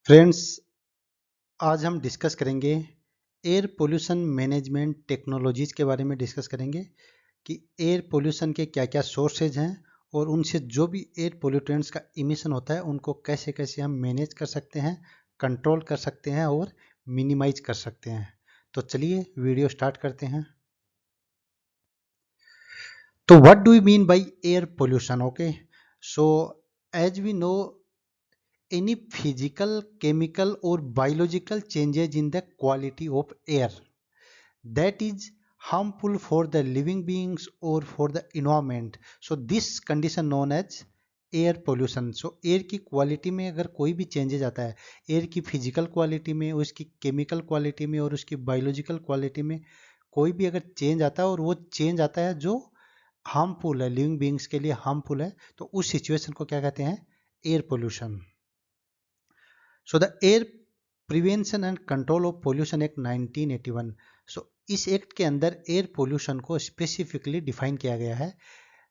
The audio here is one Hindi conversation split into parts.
फ्रेंड्स, आज हम डिस्कस करेंगे एयर पोल्यूशन मैनेजमेंट टेक्नोलॉजीज के बारे में डिस्कस करेंगे कि एयर पोल्यूशन के क्या क्या सोर्सेज हैं और उनसे जो भी एयर पोल्यूटेंट्स का इमिशन होता है उनको कैसे कैसे हम मैनेज कर सकते हैं, कंट्रोल कर सकते हैं और मिनिमाइज कर सकते हैं। तो चलिए वीडियो स्टार्ट करते हैं। तो what do you mean by air pollution? Okay, so as we know, any physical, chemical or biological changes in the quality of air that is harmful for the living beings or for the environment, so this condition known as air pollution. So air की क्वालिटी में अगर कोई भी चेंजेज आता है, एयर की फिजिकल क्वालिटी में, उसकी केमिकल क्वालिटी में और उसकी बायोलॉजिकल क्वालिटी में कोई भी अगर चेंज आता है और वो चेंज आता है जो हार्मफुल है, लिविंग बींग्स के लिए हार्मफुल है, तो उस सिचुएशन को क्या कहते हैं? Air pollution. So the air prevention and control of pollution act 1981। सो इस एक्ट के अंदर एयर पोल्यूशन को स्पेसिफिकली डिफाइन किया गया है।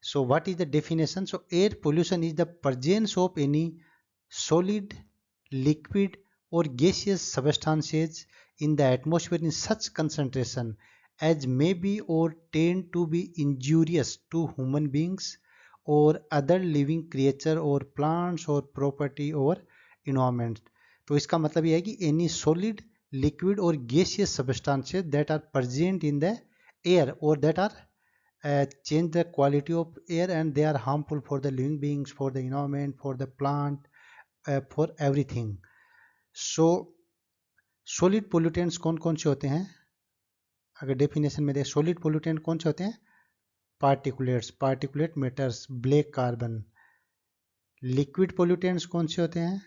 So what is the definition? So air pollution is the presence of any solid, liquid or gaseous substances in the atmosphere in such concentration as may be or tend to be injurious to human beings or other living creature or plants or property or environment। तो इसका मतलब यह है कि any solid, liquid or gaseous substances that are present in the air or that are change the quality of air and they are harmful for the living beings, for the environment, for the plant, for everything। so solid pollutants कौन कौन से होते हैं? अगर डेफिनेशन में देखें, solid pollutant कौन से होते हैं? Particulates, particulate matters, black carbon. Liquid pollutants कौन से होते हैं?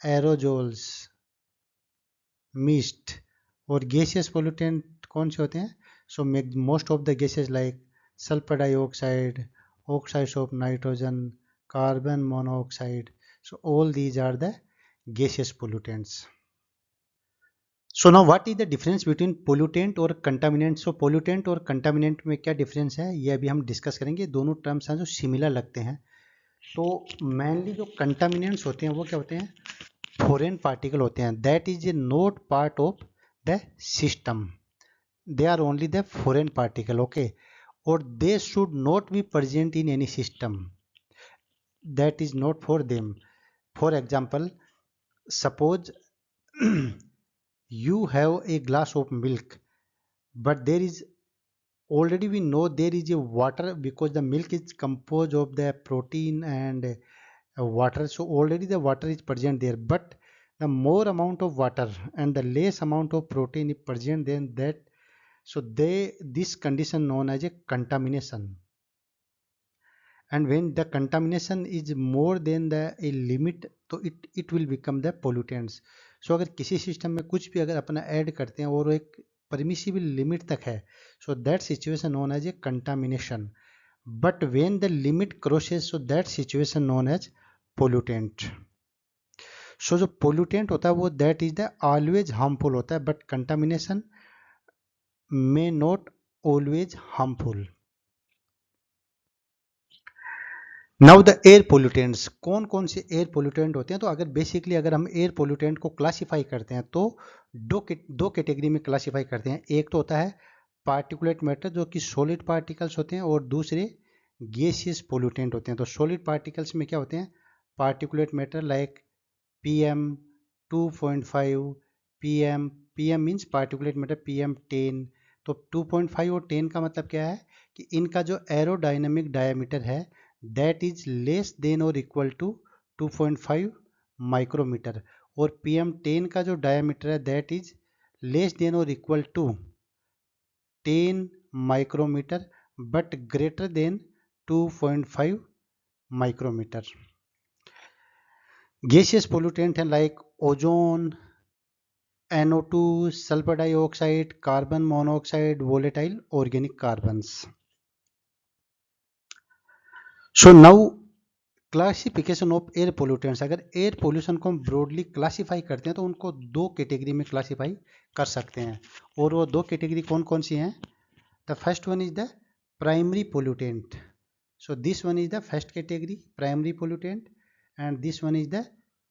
Aerosols, mist. और गैसियस पोल्यूटेंट कौन से होते हैं? So most of the gases like sulphur dioxide, oxides of nitrogen, carbon monoxide, so all these are the gaseous pollutants। so now what is the difference between pollutant और contaminant? so pollutant और contaminant में क्या difference है ये अभी हम discuss करेंगे। दोनों terms हैं जो similar लगते हैं। तो mainly जो contaminants होते हैं वो क्या होते हैं? foreign particle होते हैं, that is a not part of the system, they are only the foreign particle, okay, or they should not be present in any system, that is not for them। for example, suppose you have a glass of milk, but there is already we know there is a water because the milk is composed of the protein and water, so already the water is present there, but the more amount of water and the less amount of protein is present than that, so this condition known as a contamination। and when the contamination is more than the a limit, तो it will become the pollutants। so अगर किसी सिस्टम में कुछ भी अगर अपना ऐड करते हैं और वो एक परमिसिबल लिमिट तक है, so that situation known as a contamination, but when the limit crosses, so that situation known as pollutant। so जो pollutant होता है वो that is the always harmful होता है, but contamination may not always harmful। Now the air pollutants, कौन कौन से एयर पोल्यूटेंट होते हैं? तो अगर बेसिकली अगर हम एयर पोल्यूटेंट को क्लासिफाई करते हैं तो दो कैटेगरी में क्लासिफाई करते हैं। एक तो होता है पार्टिकुलेट मैटर जो कि सॉलिड पार्टिकल्स होते हैं, और दूसरे गैसियस पोल्यूटेंट होते हैं। तो सॉलिड पार्टिकल्स में क्या होते हैं? Particulate matter like PM 2.5, PM means particulate matter PM 10। तो 2.5 और 10 का मतलब क्या है कि इनका जो एरोडायनेमिक डायमीटर है that is less than or equal to 2.5 micrometer, और PM10 का जो डायमीटर है that is less than or equal to 10 micrometre but greater than 2.5 micrometre. Gaseous pollutant है like ozone, NO2, sulphur dioxide, carbon monoxide, volatile organic carbons. So now classification of air pollutants. अगर एयर पोल्यूशन को हम ब्रॉडली क्लासीफाई करते हैं तो उनको दो कैटेगरी में क्लासीफाई कर सकते हैं, और वो दो कैटेगरी कौन कौन सी हैं? The first one is the primary pollutant. So this one is the first category, primary pollutant, and this one is the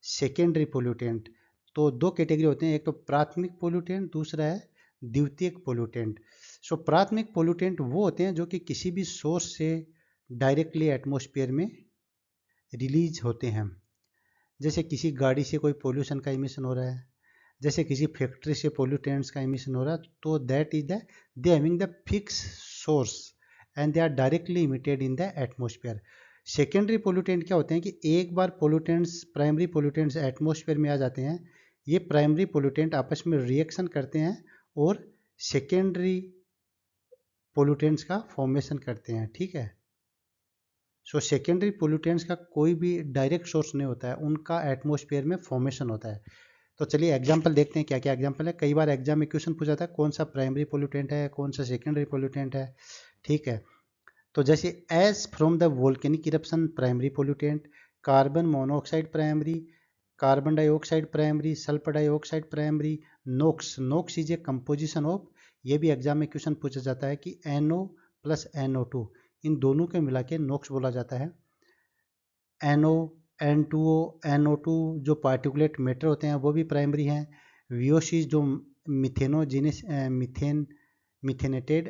secondary pollutant. तो दो कैटेगरी होते हैं, एक तो प्राथमिक पोल्यूटेंट, दूसरा है द्वितीयक पोल्यूटेंट। सो प्राथमिक पोल्यूटेंट वो होते हैं जो कि किसी भी सोर्स से डायरेक्टली एटमॉस्फेयर में रिलीज होते हैं। जैसे किसी गाड़ी से कोई पोल्यूशन का इमिशन हो रहा है, जैसे किसी फैक्ट्री से पोल्यूटेंट्स का इमिशन हो रहा है, तो that is the they having the fix source and they are directly emitted in the atmosphere. Secondary pollutant क्या होते हैं कि एक बार पोल्यूटेंट्स प्राइमरी पोल्यूटेंट्स एटमॉस्फेयर में आ जाते हैं, ये प्राइमरी पोल्यूटेंट आपस में रिएक्शन करते हैं और सेकेंडरी पोल्यूटेंट्स का फॉर्मेशन करते हैं। ठीक है, सो सेकेंडरी पोल्यूटेंट्स का कोई भी डायरेक्ट सोर्स नहीं होता है, उनका एटमॉस्फेयर में फॉर्मेशन होता है। तो चलिए एग्जांपल देखते हैं क्या क्या एग्जांपल है। कई बार एग्जाम में क्वेश्चन पूछा था कौन सा प्राइमरी पोल्यूटेंट है, कौन सा सेकेंडरी पोल्यूटेंट है। ठीक है, तो जैसे as from the volcanic eruption primary pollutant, carbon monoxide primary, carbon dioxide primary, sulphur dioxide primary, NOx, NOx is a composition of, ये भी एग्जाम में क्वेश्चन पूछा जाता है कि NO प्लस NO2, इन दोनों के मिला के नोक्स बोला जाता है। NO, N2O, NO2 जो पार्टिकुलेट मैटर होते हैं वो भी प्राइमरी हैं। VOCs जो methanogenic methanated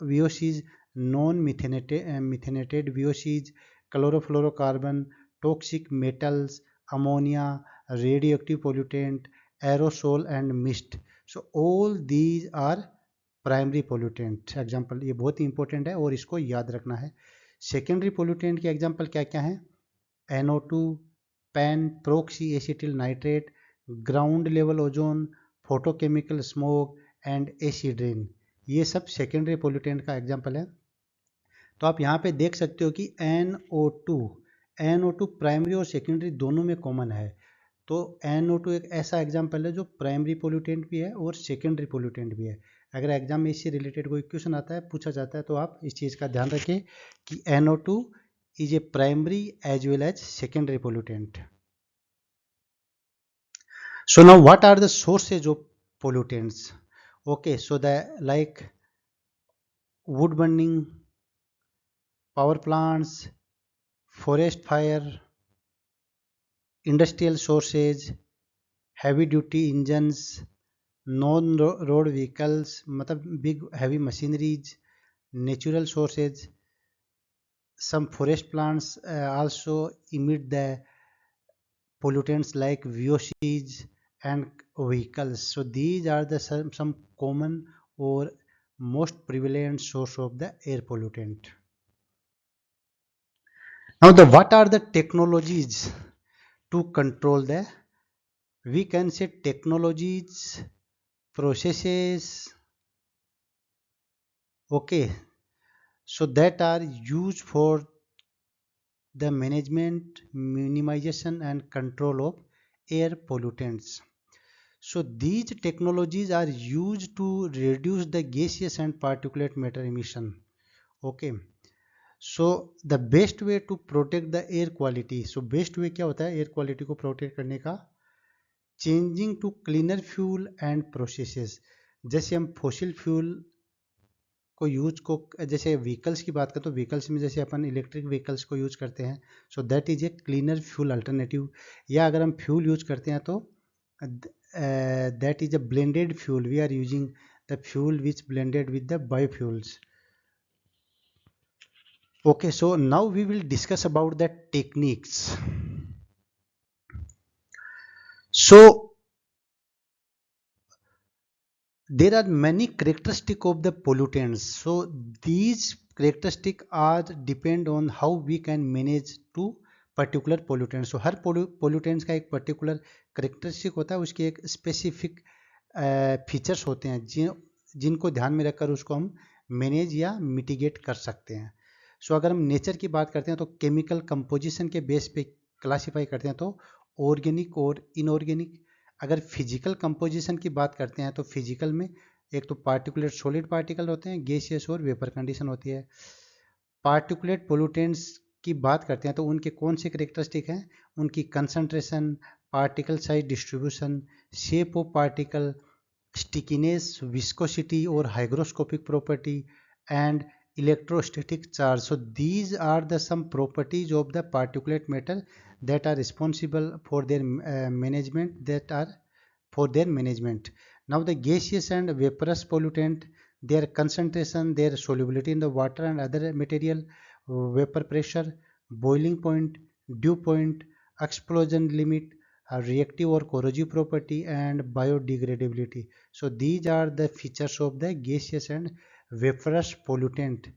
VOCs, non methanated VOCs, chlorofluorocarbon, toxic metals, ammonia, radioactive pollutant, aerosol and mist. So all these are primary pollutant example. ये बहुत ही इंपॉर्टेंट है और इसको याद रखना है। सेकेंडरी पोल्यूटेंट के एग्जाम्पल क्या क्या हैं? NO2, pan proxy acetyl nitrate, ground level ozone, photochemical smoke and acid rain, ये सब सेकेंडरी पोल्यूटेंट का एग्जाम्पल है। तो आप यहाँ पे देख सकते हो कि NO2 प्राइमरी और सेकेंडरी दोनों में कॉमन है। तो NO2 एक ऐसा एग्जाम्पल है जो प्राइमरी पोल्यूटेंट भी है और सेकेंडरी पोल्यूटेंट भी है। अगर एग्जाम में इससे रिलेटेड कोई क्वेश्चन आता है, पूछा जाता है, तो आप इस चीज़ का ध्यान रखें कि NO2 is a primary as well as secondary pollutant. So now what are the sources of pollutants? Okay, so the like wood burning, power plants, forest fire, industrial sources, heavy duty engines, non road vehicles मतलब big heavy machineries, natural sources, some forest plants also emit the pollutants like VOCs and vehicles. So these are the some common or most prevalent source of the air pollutant. Now the what are the technologies to control the, we can say technologies, processes, okay, so that are used for the management, minimization and control of air pollutants. So these technologies are used to reduce the gaseous and particulate matter emission. Okay. So the best way to protect the air quality. So best way क्या होता है air quality को protect करने का? Changing to cleaner fuel and processes. जैसे हम fossil fuel को यूज को, जैसे व्हीकल्स की बात करें तो व्हीकल्स में जैसे अपन इलेक्ट्रिक व्हीकल्स को यूज करते हैं, so that is a cleaner fuel alternative. या अगर हम फ्यूल यूज करते हैं तो that is a blended fuel, we are using the fuel which blended with the biofuels. Okay, so now we will discuss about the techniques. So there are many characteristics of the pollutants, so these characteristics are depend on how we can manage to particular pollutants. तो हर पोल्यूटेंट्स का एक पर्टिकुलर करेक्टरिस्टिक होता है, उसके एक स्पेसिफिक फीचर्स होते हैं जिनको ध्यान में रखकर उसको हम मैनेज या मिटिगेट कर सकते हैं। सो अगर हम नेचर की बात करते हैं तो केमिकल कंपोजिशन के बेस पे क्लासीफाई करते हैं, तो ऑर्गेनिक और इनऑर्गेनिक। अगर फिजिकल कंपोजिशन की बात करते हैं तो फिजिकल में एक तो पार्टिकुलेट सॉलिड पार्टिकल होते हैं, गैसियस और वेपर कंडीशन होती है। पार्टिकुलेट पोल्यूटेंट्स की बात करते हैं तो उनके कौन से करेक्टरिस्टिक हैं? उनकी concentration, particle size distribution, shape of particle, stickiness, viscosity और hygroscopic property and electrostatic charge. So these are the some properties of the particulate matter that are responsible for their management. Now the gaseous and vaporous pollutant, their concentration, their solubility in the water and other material, vapor pressure, boiling point, dew point, explosion limit, reactive or corrosive property, and biodegradability. So these are the features of the gaseous and vaporous pollutant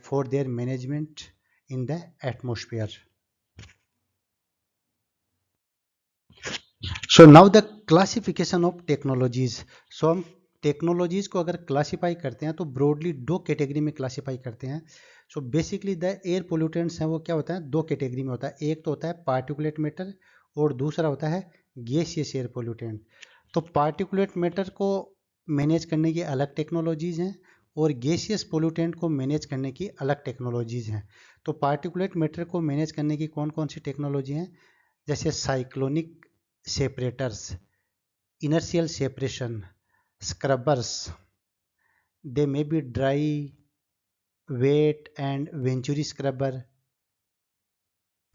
for their management in the atmosphere. So now the classification of technologies. So हम टेक्नोलॉजीज को अगर क्लासीफाई करते हैं तो ब्रॉडली दो कैटेगरी में क्लासीफाई करते हैं. So basically the air pollutants हैं वो क्या होता है, दो कैटेगरी में होता है. एक तो होता है पार्टिकुलेट मैटर और दूसरा होता है गैसियस एयर पोल्यूटेंट. तो पार्टिकुलेट मैटर को मैनेज करने की अलग टेक्नोलॉजीज हैं और गैसियस पोल्यूटेंट को मैनेज करने की अलग टेक्नोलॉजीज हैं. तो पार्टिकुलेट मैटर को मैनेज करने की कौन कौन सी टेक्नोलॉजी हैं, जैसे cyclonic separators, inertial separation, scrubbers. They may be dry, wet and venturi scrubber.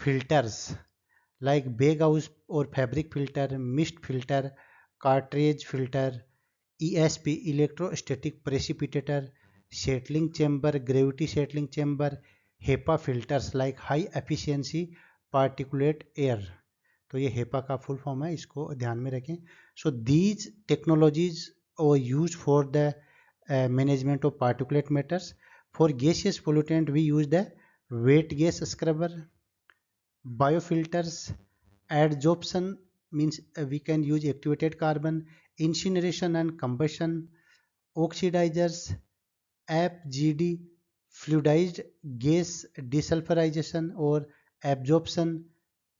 Filters like baghouse or fabric filter, mist filter, cartridge filter, ESP, electrostatic precipitator, settling chamber, gravity settling chamber, HEPA filters like high efficiency particulate air. तो ये हेपा का फुल फॉर्म है, इसको ध्यान में रखें. सो दीज टेक्नोलॉजीज और use for the management of particulate matters. For gaseous pollutant we use the wet gas scrubber, biofilters, adsorption means we can use activated carbon, incineration and combustion, oxidizers, FGD, fluidized gas desulfurization or absorption,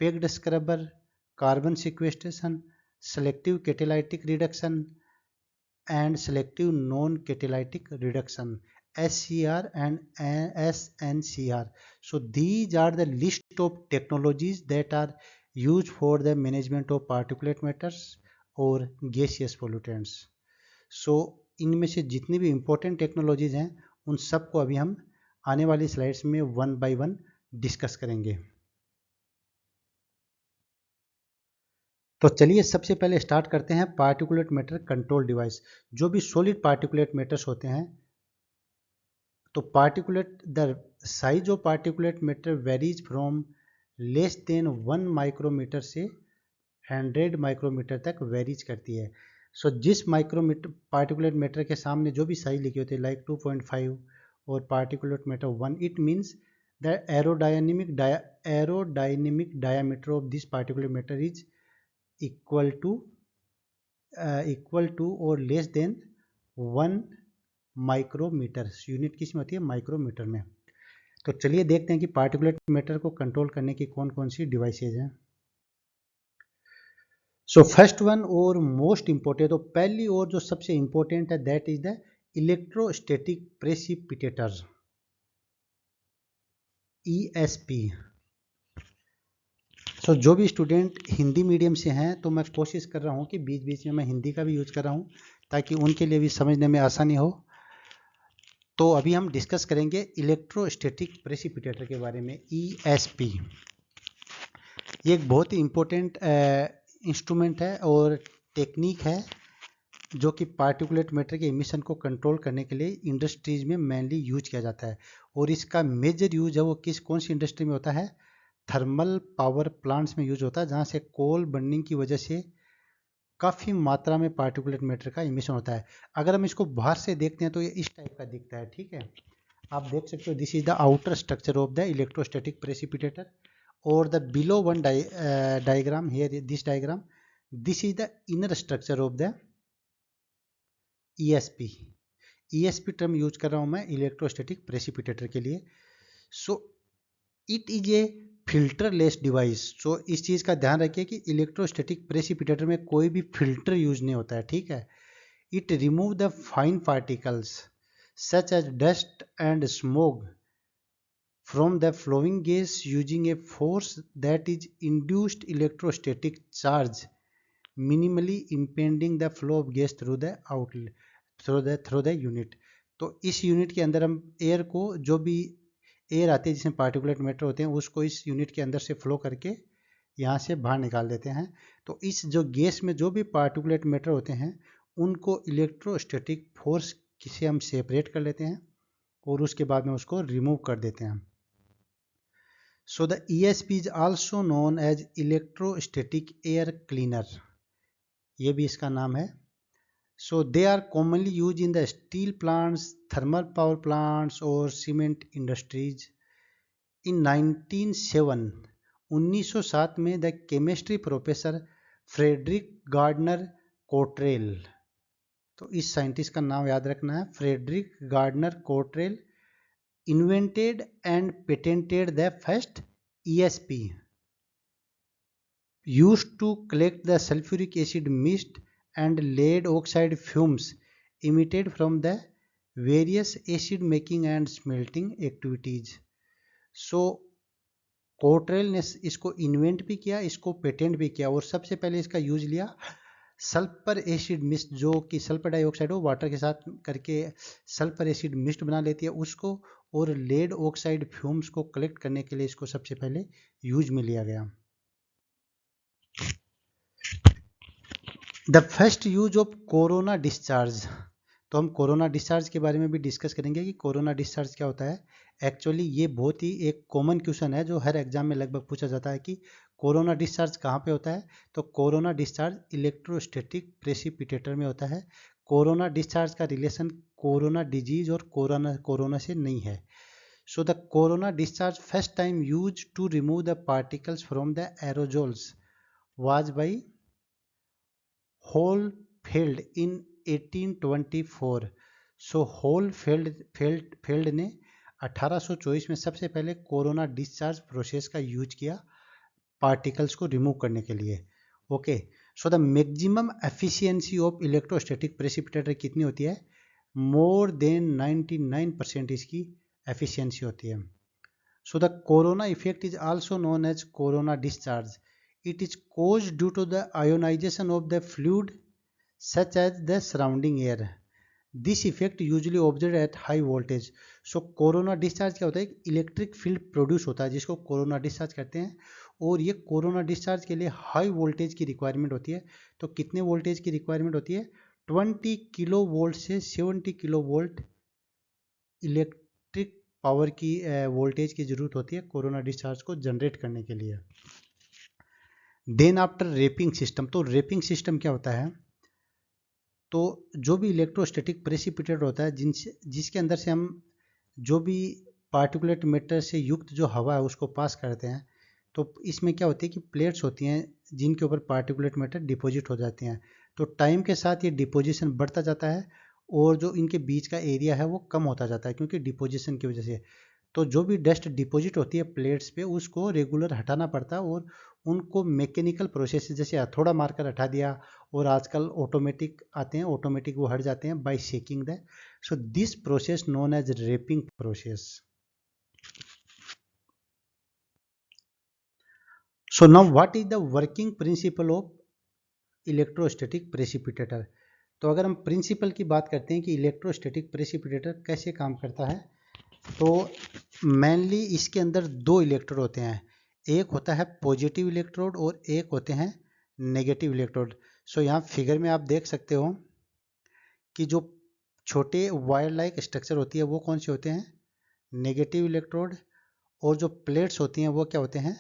pegged scrubber, carbon sequestration, selective catalytic reduction and selective non-catalytic reduction, SCR and SNCR. So these are the list of technologies that are used for the management of particulate matters और gaseous pollutants. So इनमें से जितनी भी important टेक्नोलॉजीज हैं उन सब को अभी हम आने वाली स्लाइड्स में वन बाय वन डिस्कस करेंगे. तो चलिए सबसे पहले स्टार्ट करते हैं पार्टिकुलेट मैटर कंट्रोल डिवाइस. जो भी सॉलिड पार्टिकुलेट मैटर्स होते हैं, तो particulate the size of particulate matter varies from less than 1 micrometer से 100 माइक्रोमीटर तक वेरीज करती है. सो जिस माइक्रोमीटर पार्टिकुलेट मैटर के सामने जो भी साइज लिखी होती है लाइक 2.5 और particulate matter 1, it means the aerodynamic diameter of this particulate matter is equal to और लेस देन 1 माइक्रोमीटर. यूनिट किस में होती है, माइक्रोमीटर में. तो चलिए देखते हैं कि पार्टिकुलेट मैटर को कंट्रोल करने की कौन कौन सी डिवाइसेज हैं. सो फर्स्ट वन और मोस्ट इंपॉर्टेंट, तो पहली और जो सबसे इंपॉर्टेंट है that is the electrostatic precipitator, ESP. सो जो भी स्टूडेंट हिंदी मीडियम से हैं तो मैं कोशिश कर रहा हूँ कि बीच बीच में मैं हिंदी का भी यूज कर रहा हूँ ताकि उनके लिए भी समझने में आसानी हो. तो अभी हम डिस्कस करेंगे इलेक्ट्रोस्टैटिक प्रेसिपिटेटर के बारे में, ESP. ये एक बहुत ही इम्पोर्टेंट इंस्ट्रूमेंट है और टेक्निक है जो कि पार्टिकुलेट मैटर के इमिशन को कंट्रोल करने के लिए इंडस्ट्रीज में मेनली यूज किया जाता है. और इसका मेजर यूज है वो कौन सी इंडस्ट्री में होता है, थर्मल पावर प्लांट्स में यूज होता है, जहाँ से कोल बर्निंग की वजह से काफ़ी मात्रा में पार्टिकुलेट मैटर का इमिशन होता है. अगर हम इसको बाहर से देखते हैं तो ये इस टाइप का दिखता है, ठीक है. आप देख सकते हो this is the outer structure of the electrostatic precipitator और the below one diagram here, this diagram, this is the inner structure of the ESP. ESP term use कर रहा हूं मैं इलेक्ट्रोस्टैटिक प्रेसिपिटेटर के लिए. So it is a filterless device. So इस चीज़ का ध्यान रखिए कि इलेक्ट्रोस्टैटिक प्रेसिपिटेटर में कोई भी फिल्टर यूज नहीं होता है, ठीक है. It remove the fine particles such as dust and smoke from the flowing gas using a force that is induced electrostatic charge, minimally impeding the flow of gas through the outlet through the unit. तो इस यूनिट के अंदर हम एयर को, जो भी एयर आती है जिसमें पार्टिकुलेट मैटर होते हैं, उसको इस यूनिट के अंदर से फ्लो करके यहाँ से बाहर निकाल देते हैं। तो इस जो गैस में जो भी पार्टिकुलेट मैटर होते हैं उनको इलेक्ट्रोस्टैटिक फोर्स से हम सेपरेट कर लेते हैं और उसके बाद में उसको रिमूव कर देते हैं। So the ESP is also known as electrostatic air cleaner, ये भी इसका नाम है। So they are commonly use in the steel plants, thermal power plants और सीमेंट इंडस्ट्रीज। इन 1907 में the chemistry professor Frederick Gardner Cottrell, तो इस साइंटिस्ट का नाम याद रखना है, Frederick Gardner Cottrell, invented and patented the first ESP used to collect the sulfuric acid mist and lead oxide fumes emitted from the various acid making and smelting activities. So Cottrell ने इसको इन्वेंट भी किया, इसको पेटेंट भी किया और सबसे पहले इसका यूज लिया सल्फर एसिड मिस्ट, जो कि सल्फर डाइऑक्साइड हो वाटर के साथ करके सल्फर एसिड मिस्ट बना लेती है उसको, और लेड ऑक्साइड फ्यूम्स को कलेक्ट करने के लिए इसको सबसे पहले यूज में लिया गया। The first use of corona discharge, तो हम कोरोना डिस्चार्ज के बारे में भी डिस्कस करेंगे कि कोरोना डिस्चार्ज क्या होता है। एक्चुअली ये बहुत ही एक कॉमन क्वेश्चन है जो हर एग्जाम में लगभग पूछा जाता है कि कोरोना डिस्चार्ज कहाँ पे होता है। तो कोरोना डिस्चार्ज इलेक्ट्रोस्टैटिक प्रेसिपिटेटर में होता है। कोरोना डिस्चार्ज का रिलेशन कोरोना डिजीज और कोरोना से नहीं है। So the corona discharge first time use to remove the particles from the aerosols was by Hohlfeld in 1824। So Hohlfeld ने 1824 में सबसे पहले कोरोना डिस्चार्ज प्रोसेस का यूज किया पार्टिकल्स को रिमूव करने के लिए। Okay, so the maximum efficiency of electrostatic precipitator कितनी होती है? मोर देन 99% इसकी एफिशिएंसी होती है। So the corona effect is also known as corona discharge. It is caused due to the ionization of the fluid such as the surrounding air. This effect usually observed at high voltage. So corona discharge क्या होता है? इलेक्ट्रिक फील्ड प्रोड्यूस होता है जिसको कोरोना डिस्चार्ज कहते हैं, और ये कोरोना डिस्चार्ज के लिए हाई वोल्टेज की रिक्वायरमेंट होती है। तो कितने वोल्टेज की रिक्वायरमेंट होती है? 20 किलो वोल्ट से 70 किलो वोल्ट इलेक्ट्रिक पावर की वोल्टेज की जरूरत होती है कोरोना डिस्चार्ज को जनरेट करने के लिए। देन आफ्टर रेपिंग सिस्टम, तो रेपिंग सिस्टम क्या होता है? तो जो भी इलेक्ट्रोस्टैटिक प्रेसिपिटेटर होता है जिसके अंदर से हम जो भी पार्टिकुलेट मैटर से युक्त जो हवा है उसको पास करते हैं, तो इसमें क्या होती है कि प्लेट्स होती हैं जिनके ऊपर पार्टिकुलेट मैटर डिपॉजिट हो जाते हैं। तो टाइम के साथ ये डिपोजिशन बढ़ता जाता है और जो इनके बीच का एरिया है वो कम होता जाता है क्योंकि डिपोजिशन की वजह से। तो जो भी डस्ट डिपॉजिट होती है प्लेट्स पे उसको रेगुलर हटाना पड़ता है, और उनको मैकेनिकल प्रोसेस जैसे हथौड़ा मारकर हटा दिया, और आजकल ऑटोमेटिक आते हैं, ऑटोमेटिक वो हट जाते हैं by shaking the. So this process known as rapping process. So now what is the working principle of electrostatic precipitator? तो अगर हम प्रिंसिपल की बात करते हैं कि इलेक्ट्रोस्टैटिक प्रेसिपिटेटर कैसे काम करता है, तो मेनली इसके अंदर दो इलेक्ट्रोड होते हैं, एक होता है पॉजिटिव इलेक्ट्रोड और एक होते हैं नेगेटिव इलेक्ट्रोड। सो यहाँ फिगर में आप देख सकते हो कि जो छोटे वायर लाइक स्ट्रक्चर होती है वो कौन से होते हैं? नेगेटिव इलेक्ट्रोड, और जो प्लेट्स होती हैं वो क्या होते हैं?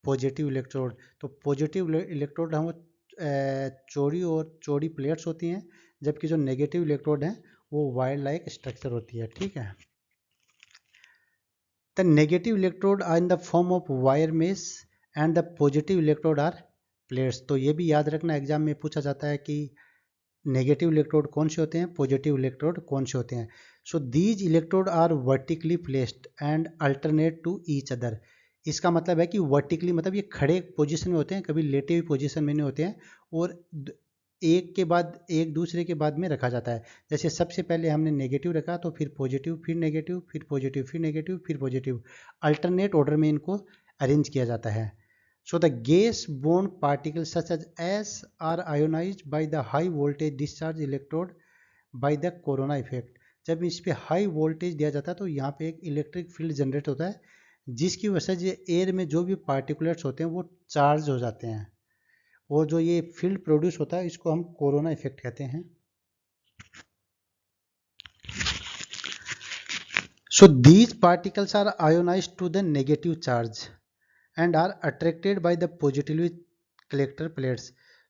Positive electrode. तो पॉजिटिव इलेक्ट्रोड हम चौड़ी और चौड़ी प्लेट्स होती हैं, जबकि जो नेगेटिव इलेक्ट्रोड हैं वो वायर लाइक स्ट्रक्चर होती है। ठीक है, the negative electrode are in the form of wire mesh and the positive electrode are plates। तो ये भी याद रखना, एग्जाम में पूछा जाता है कि नेगेटिव इलेक्ट्रोड कौन से होते हैं, पॉजिटिव इलेक्ट्रोड कौन से होते हैं। So these electrode are vertically placed and alternate to each other. इसका मतलब है कि वर्टिकली मतलब ये खड़े पोजीशन में होते हैं, कभी लेटे हुई पोजीशन में नहीं होते हैं, और एक के बाद एक दूसरे के बाद में रखा जाता है। जैसे सबसे पहले हमने नेगेटिव रखा तो फिर पॉजिटिव, फिर नेगेटिव, फिर पॉजिटिव, फिर नेगेटिव, फिर पॉजिटिव, अल्टरनेट ऑर्डर में इनको अरेंज किया जाता है। So the gas borne particles such as S are ionized by the high voltage discharge electrode by the corona effect. जब इस पे हाई वोल्टेज दिया जाता है तो यहाँ पे एक इलेक्ट्रिक फील्ड जनरेट होता है, जिसकी वजह से एयर में जो भी पार्टिकुलेट्स होते हैं वो चार्ज हो जाते हैं, और जो ये फील्ड प्रोड्यूस होता है इसको हम कोरोना इफेक्ट कहते हैं। So these particles are ionized to the negative charge and are attracted by the positively collector plates.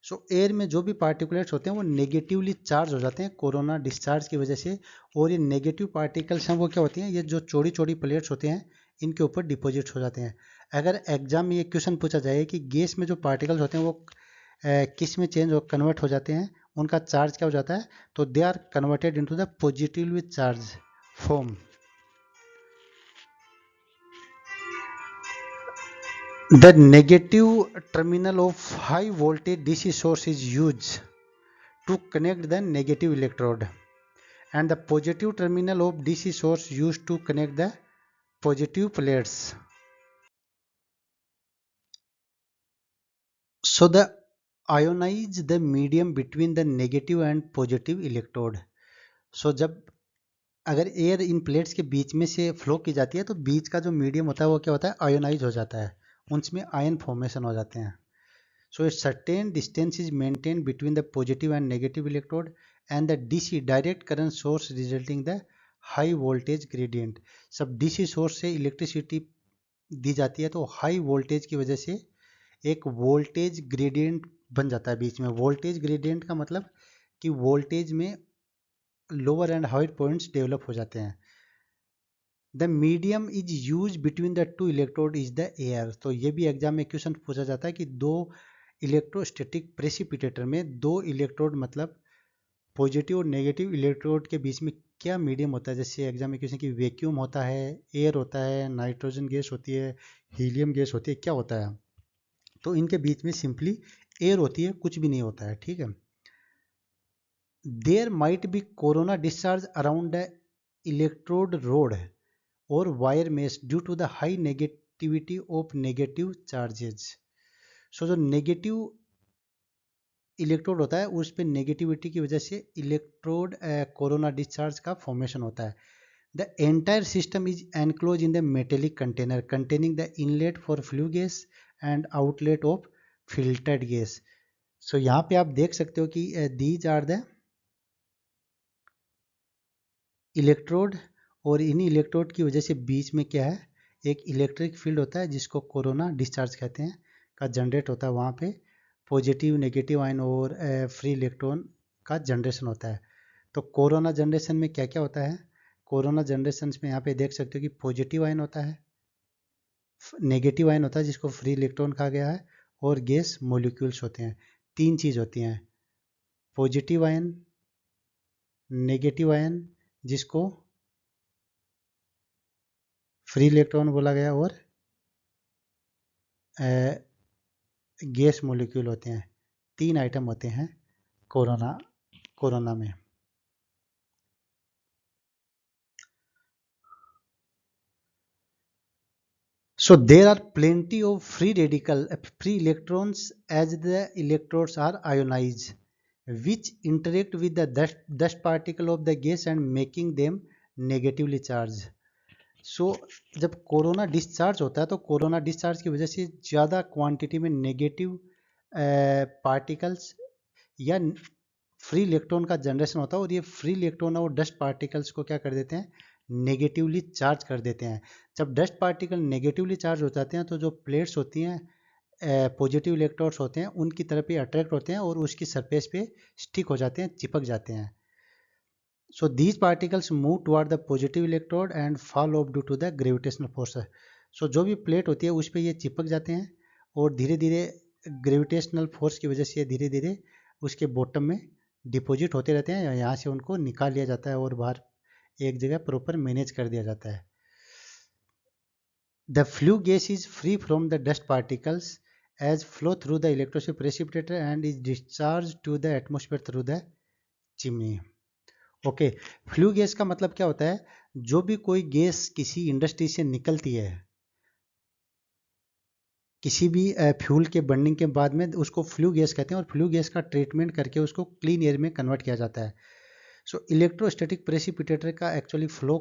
So air में जो भी पार्टिकुलेट्स होते हैं वो नेगेटिवली चार्ज हो जाते हैं कोरोना डिस्चार्ज की वजह से, और ये नेगेटिव पार्टिकल्स हैं वो क्या होती हैं, ये जो चौड़ी चौड़ी प्लेट्स होते हैं इनके ऊपर डिपॉजिट हो जाते हैं। अगर एग्जाम में ये क्वेश्चन पूछा जाए कि गैस में जो पार्टिकल्स होते हैं वो किस में चेंज हो कन्वर्ट हो जाते हैं, उनका चार्ज क्या हो जाता है, तो they are converted into the positively charge form. The negative terminal of high voltage DC source is used to connect the negative electrode, and the positive terminal of DC source used to connect the positive plates. So the ionize the medium between the negative and positive electrode. So जब अगर एयर इन प्लेट्स के बीच में से फ्लो की जाती है तो बीच का जो मीडियम होता है वो क्या होता है, आयोनाइज हो जाता है, उनमें आयन फॉर्मेशन हो जाते हैं। So a certain distance is maintained between the positive and negative electrode and the DC direct current source resulting the high voltage gradient. सब DC सोर्स से इलेक्ट्रिसिटी दी जाती है तो हाई वोल्टेज की वजह से एक वोल्टेज ग्रेडियंट बन जाता है बीच में। वोल्टेज ग्रेडियंट का मतलब कि वोल्टेज में lower and higher points develop हो जाते हैं। The medium is use between the two electrode is the air. तो ये भी एग्जाम में क्वेश्चन पूछा जाता है कि दो इलेक्ट्रोस्टैटिक प्रेसिपिटेटर में दो इलेक्ट्रोड मतलब पॉजिटिव और नेगेटिव इलेक्ट्रोड के बीच में क्या मीडियम होता है। जैसे एग्जाम में क्वेश्चन की वैक्यूम होता है, एयर होता है, नाइट्रोजन गैस होती है, हीलियम गैस होती है, क्या होता है, तो इनके बीच में सिंपली एयर होती है, कुछ भी नहीं होता है, ठीक है। There might be corona discharge around the electrode rod और wire mesh due to the high negativity of negative charges. So जो नेगेटिव इलेक्ट्रोड होता है उस पर नेगेटिविटी की वजह से इलेक्ट्रोड कोरोना डिस्चार्ज का फॉर्मेशन होता है। The entire system is enclose in the metallic container containing the inlet for flue gas and outlet of filtered gas. So यहाँ पे आप देख सकते हो कि दीज आर द इलेक्ट्रोड, और इन्हीं इलेक्ट्रोड की वजह से बीच में क्या है, एक इलेक्ट्रिक फील्ड होता है जिसको कोरोना डिस्चार्ज कहते हैं का जनरेट होता है। वहाँ पे पॉजिटिव नेगेटिव आयन और फ्री इलेक्ट्रॉन का जनरेशन होता है। तो कोरोना जनरेशन में क्या क्या होता है, कोरोना जनरेशन में यहाँ पे देख सकते हो कि पॉजिटिव आयन होता है, नेगेटिव आयन होता है जिसको फ्री इलेक्ट्रॉन कहा गया है, और गैस मॉलिक्यूल्स होते हैं। तीन चीज़ होती हैं, पॉजिटिव आयन, नेगेटिव आयन जिसको फ्री इलेक्ट्रॉन बोला गया, और गैस मॉलिक्यूल होते हैं। तीन आइटम होते हैं कोरोना में। So there are plenty of free electrons as the electrodes are ionized, which interact with the dust particle of the gas and making them negatively charged. So जब कोरोना डिस्चार्ज होता है तो कोरोना डिस्चार्ज की वजह से ज़्यादा क्वांटिटी में नेगेटिव पार्टिकल्स या फ्री इलेक्ट्रॉन का जनरेशन होता है, और ये फ्री इलेक्ट्रॉन और डस्ट पार्टिकल्स को क्या कर देते हैं, नेगेटिवली चार्ज कर देते हैं। जब डस्ट पार्टिकल नेगेटिवली चार्ज हो जाते हैं तो जो प्लेट्स होती हैं पॉजिटिव इलेक्ट्रॉन्स होते हैं उनकी तरफ ही अट्रैक्ट होते हैं और उसकी सरफेस पे स्टिक हो जाते हैं, चिपक जाते हैं। So these particles move toward the positive electrode and fall off due to the gravitational force. So जो भी प्लेट होती है उस पर ये चिपक जाते हैं और धीरे धीरे ग्रेविटेशनल फोर्स की वजह से धीरे धीरे उसके बॉटम में डिपॉजिट होते रहते हैं, यहाँ से उनको निकाल लिया जाता है और बाहर एक जगह प्रॉपर मैनेज कर दिया जाता है। The flue gas is free from the dust particles as flow through the electrostatic precipitator and is discharge to the atmosphere through the chimney. Okay, flue gas का मतलब क्या होता है, जो भी कोई गैस किसी इंडस्ट्री से निकलती है, किसी भी फ्यूल के बर्निंग के बाद में उसको फ्लू गैस कहते हैं, और फ्लू गैस का ट्रीटमेंट करके उसको क्लीन एयर में कन्वर्ट किया जाता है। सो इलेक्ट्रोस्टैटिक प्रेसिपिटेटर का एक्चुअली फ्लो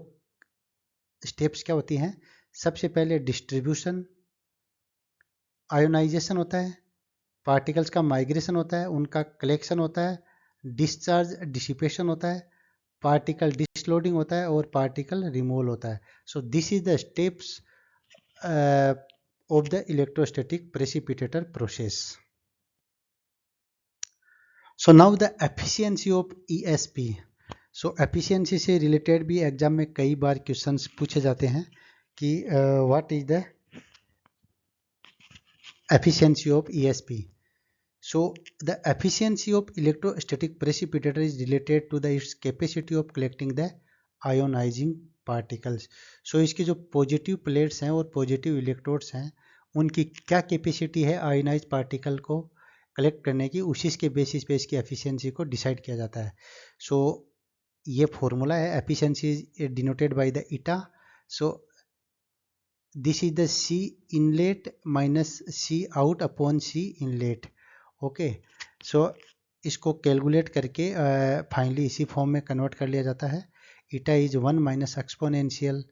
स्टेप्स क्या होती हैं? सबसे पहले डिस्ट्रीब्यूशन, आयोनाइजेशन होता है, पार्टिकल्स का माइग्रेशन होता है, उनका कलेक्शन होता है, डिस्चार्ज डिसिपेशन होता है, पार्टिकल डिसलोडिंग होता है और पार्टिकल रिमूवल होता है. So this is the steps of the electrostatic precipitator process. So now the efficiency of ESP. So efficiency से related भी एग्जाम में कई बार क्वेश्चंस पूछे जाते हैं कि what is the efficiency of ESP. So the efficiency of electrostatic precipitator is related to the its capacity of collecting the ionizing particles. So इसकी जो पॉजिटिव प्लेट्स हैं और पॉजिटिव इलेक्ट्रोड्स हैं उनकी क्या कैपेसिटी है आयोनाइज पार्टिकल को कलेक्ट करने की, उसी के बेसिस पे इसकी एफिशिएंसी को डिसाइड किया जाता है. सो ये फॉर्मूला है, efficiency is denoted by the eta. So this is the C inlet minus C out upon C inlet. Okay, so इसको कैलकुलेट करके फाइनली इसी फॉर्म में कन्वर्ट कर लिया जाता है. Eta is 1 minus exponential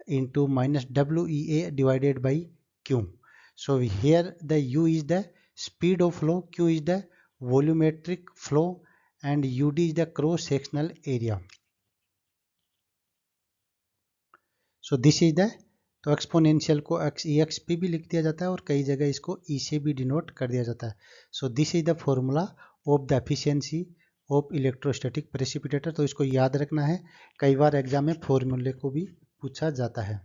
into minus WEA divided by Q. So here the U is the speed of flow, Q is the volumetric flow and UD is the cross sectional area. So this is the, तो एक्सपोनेंशियल को EXP भी लिख दिया जाता है और कई जगह इसको E से भी डिनोट कर दिया जाता है. So this is the formula of the efficiency of electrostatic precipitator. तो इसको याद रखना है, कई बार एग्जाम में फॉर्मूले को भी पूछा जाता है.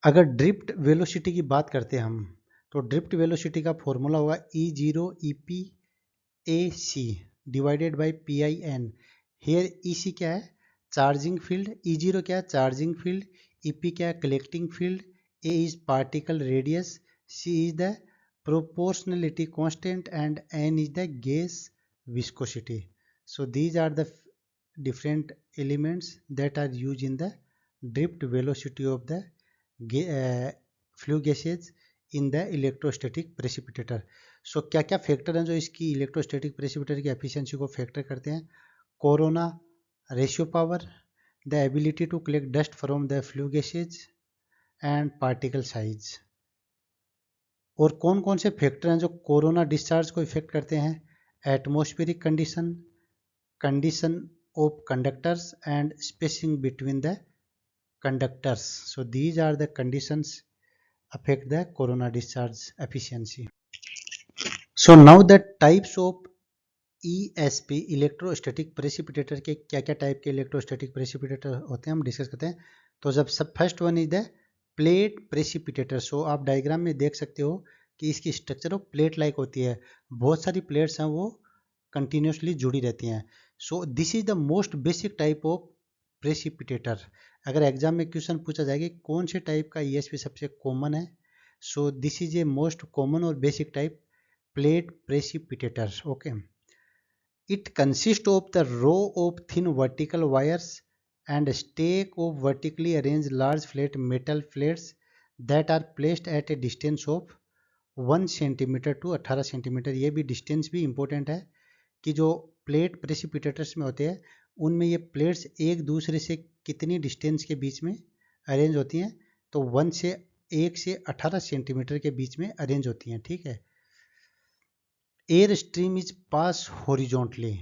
अगर ड्रिफ्ट वेलोसिटी की बात करते हैं हम, तो ड्रिफ्ट वेलोसिटी का फॉर्मूला होगा E0 EP AC divided by PIN. Here EC क्या है? Charging field. E0 क्या है? Charging field. EP क्या है? Collecting field. A is particle radius. C is the proportionality constant and N is the gas viscosity. So these are the different elements that are used in the drift velocity of the flue gases in the electrostatic precipitator. So क्या क्या फैक्टर हैं जो इसकी इलेक्ट्रोस्टैटिक प्रेसिपिटेटर की एफिशिएंसी को फैक्टर करते हैं? Corona, ratio power, the ability to collect dust from the flue gases and particle size. और कौन कौन से फैक्टर हैं जो कोरोना डिस्चार्ज को इफेक्ट करते हैं? Atmospheric condition, condition of conductors and spacing between the conductors. So these are the conditions affect the corona discharge efficiency. So now the types of ESP electrostatic precipitator के क्या क्या टाइप के इलेक्ट्रोस्टैटिक प्रेसिपिटेटर होते हैं हम डिस्कस करते हैं. तो जब सब first one is the plate precipitator. So आप डायग्राम में देख सकते हो कि इसकी स्ट्रक्चर प्लेट लाइक होती है, बहुत सारी प्लेट्स हैं वो कंटिन्यूसली जुड़ी रहती हैं. So this is the most basic type of precipitator. अगर एग्जाम में क्वेश्चन पूछा जाएगा कौन से टाइप का ESP सबसे कॉमन है, so this is a most common और basic type plate precipitator. Okay, it consist of the row of thin vertical wires and stack of vertically arrange large flat metal plates that are placed at a distance of 1 centimetre to 18 centimetre. ये भी डिस्टेंस भी इंपॉर्टेंट है कि जो प्लेट प्रेसिपिटेटर्स में होते हैं उनमें ये प्लेट्स एक दूसरे से कितनी डिस्टेंस के बीच में अरेंज होती हैं, तो 1 से 18 सेंटीमीटर के बीच में अरेंज होती हैं. ठीक है. Air stream is pass horizontally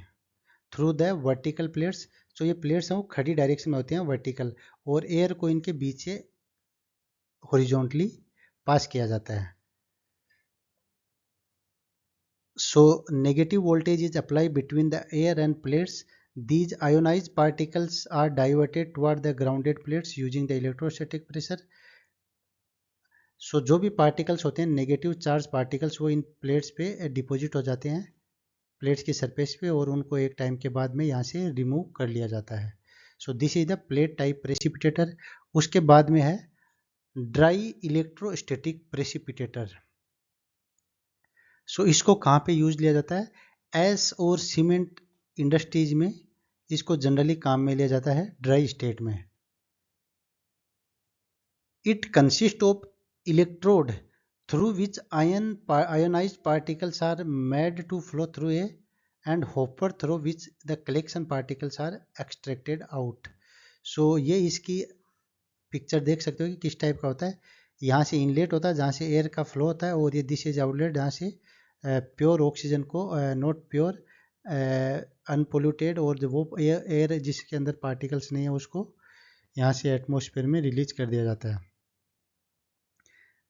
through the vertical plates. तो ये प्लेट्स हैं वो खड़ी डायरेक्शन में होती हैं वर्टिकल, और एयर को इनके बीच से हॉरिजॉन्टली पास किया जाता है. So negative voltage is apply between the air and plates. These ionized particles are diverted toward the grounded plates using the electrostatic pressure. So जो भी पार्टिकल्स होते हैं नेगेटिव चार्ज पार्टिकल्स वो इन प्लेट्स पे डिपॉजिट हो जाते हैं प्लेट्स की सरफेस पे, और उनको एक टाइम के बाद में यहाँ से रिमूव कर लिया जाता है. So this is the plate type precipitator. उसके बाद में है ड्राई इलेक्ट्रोस्टैटिक प्रेसिपिटेटर. सो इसको कहाँ पे यूज लिया जाता है? एस और सीमेंट इंडस्ट्रीज में इसको जनरली काम में लिया जाता है ड्राई स्टेट में. It consist of electrode. through which ionized particles are made to flow through a and hopper through which the collection particles are extracted out. So ये इसकी पिक्चर देख सकते हो कि किस टाइप का होता है। यहाँ से इनलेट होता है जहाँ से एयर का फ्लो होता है, और ये दिस इज आउटलेट जहाँ से प्योर ऑक्सीजन को, नॉट प्योर, अनपोल्यूटेड, और जो वो एयर जिसके अंदर पार्टिकल्स नहीं है उसको यहाँ से एटमॉस्फेयर में रिलीज कर दिया जाता है।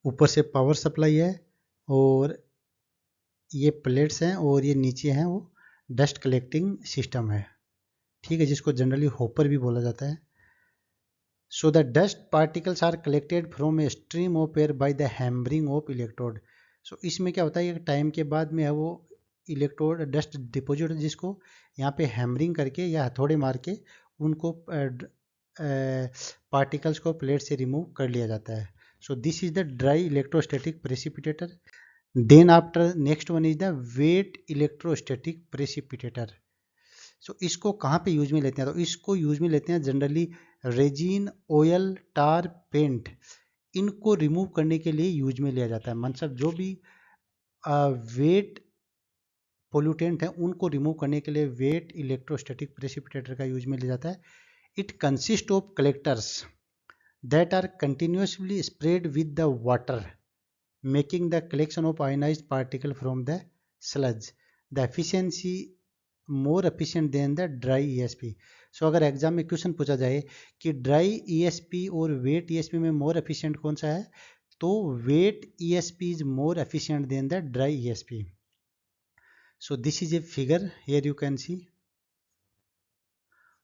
ऊपर से पावर सप्लाई है, और ये प्लेट्स हैं, और ये नीचे हैं वो डस्ट कलेक्टिंग सिस्टम है, ठीक है, जिसको जनरली हॉपर भी बोला जाता है। So the dust particles are collected from a stream of air by the hammering of electrode. So इसमें क्या होता है कि टाइम के बाद में है वो इलेक्ट्रोड डस्ट डिपोजिट, जिसको यहाँ पे हैमरिंग करके या हथौड़े मार के उनको पार्टिकल्स को प्लेट से रिमूव कर लिया जाता है। So this is the dry electrostatic precipitator. Then after next one is the wet electrostatic precipitator. So इसको कहाँ पे यूज में लेते हैं, तो इसको यूज में लेते हैं जनरली रेजिन, ऑयल, टार, पेंट, इनको रिमूव करने के लिए यूज में लिया जाता है। मतलब जो भी वेट पोल्यूटेंट है उनको रिमूव करने के लिए वेट इलेक्ट्रोस्टैटिक प्रेसिपिटेटर का यूज में लिया जाता है। It consist of collectors that are continuously spread with the water making the collection of ionised particle from the sludge. The efficiency more efficient than the dry ESP. So अगर एग्जाम में क्वेश्चन पूछा जाए कि ड्राई ईएसपी और वेट ईएसपी में मोर एफिशिएंट कौन सा है, तो wet ESP is more efficient than the dry ESP. So this is a figure, here you can see.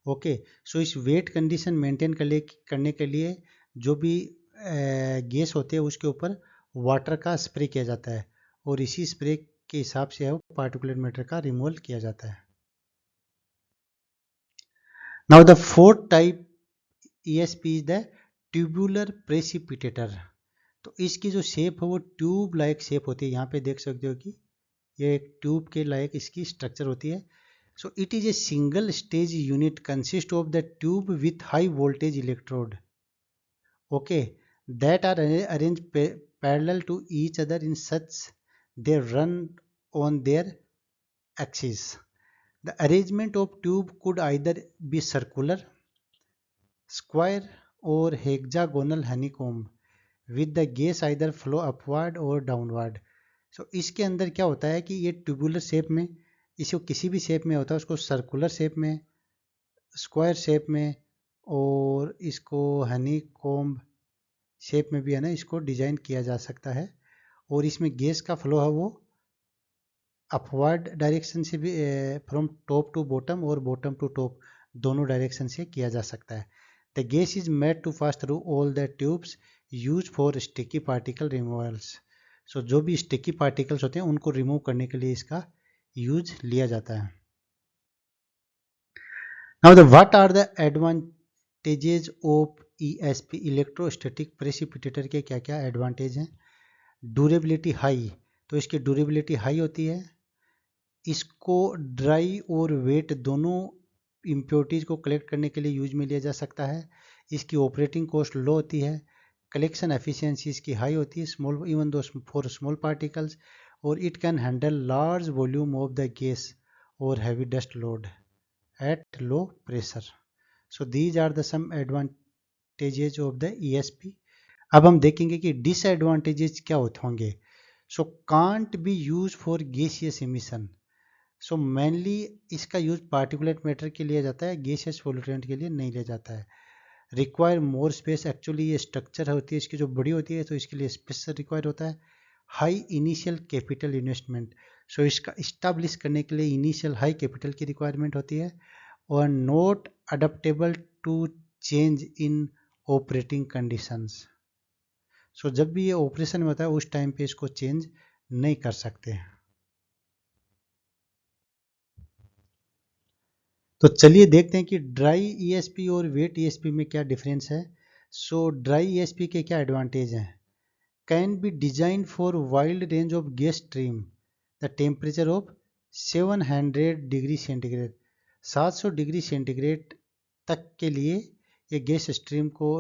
Okay, so इस वेट कंडीशन मेंटेन करने के लिए जो भी गैस होते हैं उसके ऊपर वाटर का स्प्रे किया जाता है, और इसी स्प्रे के हिसाब से पार्टिकुलेट मैटर का रिमूवल किया जाता है। Now the fourth type ESP is the tubular precipitator। तो इसकी जो शेप है वो ट्यूब लाइक शेप होती है। यहाँ पे देख सकते हो कि ये एक ट्यूब के लाइक इसकी स्ट्रक्चर होती है। So it is a single stage unit consist of the tube with high voltage electrode, okay, that are arrange parallel to each other in such they run on their axis. The arrangement of tube could either be circular, square or hexagonal honeycomb with the gas either flow upward or downward। So इसके अंदर क्या होता है कि ये ट्यूबुलर शेप में, इसको किसी भी शेप में होता है, उसको सर्कुलर शेप में, स्क्वायर शेप में, और इसको हनी कॉम्ब शेप में भी है ना, इसको डिजाइन किया जा सकता है। और इसमें गैस का फ्लो है वो अपवर्ड डायरेक्शन से भी, फ्रॉम टॉप टू बॉटम और बॉटम टू टॉप दोनों डायरेक्शन से किया जा सकता है। The gas is made to pass through all the tubes use for sticky particle removals. So जो भी स्टिकी पार्टिकल्स होते हैं उनको रिमूव करने के लिए इसका यूज लिया जाता है। Now the what are the advantages of ESP electrostatic precipitator के क्या क्या एडवांटेज हैं। ड्यूरेबिलिटी हाई, तो इसकी ड्यूरेबिलिटी हाई होती है। इसको ड्राई और वेट दोनों इम्प्योरिटीज को कलेक्ट करने के लिए यूज में लिया जा सकता है। इसकी ऑपरेटिंग कॉस्ट लो होती है। कलेक्शन एफिशिएंसी इसकी हाई होती है, small even though for small particles, और it can handle large volume of the gas और heavy dust load at low pressure. So these are the some advantages of the ESP। अब हम देखेंगे कि डिसएडवांटेजेस क्या होंगे। So can't be use for gaseous emission. So mainly इसका यूज पार्टिकुलेट मैटर के लिए जाता है, गैसियस पोल्यूटेंट के लिए नहीं लिया जाता है। रिक्वायर मोर स्पेस, एक्चुअली ये स्ट्रक्चर होती है इसकी जो बड़ी होती है तो इसके लिए स्पेस रिक्वायर होता है। High initial capital investment, so इसका इस्टेब्लिश करने के लिए इनिशियल हाई कैपिटल की रिक्वायरमेंट होती है। और not adaptable to change in operating conditions. So जब भी ये ऑपरेशन में होता है उस टाइम पे इसको चेंज नहीं कर सकते। तो चलिए देखते हैं कि ड्राई ESP और वेट ESP में क्या डिफरेंस है। सो ड्राई ESP के क्या एडवांटेज हैं। Can be design for wild range of gas stream the temperature of 700 degree centigrade, 700 degree centigrade तक के लिए ये गैस स्ट्रीम को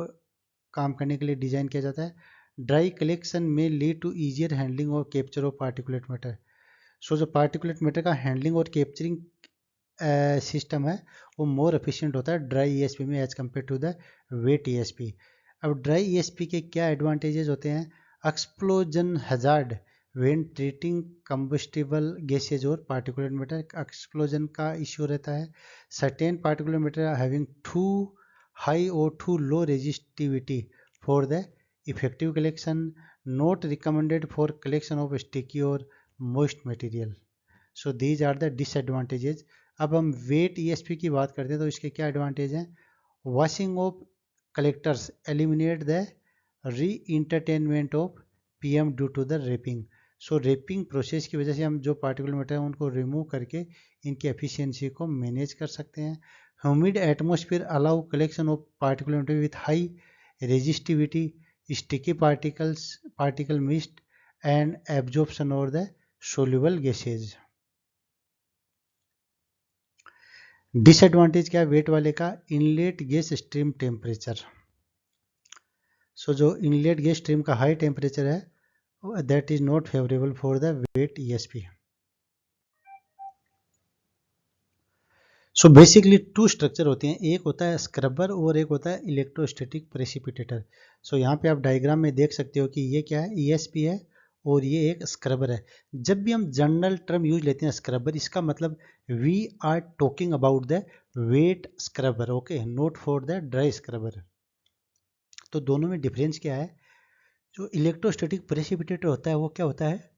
काम करने के लिए डिज़ाइन किया जाता है। ड्राई कलेक्शन में लीड टू ईजियर हैंडलिंग और capture of particulate matter. So जो पार्टिकुलेट मैटर का हैंडलिंग और कैप्चरिंग सिस्टम है वो मोर एफिशिएंट होता है ड्राई ईएसपी में as compare to the wet ESP. अब ड्राई ईएसपी के क्या एडवांटेजेस होते हैं? Explosion hazard when treating combustible gases और पार्टिकुलेट मैटर, एक्सप्लोजन का इश्यू रहता है। Certain particulate matter having too high और to low resistivity for the effective collection, not recommended for collection of sticky और moist material. So these are the disadvantages. अब हम वेट ईएसपी की बात करते हैं तो इसके क्या एडवांटेज हैं? Washing of collectors eliminate the re entrainment of PM due to the rapping. So rapping process की वजह से हम जो पार्टिकुलर मैटर हैं उनको रिमूव करके इनकी एफिशिएंसी को मैनेज कर सकते हैं। Humid atmosphere allow collection of particular matter with high resistivity, sticky particle mist and absorption और द सोल्यूबल गैसेज। डिसएडवांटेज क्या है वेट वाले का? Inlet gas stream temperature. So जो इनलेट गैस स्ट्रीम का हाई टेम्परेचर है that is not favourable for the wet ESP. So basically two structure होते हैं, एक होता है स्क्रबर और एक होता है इलेक्ट्रोस्टैटिक प्रेसिपिटेटर। सो यहाँ पे आप डायग्राम में देख सकते हो कि ये क्या है, ईएसपी है और ये एक स्क्रबर है। जब भी हम जनरल टर्म यूज लेते हैं स्क्रबर, इसका मतलब we are talking about the wet scrubber, okay, not for the dry scrubber. तो दोनों में डिफरेंस क्या है? जो इलेक्ट्रोस्टैटिक प्रेसिपिटेटर होता है वो क्या होता है?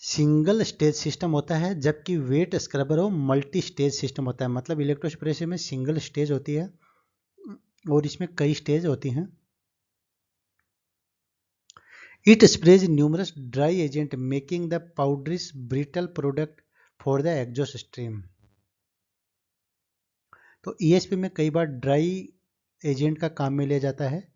सिंगल स्टेज सिस्टम होता है, जबकि वेट स्क्रबर हो मल्टी स्टेज सिस्टम होता है। मतलब इलेक्ट्रोस्टैटिक में सिंगल स्टेज होती है और इसमें कई स्टेज होती हैं। It sprays numerous dry agent making the powdery brittle product for the exhaust stream. तो ईएसपी में कई बार ड्राई एजेंट का काम में लिया जाता है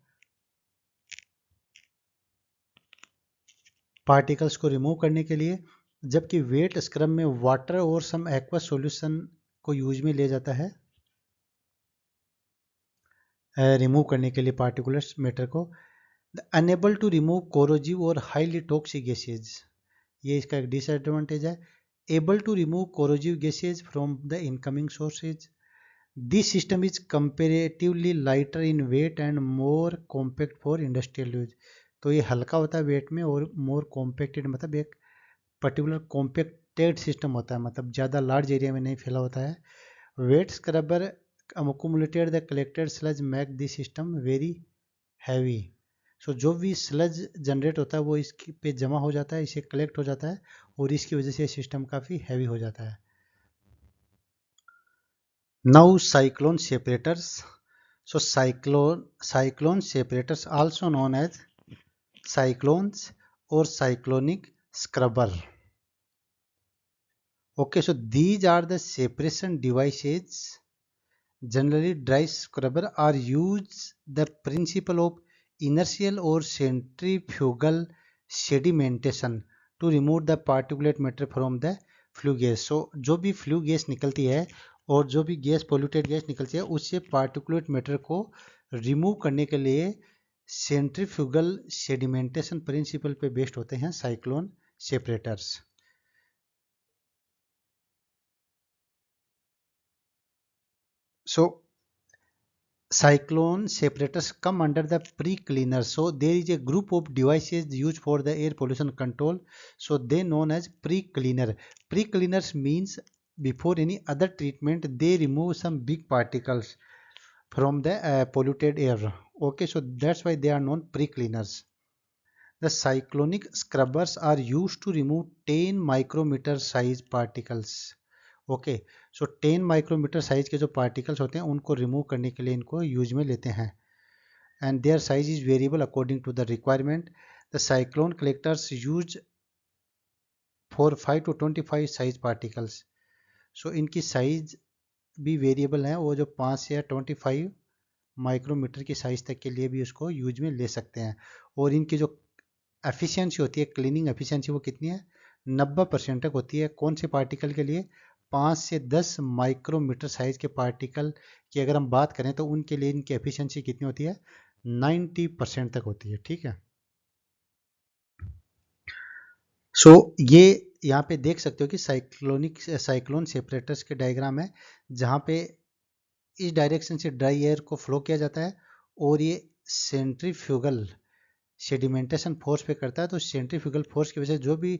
पार्टिकल्स को रिमूव करने के लिए, जबकि वेट स्क्रब में वाटर और सम एक्वा सॉल्यूशन को यूज में लिया जाता है रिमूव करने के लिए पार्टिकुलर मैटर को। अनेबल टू रिमूव कोरोजिव और हाईली टॉक्सिक गैसेज, ये इसका एक डिसएडवांटेज है। Able to remove corrosive gases from the incoming sources. This system is comparatively lighter in weight and more compact for industrial use. तो ये हल्का होता है वेट में और मोर कॉम्पैक्टेड, मतलब एक पर्टिकुलर कॉम्पैक्टेड सिस्टम होता है, मतलब ज़्यादा लार्ज एरिया में नहीं फैला होता है। Wet scrubber accumulated the collected sludge make this system very heavy। सो जो भी स्लज जनरेट होता है वो इसके पे जमा हो जाता है, इसे कलेक्ट हो जाता है और इसकी वजह से सिस्टम काफ़ी हैवी हो जाता है। Now cyclone separators. So cyclone separators also known as cyclones और cyclonic scrubber. Okay, so these are the separation devices. Generally, dry scrubber are used the principle of inertial or centrifugal sedimentation to remove the particulate matter from the flue gas. So जो भी फ्लू गैस निकलती है और जो भी गैस पोल्यूटेड गैस निकलती है उससे पार्टिकुलेट मैटर को रिमूव करने के लिए सेंट्रीफ्यूगल सेडिमेंटेशन प्रिंसिपल पे बेस्ड होते हैं cyclone separators. So cyclone separators come under the pre-cleaner. So there is a group of devices used for the air pollution control. So they known as pre-cleaner. Pre-cleaners means before any other treatment they remove some big particles from the polluted air. Okay, so that's why they are known pre-cleaners. The cyclonic scrubbers are used to remove 10 micrometer size particles. Okay, so 10 micrometer size के जो पार्टिकल्स होते हैं उनको रिमूव करने के लिए इनको यूज में लेते हैं and their size is variable according to the requirement. The cyclone collectors use for 5 to 25 size particles. So इनकी साइज भी वेरिएबल है, वो जो 5 से 25 माइक्रोमीटर की साइज तक के लिए भी उसको यूज में ले सकते हैं। और इनकी जो एफिशिएंसी होती है, क्लीनिंग एफिशिएंसी, वो कितनी है? 90% तक होती है। कौन से पार्टिकल के लिए? 5 से 10 माइक्रोमीटर साइज के पार्टिकल की अगर हम बात करें तो उनके लिए इनकी एफिशिएंसी कितनी होती है? 90% तक होती है, ठीक है। सो ये यहाँ पे देख सकते हो कि साइक्लोन सेपरेटर्स के डायग्राम है, जहाँ पे इस डायरेक्शन से ड्राई एयर को फ्लो किया जाता है और ये सेंट्रीफ्यूगल सेडिमेंटेशन फोर्स पे करता है। तो सेंट्रीफ्यूगल फोर्स की वजह से जो भी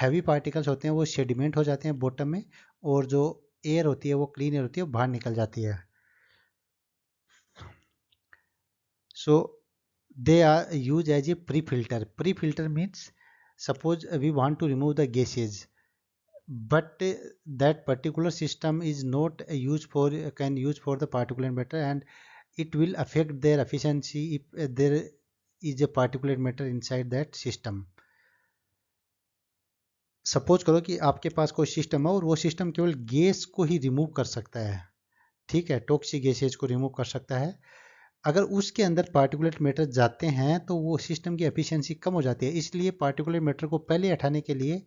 हैवी पार्टिकल्स होते हैं वो सेडिमेंट हो जाते हैं बॉटम में, और जो एयर होती है वो क्लीन एयर होती है वो बाहर निकल जाती है। So they are use as a pre filter. Pre filter means suppose we want to remove the gases, but that particular system is not used for can use for the particulate matter, and it will affect their efficiency if there is a particulate matter inside that system. Suppose करो कि आपके पास कोई सिस्टम है और वो सिस्टम केवल गैस को ही रिमूव कर सकता है, ठीक है, टॉक्सिक गैसेज को रिमूव कर सकता है। अगर उसके अंदर पार्टिकुलेट मैटर जाते हैं तो वो सिस्टम की एफिशिएंसी कम हो जाती है, इसलिए पार्टिकुलेट मैटर को पहले हटाने के लिए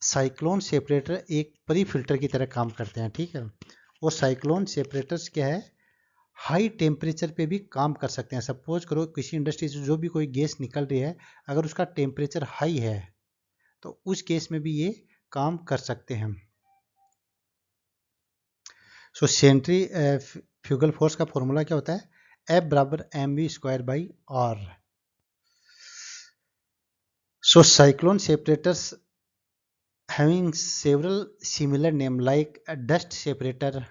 साइक्लोन सेपरेटर एक प्री फिल्टर की तरह काम करते हैं, ठीक है। और साइक्लोन सेपरेटर्स क्या है, हाई टेम्परेचर पे भी काम कर सकते हैं। सपोज करो किसी इंडस्ट्री से जो भी कोई गैस निकल रही है, अगर उसका टेम्परेचर हाई है तो उस केस में भी ये काम कर सकते हैं। सो सेंट्री फ्यूगल फोर्स का फॉर्मूला क्या होता है, F बराबर mv²/r। So cyclone separators having several similar name like dust separator,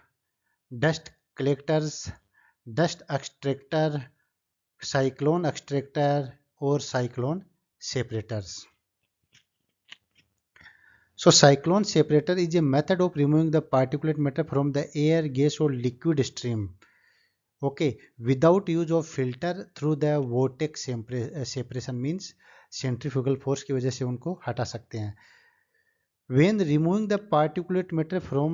dust collectors, dust extractor, cyclone extractor or cyclone separators. So cyclone separator is a method of removing the particulate matter from the air, gas or liquid stream, okay, without use of filter through the vortex separation means centrifugal force की वजह से उनको हटा सकते हैं। When removing the particulate matter from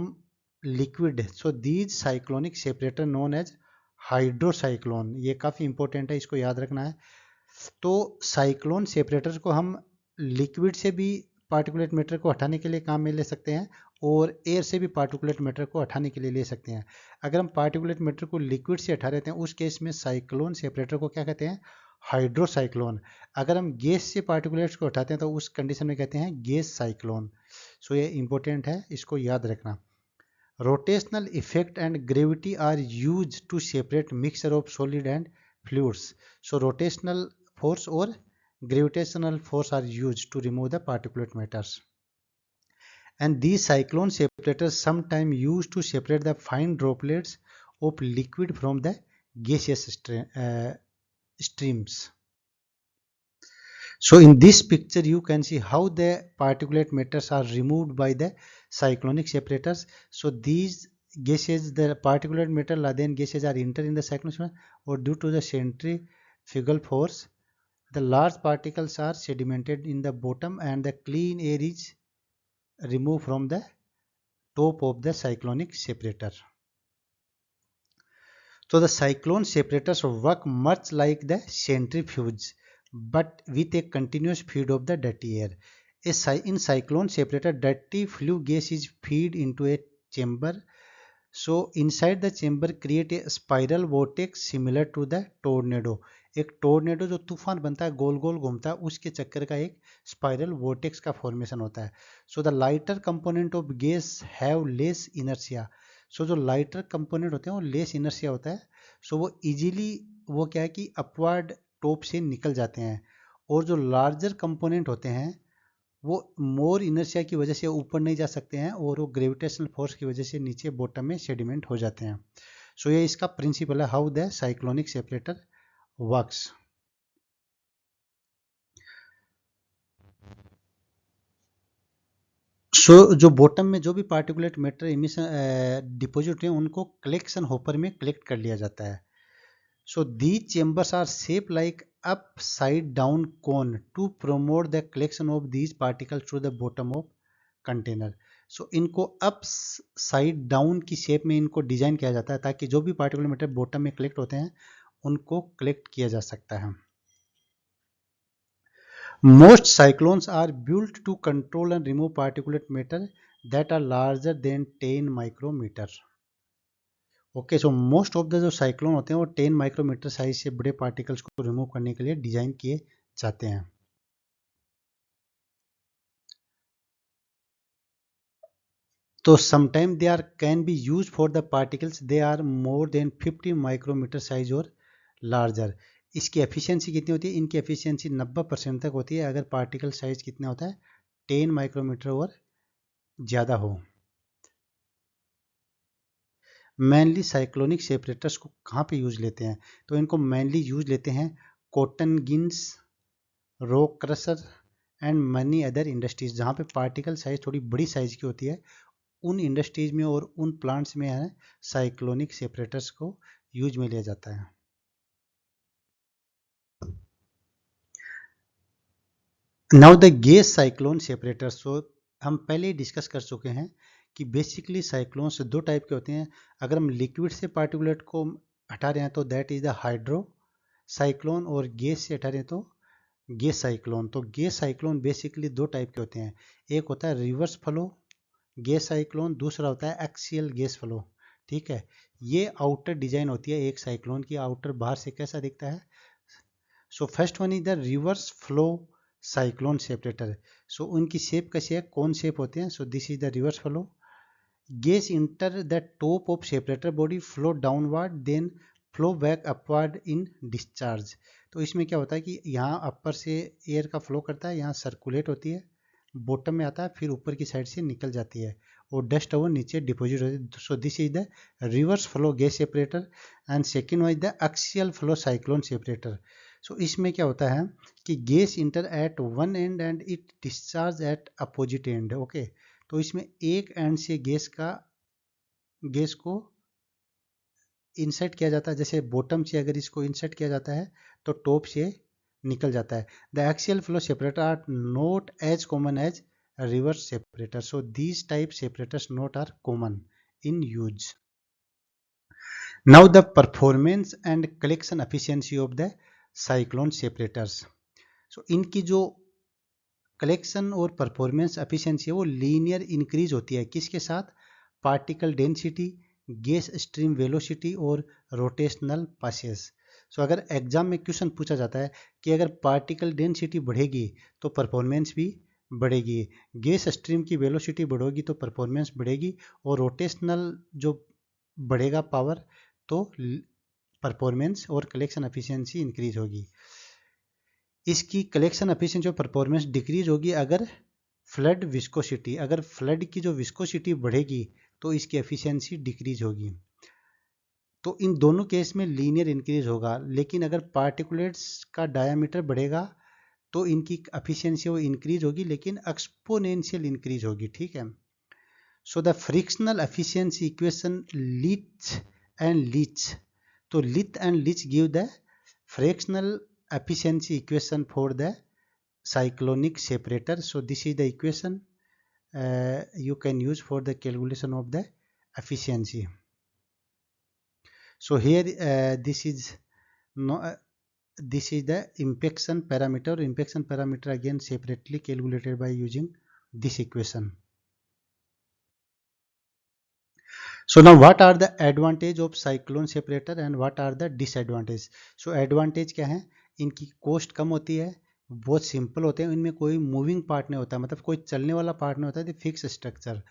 liquid, so these cyclonic separator known as hydrocyclone, ये काफ़ी इंपॉर्टेंट है, इसको याद रखना है। तो साइक्लोन सेपरेटर को हम लिक्विड से भी पार्टिकुलेट मैटर को हटाने के लिए काम में ले सकते हैं और एयर से भी पार्टिकुलेट मैटर को हटाने के लिए ले सकते हैं। अगर हम पार्टिकुलेट मैटर को लिक्विड से हटा देते हैं उस केस में साइक्लोन सेपरेटर को क्या कहते हैं, हाइड्रोसाइक्लोन। अगर हम गैस से पार्टिकुलेट्स को हटाते हैं तो उस कंडीशन में कहते हैं गैस साइक्लोन। सो ये इंपॉर्टेंट है, इसको याद रखना। Rotational effect and gravity are use to separate mixture of solid and fluids. So rotational force or gravitational force are used to remove the particulate matters, and these cyclone separators sometimes used to separate the fine droplets of liquid from the gaseous streams. So in this picture you can see how the particulate matters are removed by the cyclonic separators. So these gases, the particulate matter then gases are enter in the cyclonic separator, or due to the centrifugal force the large particles are sedimented in the bottom and the clean air is removed from the top of the cyclonic separator. So the cyclone separators work much like the centrifuge but with a continuous feed of the dirty air. In cyclone separator, dirty flue gas is feed into a chamber. So inside the chamber create a spiral vortex similar to the tornado. एक टोर्नेडो जो तूफान बनता है गोल गोल घूमता है उसके चक्कर का एक स्पाइरल वोर्टेक्स का फॉर्मेशन होता है। So the lighter component of gas have less inertia. So जो लाइटर कंपोनेंट होते हैं वो लेस इनर्शिया होता है, सो वो इजीली वो क्या है कि अपवर्ड टॉप से निकल जाते हैं, और जो लार्जर कंपोनेंट होते हैं वो मोर इनर्शिया की वजह से ऊपर नहीं जा सकते हैं और वो ग्रेविटेशनल फोर्स की वजह से नीचे बॉटम में सेडिमेंट हो जाते हैं। सो ये इसका प्रिंसिपल है how the cyclonic separator works. So जो बॉटम में जो भी पार्टिकुलेट मैटर इमिशन डिपॉजिट हैं उनको कलेक्शन होपर में कलेक्ट कर लिया जाता है। So these chambers are shape like upside down cone to promote the collection of these particles to the bottom of container. सो इनको अप साइड डाउन की शेप में इनको डिजाइन किया जाता है ताकि जो भी पार्टिकुलर मैटर बॉटम में कलेक्ट होते हैं उनको कलेक्ट किया जा सकता है। Most cyclones are built to control and remove particulate matter that are larger than 10 micrometer. Okay, so most of the जो साइक्लोन होते हैं वो 10 माइक्रोमीटर साइज से बड़े पार्टिकल्स को रिमूव करने के लिए डिजाइन किए जाते हैं। तो sometime they are can be use for the particles they are more than 50 micrometer size और लार्जर। इसकी एफिशिएंसी कितनी होती है? इनकी एफिशिएंसी 90% तक होती है अगर पार्टिकल साइज कितना होता है? 10 माइक्रोमीटर और ज़्यादा हो। मेनली साइक्लोनिक सेपरेटर्स को कहाँ पे यूज लेते हैं? तो इनको मेनली यूज लेते हैं cotton gins, rock crusher and many other industries, जहाँ पे पार्टिकल साइज थोड़ी बड़ी साइज की होती है। उन इंडस्ट्रीज में और उन प्लांट्स में है साइक्लोनिक सेपरेटर्स को यूज में लिया जाता है। Now the gas cyclone separator. So हम पहले ही डिस्कस कर चुके हैं कि बेसिकली साइक्लोन से दो टाइप के होते हैं। अगर हम लिक्विड से पार्टिकुलेट को हटा रहे हैं तो that is the hydro cyclone, और गैस से हटा रहे हैं तो गैस साइक्लोन। तो गैस साइक्लोन बेसिकली दो टाइप के होते हैं, एक होता है रिवर्स फ्लो गैस साइक्लोन, दूसरा होता है एक्सियल गैस फ्लो। ठीक है, ये आउटर डिजाइन होती है एक साइक्लोन की, आउटर बाहर से कैसा दिखता है। So first one is the reverse flow cyclone separator. So उनकी शेप कैसी है, कौन शेप होते हैं? So this is the reverse flow. Gas enter the top of separator body, flow downward, then flow back upward in discharge. तो इसमें क्या होता है कि यहाँ अपर से एयर का फ्लो करता है, यहाँ सर्कुलेट होती है, बॉटम में आता है, फिर ऊपर की साइड से निकल जाती है और डस्ट ओवर नीचे डिपॉजिट होती है। So this is the reverse flow gas separator. And second one is the axial flow cyclone separator. So इसमें क्या होता है कि gas enter at one end and it discharge at opposite end. Okay, तो इसमें एक एंड से गैस को इंसर्ट किया जाता है, जैसे बॉटम से अगर इसको इंसर्ट किया जाता है तो टॉप से निकल जाता है। The axial flow separator are not as common as reverse separator, so these type separators not are common in use. Now the performance and collection efficiency of the cyclone separators. So इनकी जो कलेक्शन और परफॉर्मेंस एफिशिएंसी है वो लीनियर इंक्रीज होती है, किसके साथ? Particle density, gas stream velocity और रोटेशनल पासेस। सो अगर एग्जाम में क्वेश्चन पूछा जाता है कि अगर पार्टिकल डेंसिटी बढ़ेगी तो परफॉर्मेंस भी बढ़ेगी, गैस स्ट्रीम की वेलोसिटी बढ़ेगी तो परफॉर्मेंस बढ़ेगी, और रोटेशनल जो बढ़ेगा पावर तो परफॉर्मेंस और कलेक्शन एफिशिएंसी इंक्रीज होगी। इसकी कलेक्शन एफिशिएंसी और परफॉर्मेंस डिक्रीज होगी अगर फ्लड की जो विस्कोसिटी बढ़ेगी तो इसकी एफिशिएंसी डिक्रीज होगी। तो इन दोनों केस में लीनियर इंक्रीज होगा, लेकिन अगर पार्टिकुलेट्स का डायामीटर बढ़ेगा तो इनकी एफिशिएंसी वो इंक्रीज होगी, लेकिन एक्सपोनेंशियल इंक्रीज होगी। ठीक है, so the fractional efficiency equation Licht and Licht. तो Leith and Licht give the fractional efficiency equation for the cyclonic separator. So this is the equation you can use for the calculation of the efficiency. So here this is the impaction parameter. Impaction parameter again separately calculated by using this equation. So now what are the advantage of cyclone separator and what are the disadvantage? So advantage क्या है? इनकी कॉस्ट कम होती है, बहुत सिंपल होते हैं, इनमें कोई मूविंग पार्ट नहीं होता, मतलब कोई चलने वाला पार्ट नहीं होता है, fix structure.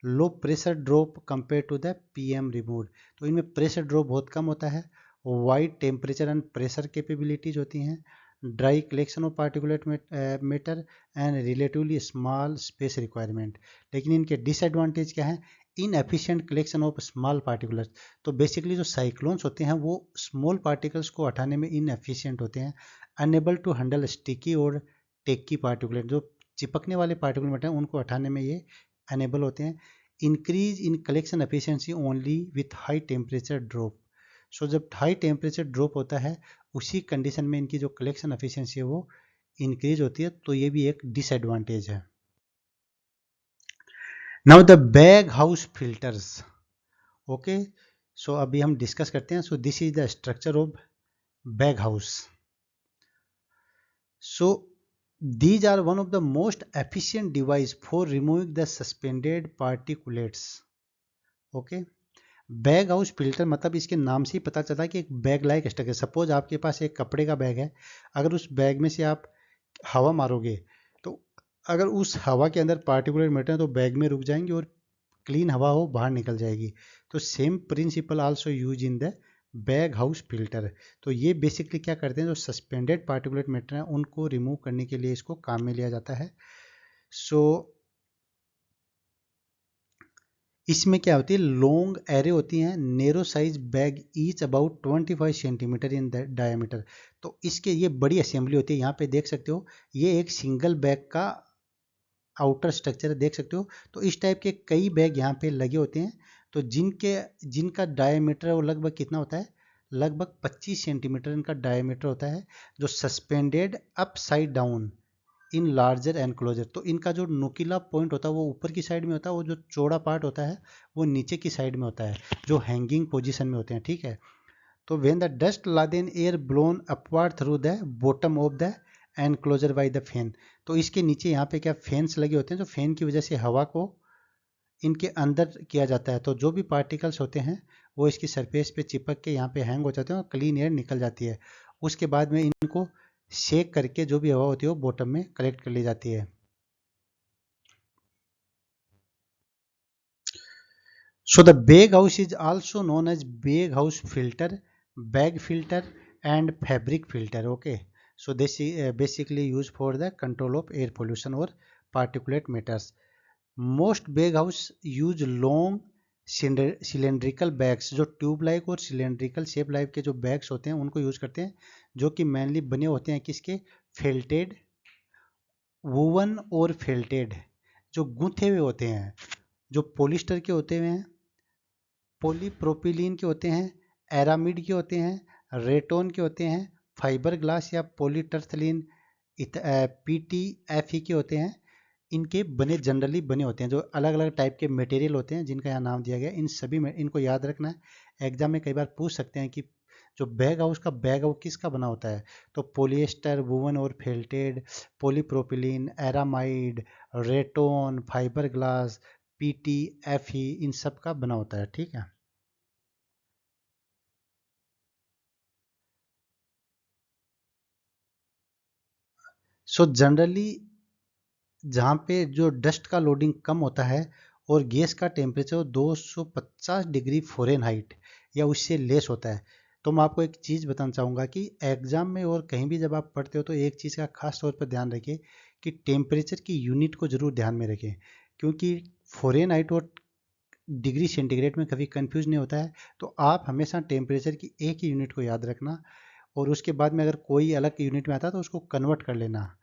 Low pressure drop compare to the PM remove, तो इनमें प्रेशर ड्रॉप बहुत कम होता है। Wide temperature and pressure capabilities होती हैं, dry collection of particulate matter and relatively small space requirement. लेकिन इनके डिसएडवांटेज क्या है? Inefficient collection of small particulars. तो बेसिकली जो साइक्लोन्स होते हैं वो स्मॉल पार्टिकल्स को हटाने में इनएफिशिएंट होते हैं। अनेबल टू हैंडल स्टिकी और टेकी पार्टिकुलर, जो चिपकने वाले पार्टिकुलर होते हैं उनको हटाने में ये अनेबल होते हैं। Increase in collection efficiency only with high temperature drop. So जब हाई टेम्परेचर ड्रॉप होता है उसी कंडीशन में इनकी जो कलेक्शन एफिशिएंसी है वो इंक्रीज होती है, तो ये भी एक डिसएडवांटेज है। Now the bag house filters. Okay, so अभी हम डिस्कस करते हैं। So this is the structure of bag house. So these are one of the most efficient device for removing the suspended particulates. Okay, bag house filter मतलब इसके नाम से ही पता चला कि एक बैग लाइक स्ट्रक्चर। सपोज आपके पास एक कपड़े का बैग है, अगर उस बैग में से आप हवा मारोगे तो अगर उस हवा के अंदर पार्टिकुलर मैटर है तो बैग में रुक जाएंगे और क्लीन हवा हो बाहर निकल जाएगी। तो same principle also use in the bag house filter. तो ये बेसिकली क्या करते हैं, जो सस्पेंडेड पार्टिकुलेट मैटर है उनको रिमूव करने के लिए इसको काम में लिया जाता है। सो इसमें क्या होती है, लॉन्ग एरे होती हैं, narrow size bag each about 25 centimetre in diameter. तो इसके ये बड़ी असेंबली होती है, यहाँ पे देख सकते हो ये एक सिंगल बैग का आउटर स्ट्रक्चर देख सकते हो। तो इस टाइप के कई बैग यहाँ पे लगे होते हैं, तो जिनका डायमीटर वो लगभग कितना होता है, लगभग 25 सेंटीमीटर इनका डायमीटर होता है, जो suspended upside down in larger enclosure. तो इनका जो नुकीला पॉइंट होता है वो ऊपर की साइड में होता है, वो जो चौड़ा पार्ट होता है वो नीचे की साइड में होता है, जो हैंगिंग पोजीशन में होते हैं, ठीक है। तो when the dust Laden air blown upward through the bottom of the enclosure by the fan. तो इसके नीचे यहाँ पे क्या फैंस लगे होते हैं, जो फैन की वजह से हवा को इनके अंदर किया जाता है, तो जो भी पार्टिकल्स होते हैं वो इसकी सरफेस पे चिपक के यहाँ पे हैंग हो जाते हैं और क्लीन एयर निकल जाती है। उसके बाद में इनको शेक करके जो भी हवा होती है वो बॉटम में कलेक्ट कर ली जाती है। So the bag house is also known as bag house filter, bag filter and fabric filter. Okay. So this is basically used for the control of air pollution or particulate matters. Most bag house use long cylindrical bags, जो ट्यूब लाइक और सिलेंड्रिकल शेप लाइक के जो बैग्स होते हैं उनको यूज करते हैं, जो कि मेनली बने होते हैं किसके, फेल्टेड वुवन और फेल्टेड, जो गूंथे हुए होते हैं, जो पॉलिस्टर के होते हुए हैं, पॉलीप्रोपिलीन के होते हैं, एरामिड के होते हैं, रेटोन के होते हैं, फाइबर ग्लास या पॉलीटर्थलीन पीटीएफई के होते हैं। इनके बने जनरली बने होते हैं, जो अलग अलग टाइप के मटेरियल होते हैं जिनका यहाँ नाम दिया गया है। इन सभी में इनको याद रखना है, एग्जाम में कई बार पूछ सकते हैं कि जो बैग हाउस का बैग हाउस किसका बना होता है, तो पोलिएस्टर वुवन और felted, polypropylene, aramid, Ryton, fibre glass, PTFE, इन सब का बना होता है, ठीक है। सो जनरली जहाँ पे जो डस्ट का लोडिंग कम होता है और गैस का टेम्परेचर 250 डिग्री फ़ारेनहाइट या उससे लेस होता है, तो मैं आपको एक चीज़ बताना चाहूँगा कि एग्ज़ाम में और कहीं भी जब आप पढ़ते हो तो एक चीज़ का खास तौर पर ध्यान रखिए कि टेम्परेचर की यूनिट को ज़रूर ध्यान में रखें, क्योंकि फ़ारेनहाइट और डिग्री सेंटीग्रेड में कभी कंफ्यूज नहीं होता है। तो आप हमेशा टेम्परेचर की एक ही यूनिट को याद रखना, और उसके बाद में अगर कोई अलग यूनिट में आता है तो उसको कन्वर्ट कर लेना,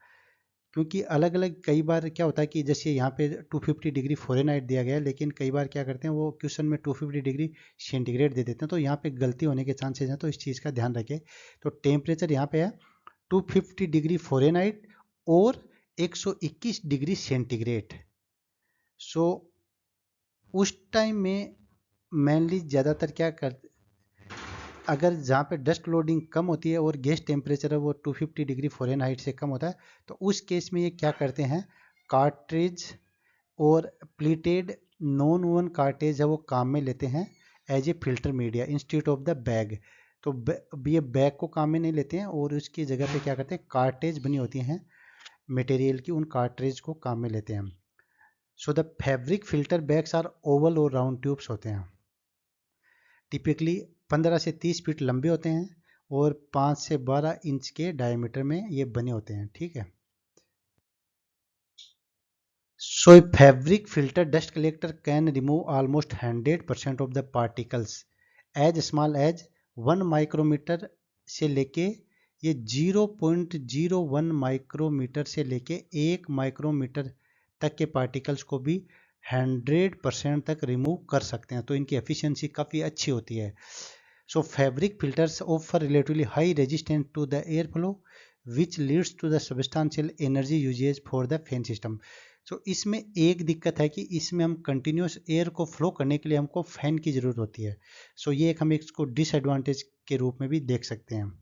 क्योंकि अलग अलग कई बार क्या होता है कि जैसे यहाँ पे 250 डिग्री फ़ारेनहाइट दिया गया है, लेकिन कई बार क्या करते हैं वो क्वेश्चन में 250 डिग्री सेंटीग्रेड दे देते हैं, तो यहाँ पे गलती होने के चांसेस हैं, तो इस चीज़ का ध्यान रखें। तो टेम्परेचर यहाँ पे है 250 डिग्री फ़ारेनहाइट और 121 डिग्री सेंटीग्रेड। सो उस टाइम में मेनली ज़्यादातर क्या कर, अगर जहाँ पे डस्ट लोडिंग कम होती है और गैस टेम्परेचर है वो 250 डिग्री फ़ारेनहाइट से कम होता है, तो उस केस में ये क्या करते हैं, कार्ट्रिज और प्लीटेड नॉन ओवन कार्टेज है वो काम में लेते हैं as a filter media institute of the bag. तो ये बैग को काम में नहीं लेते हैं और उसकी जगह पे क्या करते हैं, कार्टेज बनी होती हैं मटेरियल की, उन कार्ट्रेज को काम में लेते हैं। So the fabric filter bags are oval और राउंड ट्यूब्स होते हैं, टिपिकली 15 से 30 फीट लंबे होते हैं और 5 से 12 इंच के डायमीटर में ये बने होते हैं, ठीक है। So a fabric filter dust collector can remove almost 100% of the particles as small as 1 micrometer से लेके ये 0.01 माइक्रोमीटर से लेके 1 माइक्रोमीटर तक के पार्टिकल्स को भी 100% तक रिमूव कर सकते हैं, तो इनकी एफिशिएंसी काफ़ी अच्छी होती है। So fabric filters offer relatively high resistance to the airflow, which leads to the substantial energy usage for the fan system. So इसमें एक दिक्कत है कि इसमें हम कंटिन्यूस एयर को फ्लो करने के लिए हमको फैन की ज़रूरत होती है। सो ये एक हम इसको डिसएडवांटेज के रूप में भी देख सकते हैं।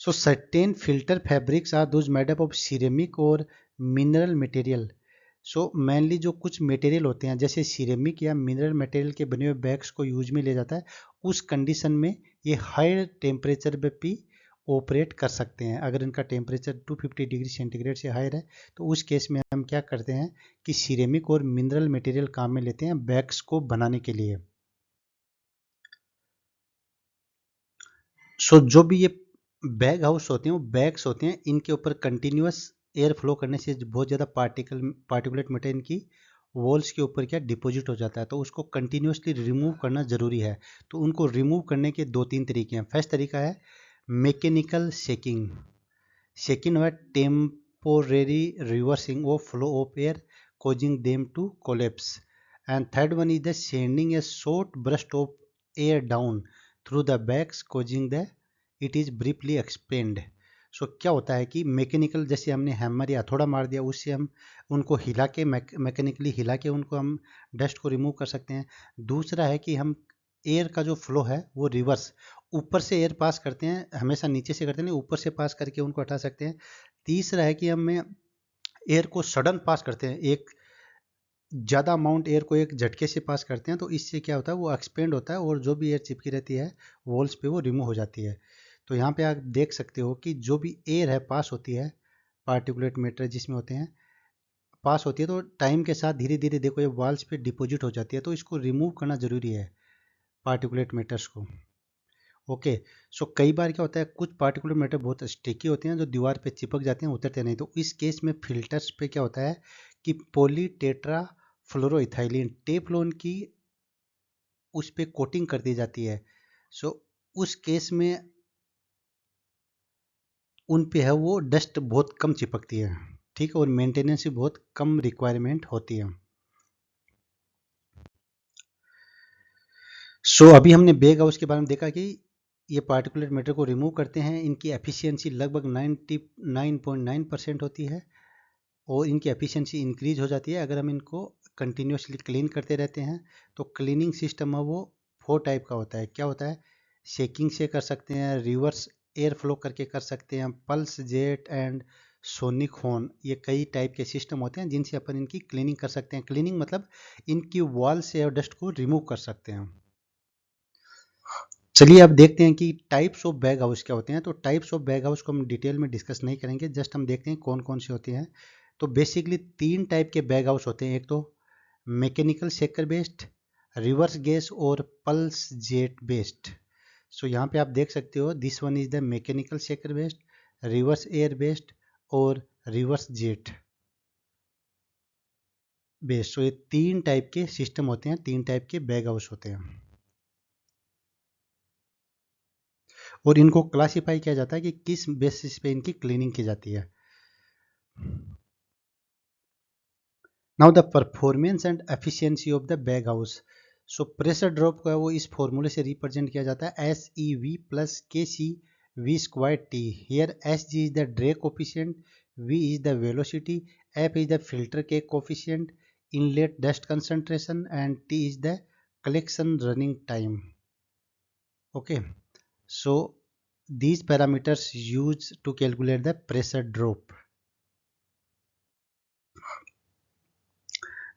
So certain filter fabrics are those made up of ceramic or mineral material so mainly जो कुछ मटेरियल होते हैं जैसे सिरेमिक या मिनरल मटेरियल के बने हुए बैग्स को यूज में लिया जाता है, उस कंडीशन में ये हाई टेम्परेचर पे भी ऑपरेट कर सकते हैं। अगर इनका टेम्परेचर 250 डिग्री सेंटीग्रेड से हायर है तो उस केस में हम क्या करते हैं कि सिरेमिक और मिनरल मटेरियल काम में लेते हैं बैग्स को बनाने के लिए। सो जो भी ये बैग हाउस होते हैं वो बैग्स होते हैं, इनके ऊपर कंटिन्यूस एयर फ्लो करने से बहुत ज़्यादा पार्टिकुलेट मैटर इनकी वॉल्स के ऊपर क्या डिपॉजिट हो जाता है, तो उसको कंटिन्यूसली रिमूव करना ज़रूरी है। तो उनको रिमूव करने के 2-3 तरीके हैं। फर्स्ट तरीका है मैकेनिकल शेकिंग। सेकेंड है temporary reversing of flow of air causing them to collapse, and third one is the sending a short burst of air down through the bags causing the it is briefly expand। सो क्या होता है कि मैकेनिकल, जैसे हमने हैमर या हथौड़ा मार दिया उससे हम उनको हिला के मैकेनिकली हिला के उनको हम डस्ट को रिमूव कर सकते हैं। दूसरा है कि हम एयर का जो फ्लो है वो रिवर्स ऊपर से एयर पास करते हैं, हमेशा नीचे से करते हैं, ऊपर से पास करके उनको हटा सकते हैं। तीसरा है कि हम एयर को सडन पास करते हैं, एक ज़्यादा अमाउंट एयर को एक झटके से पास करते हैं, तो इससे क्या होता है वो एक्सपेंड होता है और जो भी एयर चिपकी रहती है वॉल्स पे वो रिमूव हो जाती है। तो यहाँ पे आप देख सकते हो कि जो भी एयर है पास होती है, पार्टिकुलेट मैटर जिसमें होते हैं पास होती है, तो टाइम के साथ धीरे धीरे देखो ये वॉल्स पे डिपॉजिट हो जाती है, तो इसको रिमूव करना ज़रूरी है पार्टिकुलेट मैटर्स को। ओके। सो कई बार क्या होता है कुछ पार्टिकुलर मैटर बहुत स्टिकी होते हैं जो दीवार पे चिपक जाते हैं, उतरते नहीं, तो इस केस में फिल्टर्स पे क्या होता है कि पॉली टेट्रा फ्लोरोइथाइलिन टेफ्लॉन की उस पे कोटिंग कर दी जाती है। सो उस केस में उन पे है वो डस्ट बहुत कम चिपकती है, ठीक है, और मेंटेनेंस भी बहुत कम रिक्वायरमेंट होती है। सो अभी हमने बैग हाउस के बारे में देखा कि ये पार्टिकुलर मैटर को रिमूव करते हैं, इनकी एफिशिएंसी लगभग 99.9% होती है और इनकी एफिशिएंसी इंक्रीज हो जाती है अगर हम इनको कंटिन्यूसली क्लीन करते रहते हैं। तो क्लीनिंग सिस्टम है वो 4 टाइप का होता है। क्या होता है, शेकिंग से कर सकते हैं, रिवर्स एयर फ्लो करके कर सकते हैं, pulse jet and sonic horn, ये कई टाइप के सिस्टम होते हैं जिनसे अपन इनकी क्लीनिंग कर सकते हैं। क्लीनिंग मतलब इनकी वॉल से और डस्ट को रिमूव कर सकते हैं। चलिए अब देखते हैं कि टाइप्स ऑफ बैग हाउस क्या होते हैं। तो टाइप्स ऑफ बैग हाउस को हम डिटेल में डिस्कस नहीं करेंगे, जस्ट हम देखते हैं कौन कौन से होते हैं। तो बेसिकली 3 टाइप के बैग हाउस होते हैं, एक तो mechanical shaker based, reverse gas और पल्स जेट बेस्ड। सो यहाँ पे आप देख सकते हो this one is the mechanical shaker based, reverse air based और रिवर्स जेट बेस्ड। सो ये 3 टाइप के सिस्टम होते हैं, 3 टाइप के बैग हाउस होते हैं और इनको क्लासिफाई किया जाता है कि किस बेसिस पे इनकी क्लीनिंग की जाती है। Now the performance and efficiency of the bag house. So pressure drop को है वो इस फॉर्मूले से रिप्रेजेंट किया जाता है S E V plus K C V square T. Here S G is the drag coefficient, V is the velocity, F is the filter के coefficient, inlet dust concentration and T is the collection running time. Okay, so these parameters used to calculate the pressure drop.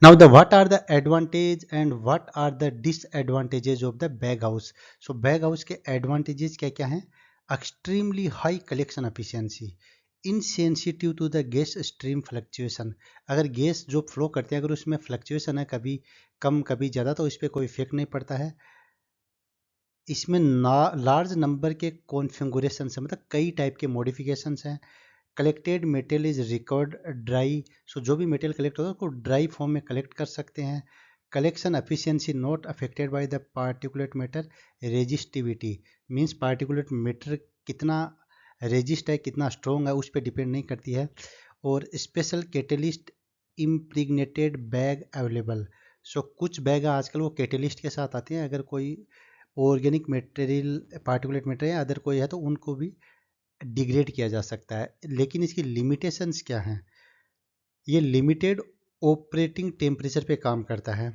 Now the what are the advantage and what are the disadvantages of the bag house? So bag house के advantages क्या क्या हैं? Extremely high collection efficiency, insensitive to the gas stream fluctuation। अगर गैस जो फ्लो करते हैं अगर उसमें फ्लक्चुएशन है कभी कम कभी ज़्यादा तो इस पर कोई इफेक्ट नहीं पड़ता है। इसमें लार्ज नंबर के कॉन्फ़िगरेशन है, मतलब कई टाइप के मॉडिफिकेशंस हैं। Collected material is recovered dry, so जो भी मेटेरियल कलेक्ट होगा उसको ड्राई फॉर्म में कलेक्ट कर सकते हैं। Collection efficiency not affected by the particulate matter resistivity, means particulate matter कितना रेजिस्ट है कितना स्ट्रॉन्ग है उस पर डिपेंड नहीं करती है। और स्पेशल कैटेलिस्ट इम्प्रीग्नेटेड बैग अवेलेबल। सो कुछ बैग आजकल वो कैटेलिस्ट के साथ आते हैं, अगर कोई ऑर्गेनिक मटेरियल पार्टिकुलेट मटेरियल या अदर कोई है तो उनको भी डिग्रेड किया जा सकता है। लेकिन इसकी लिमिटेशंस क्या हैं, ये लिमिटेड ऑपरेटिंग टेम्परेचर पे काम करता है।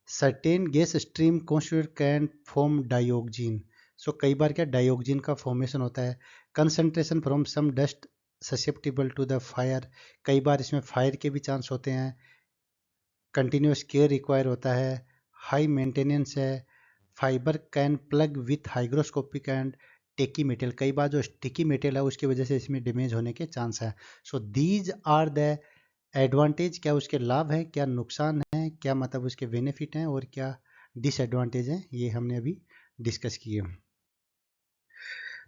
Certain gas stream constitute can form dioxin, so कई बार क्या डाइऑक्सिन का फॉर्मेशन होता है। Concentration from some dust susceptible to the fire, कई बार इसमें फायर के भी चांस होते हैं। कंटिन्यूस केयर रिक्वायर होता है, हाई मेंटेनेंस है, fibre can plug with hygroscopic and tacky material, कई बार जो स्टिकी मेटेरियल है उसकी वजह से इसमें डैमेज होने के चांस है। So these are the advantage, क्या उसके लाभ हैं, क्या नुकसान हैं, क्या मतलब उसके बेनिफिट हैं और क्या डिसएडवांटेज हैं, ये हमने अभी डिस्कस किए।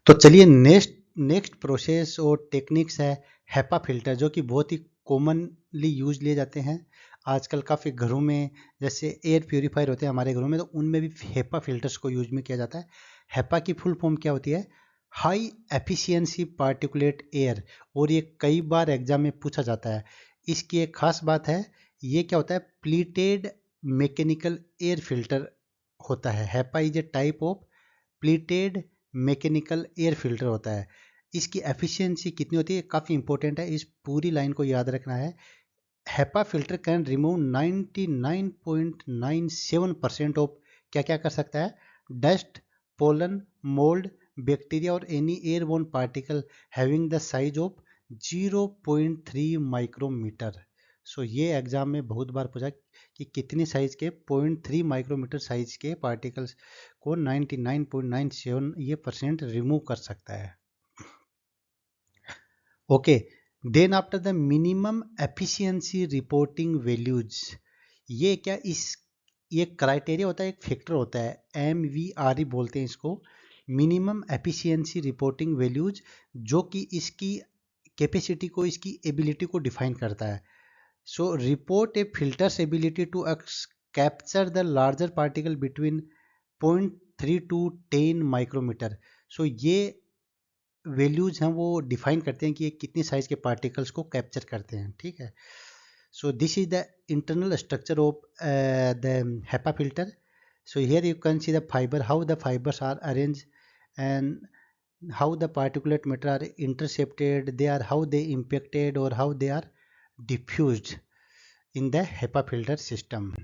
तो चलिए नेक्स्ट नेक्स्ट प्रोसेस और टेक्निक्स है हेपा फिल्टर, जो कि बहुत ही कॉमनली यूज लिए जाते हैं आजकल काफ़ी घरों में। जैसे एयर प्योरीफायर होते हैं हमारे घरों में, तो उनमें भी हेपा फिल्टर्स को यूज में किया जाता है। हेपा की फुल फॉर्म क्या होती है? हाई एफिशिएंसी पार्टिकुलेट एयर, और ये कई बार एग्जाम में पूछा जाता है। इसकी एक खास बात है, ये क्या होता है? प्लीटेड मैकेनिकल एयर फिल्टर होता है। HEPA is a type of pleated mechanical air filter होता है। इसकी एफिशिएंसी कितनी होती है, काफ़ी इंपॉर्टेंट है, इस पूरी लाइन को याद रखना है। HEPA filter can remove 99.97% of, क्या क्या कर सकता है? डस्ट, पोलन, मोल्ड, बैक्टीरिया और any airborne particle having the size of 0.3 micrometre. So ये एग्जाम में बहुत बार पूछा कि कितनी साइज के 0.3 माइक्रोमीटर साइज के पार्टिकल्स को 99.97 ये परसेंट रिमूव कर सकता है। Okay, then after the minimum efficiency reporting values, ये क्या इस ये क्राइटेरिया होता है, एक फैक्टर होता है, MVRE बोलते हैं इसको, मिनिमम एफिशिएंसी रिपोर्टिंग वैल्यूज, जो कि इसकी कैपेसिटी को, इसकी एबिलिटी को डिफाइन करता है। So report a filter's ability to capture the larger particle between 0.3 to 10 micrometre. So ये वैल्यूज हैं वो डिफाइन करते हैं कि ये कितनी साइज के पार्टिकल्स को कैप्चर करते हैं, ठीक है। So this is the internal structure of the HEPA filter. So here you can see the fibre, how the fibres are arrange and how the particulate matter are intercepted, they are how they impacted or how they are diffused in the HEPA filter system.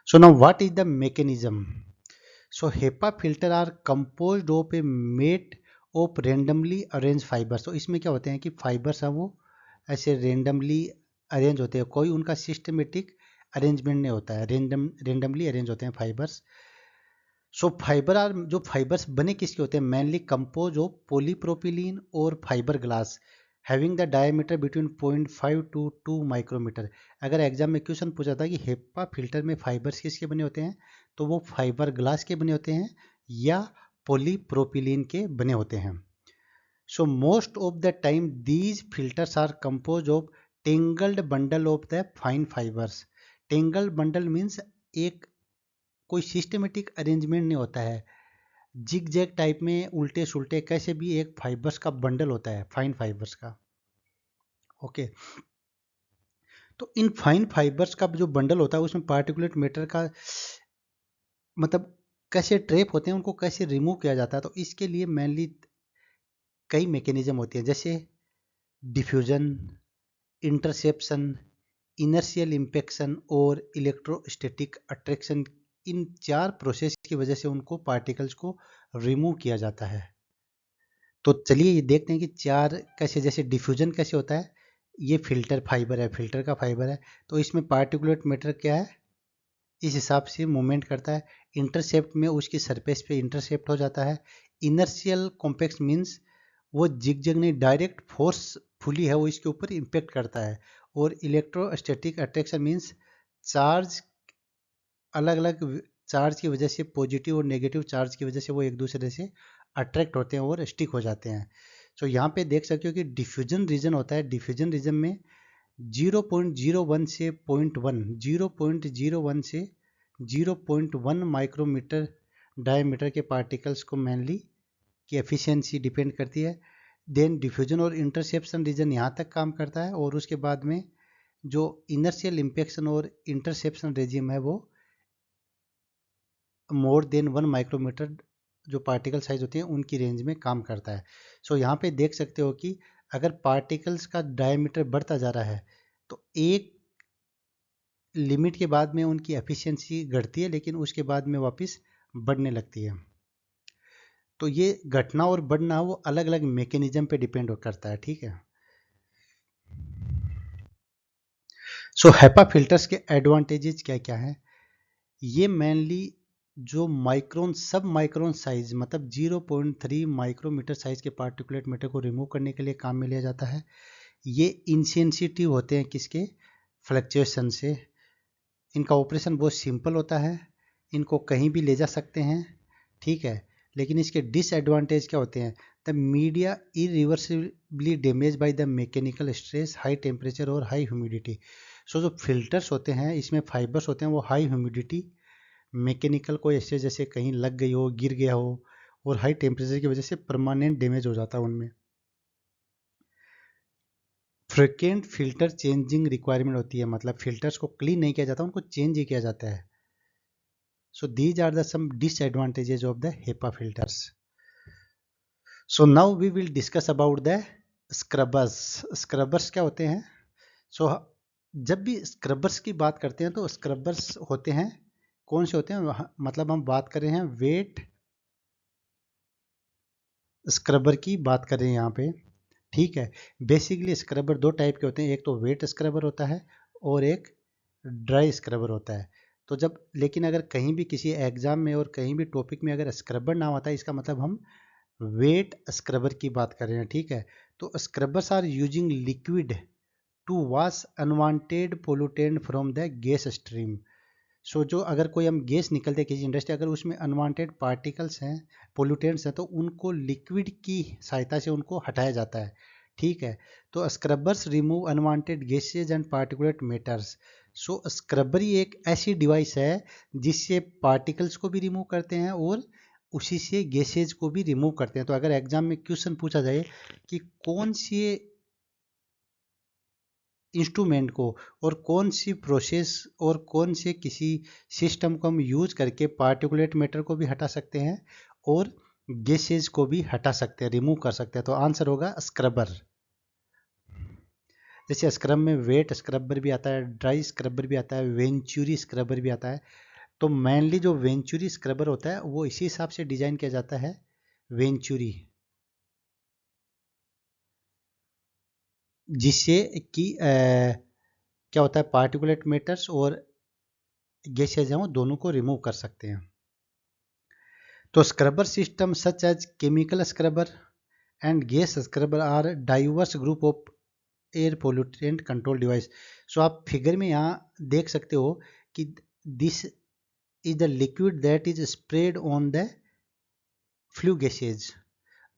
So now what is the mechanism? So HEPA filter are composed of a mate of randomly arranged fibers. तो इसमें क्या होते हैं कि फाइबर्स हैं वो ऐसे रेंडमली अरेंज होते हैं, कोई उनका सिस्टमेटिक अरेंजमेंट नहीं होता है, रेंडमली अरेंज होते हैं फाइबर्स। सो फाइबर आर, जो फाइबर्स बने किसके होते हैं? मेनली कंपोज ऑफ पॉलीप्रोपिलीन और fibre glass having the diameter between 0.5 to 2 micrometer. अगर एग्जाम में क्वेश्चन पूछा था कि हेपा फिल्टर में फाइबर्स किसके बने होते हैं, तो वो फाइबर ग्लास के बने होते हैं या पॉलीप्रोपिलीन के बने होते हैं। So most of the time these filters are compose of tangled bundle of the fine fibres. Tangled bundle means एक कोई सिस्टमेटिक अरेंजमेंट नहीं होता है, जिग जैग टाइप में उल्टे सुल्टे कैसे भी एक फाइबर्स का बंडल होता है, फाइन फाइबर्स का। ओके, तो इन फाइन फाइबर्स का जो बंडल होता है उसमें पार्टिकुलेट मैटर का मतलब कैसे ट्रैप होते हैं, उनको कैसे रिमूव किया जाता है, तो इसके लिए मेनली कई मैकेनिज्म होती है, जैसे डिफ्यूजन, इंटरसेप्शन, इनर्शियल इम्पेक्शन और इलेक्ट्रोस्टैटिक अट्रैक्शन। इन चार प्रोसेस की वजह से उनको पार्टिकल्स को रिमूव किया जाता है। तो चलिए ये देखते हैं कि चार कैसे, जैसे डिफ्यूजन कैसे होता है। ये फिल्टर फाइबर है, फिल्टर का फाइबर है, तो इसमें पार्टिकुलेट मैटर क्या है, इस हिसाब से मूवमेंट करता है। इंटरसेप्ट में उसकी सरफेस पे इंटरसेप्ट हो जाता है। इनर्शियल कॉम्पेक्स मीन्स वो जिग जग नहीं, डायरेक्ट फोर्सफुली है वो इसके ऊपर इम्पेक्ट करता है। और इलेक्ट्रोस्टैटिक अट्रैक्शन मीन्स चार्ज, अलग अलग चार्ज की वजह से, पॉजिटिव और नेगेटिव चार्ज की वजह से वो एक दूसरे से अट्रैक्ट होते हैं और स्टिक हो जाते हैं। तो यहाँ पे देख सकते हो कि डिफ्यूजन रीजन होता है, डिफ्यूजन रीजन में 0.01 से 0.1, 0.01 से 0.1 माइक्रोमीटर डायमीटर के पार्टिकल्स को मेनली की एफिशिएंसी डिपेंड करती है। देन डिफ्यूजन और इंटरसेप्शन रीजन यहाँ तक काम करता है, और उसके बाद में जो इनर्शियल इम्पेक्शन और इंटरसेप्शन रेजिम है वो मोर देन 1 माइक्रोमीटर जो पार्टिकल साइज होते हैं उनकी रेंज में काम करता है। सो यहाँ पे देख सकते हो कि अगर पार्टिकल्स का डायमीटर बढ़ता जा रहा है तो एक लिमिट के बाद में उनकी एफिशिएंसी घटती है, लेकिन उसके बाद में वापस बढ़ने लगती है। तो ये घटना और बढ़ना वो अलग अलग मैकेनिज्म पे डिपेंड करता है, ठीक है। सो HEPA फिल्टर्स के एडवांटेजेस क्या क्या हैं? ये मेनली जो माइक्रोन सब माइक्रोन साइज मतलब 0.3 माइक्रोमीटर साइज के पार्टिकुलेट मैटर को रिमूव करने के लिए काम में लिया जाता है। ये इनसेंसिटिव होते हैं किसके? फ्लक्चुएशन से। इनका ऑपरेशन बहुत सिंपल होता है, इनको कहीं भी ले जा सकते हैं, ठीक है। लेकिन इसके डिसएडवांटेज क्या होते हैं? The media irreversibly damage by the mechanical stress, high temperature और हाई ह्यूमिडिटी। सो जो फिल्टर्स होते हैं इसमें फाइबर्स होते हैं वो हाई ह्यूमिडिटी, मैकेनिकल कोई ऐसे जैसे कहीं लग गई हो, गिर गया हो, और हाई टेम्परेचर की वजह से परमानेंट डैमेज हो जाता है उनमें। फ्रिक्वेंट फिल्टर चेंजिंग रिक्वायरमेंट होती है, मतलब फिल्टर्स को क्लीन नहीं किया जाता, उनको चेंज ही किया जाता है। So these are the some disadvantages of the HEPA filters. So now we will discuss about the scrubbers. Scrubbers क्या होते हैं? So जब भी स्क्रबर्स की बात करते हैं तो स्क्रबर्स होते हैं कौन से होते हैं? मतलब हम बात कर रहे हैं वेट स्क्रबर की बात कर रहे हैं यहाँ पे, ठीक है। बेसिकली स्क्रबर दो टाइप के होते हैं, एक तो वेट स्क्रबर होता है और एक ड्राई स्क्रबर होता है। तो जब लेकिन अगर कहीं भी किसी एग्जाम में और कहीं भी टॉपिक में अगर स्क्रबर नाम आता है, इसका मतलब हम वेट स्क्रबर की बात कर रहे हैं, ठीक है। तो scrubbers are using liquid to wash unwanted pollutant from the gas stream. So जो अगर कोई हम गैस निकलते हैं किसी इंडस्ट्री, अगर उसमें अनवांटेड पार्टिकल्स हैं, पोल्यूटेंट्स हैं, तो उनको लिक्विड की सहायता से उनको हटाया जाता है, ठीक है। तो scrubbers remove unwanted gases and particulate matters. So scrubber ही एक ऐसी डिवाइस है जिससे पार्टिकल्स को भी रिमूव करते हैं और उसी से गैसेज को भी रिमूव करते हैं। तो अगर एग्जाम में क्वेश्चन पूछा जाए कि कौन सी इंस्ट्रूमेंट को और कौन सी प्रोसेस और कौन से किसी सिस्टम को हम यूज करके पार्टिकुलेट मैटर को भी हटा सकते हैं और गैसेज को भी हटा सकते हैं, रिमूव कर सकते हैं, तो आंसर होगा स्क्रबर। जैसे स्क्रब में वेट स्क्रबर भी आता है, ड्राई स्क्रबर भी आता है, वेंचुरी स्क्रबर भी आता है। तो मेनली जो वेंचुरी स्क्रबर होता है वो इसी हिसाब से डिजाइन किया जाता है, वेंचुरी, जिससे कि क्या होता है पार्टिकुलेट मैटर्स और गैसेज हैं वो दोनों को रिमूव कर सकते हैं। तो scrubber system such as chemical scrubber and gas scrubber are diverse group of air pollutant control device. So आप फिगर में यहाँ देख सकते हो कि this is the liquid that is spread on the flue gases,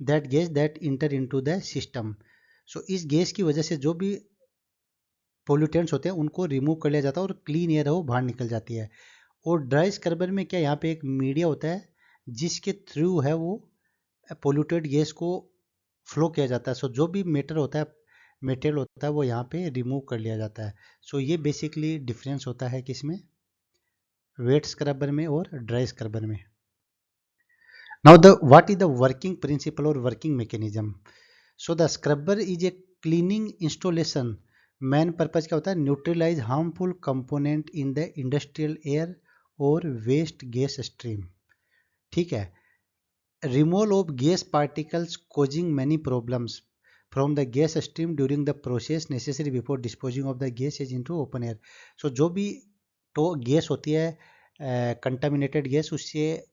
that gas that enter into the system. So इस गैस की वजह से जो भी पोल्यूटेंट्स होते हैं उनको रिमूव कर लिया जाता है और क्लीन एयर है वो बाहर निकल जाती है। और ड्राई स्क्रबर में क्या, यहाँ पे एक मीडिया होता है जिसके थ्रू है वो पोल्यूटेड गैस को फ्लो किया जाता है। सो जो भी मेटर होता है, मेटेरियल होता है वो यहाँ पे रिमूव कर लिया जाता है। सो ये बेसिकली डिफरेंस होता है किसमें, वेट स्क्रबर में और ड्राई स्क्रबर में। Now the what is the working principle और working mechanism. So the scrubber is a cleaning installation. Main purpose क्या होता है, neutralise harmful component in the industrial air और वेस्ट गैस स्ट्रीम, ठीक है। Removal of gas particles causing many problems from the gas stream during the process necessary before disposing of the gas is into open air. So जो भी तो गैस होती है कंटामिनेटेड गैस, उससे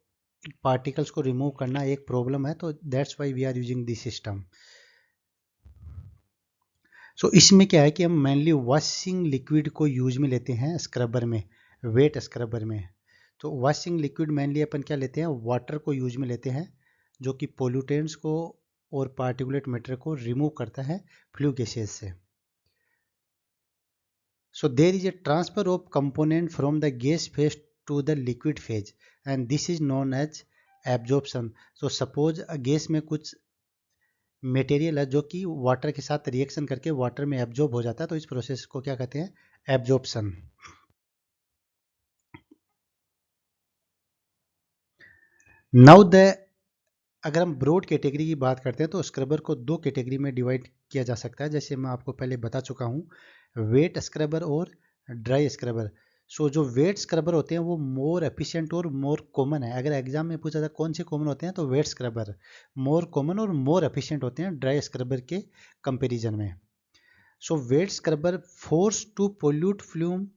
पार्टिकल्स को रिमूव करना एक प्रॉब्लम है, तो that's why we are using this system. So इसमें क्या है कि हम मेनली वॉशिंग लिक्विड को यूज में लेते हैं स्क्रबर में, वेट स्क्रबर में। तो वॉशिंग लिक्विड मेनली अपन क्या लेते हैं, वाटर को यूज में लेते हैं, जो कि पोल्यूटेंट्स को और पार्टिकुलेट मैटर को रिमूव करता है फ्लू गैसेज से। So there is a transfer of component from the gas phase to the liquid phase and this is known as absorption. So suppose gas में कुछ मटेरियल है जो कि वाटर के साथ रिएक्शन करके वाटर में एब्जॉर्ब हो जाता है, तो इस प्रोसेस को क्या कहते हैं, एब्जॉर्प्शन। नाउ द अगर हम ब्रॉड कैटेगरी की बात करते हैं तो स्क्रबर को दो कैटेगरी में डिवाइड किया जा सकता है, जैसे मैं आपको पहले बता चुका हूँ, वेट स्क्रबर और ड्राई स्क्रबर। सो जो वेट स्क्रबर होते हैं वो मोर एफिशिएंट और मोर कॉमन है। अगर एग्जाम में पूछा जाए कौन से कॉमन होते हैं, तो वेट स्क्रबर मोर कॉमन और मोर एफिशिएंट होते हैं ड्राई स्क्रबर के कंपैरिजन में। So wet scrubber force to pollute flume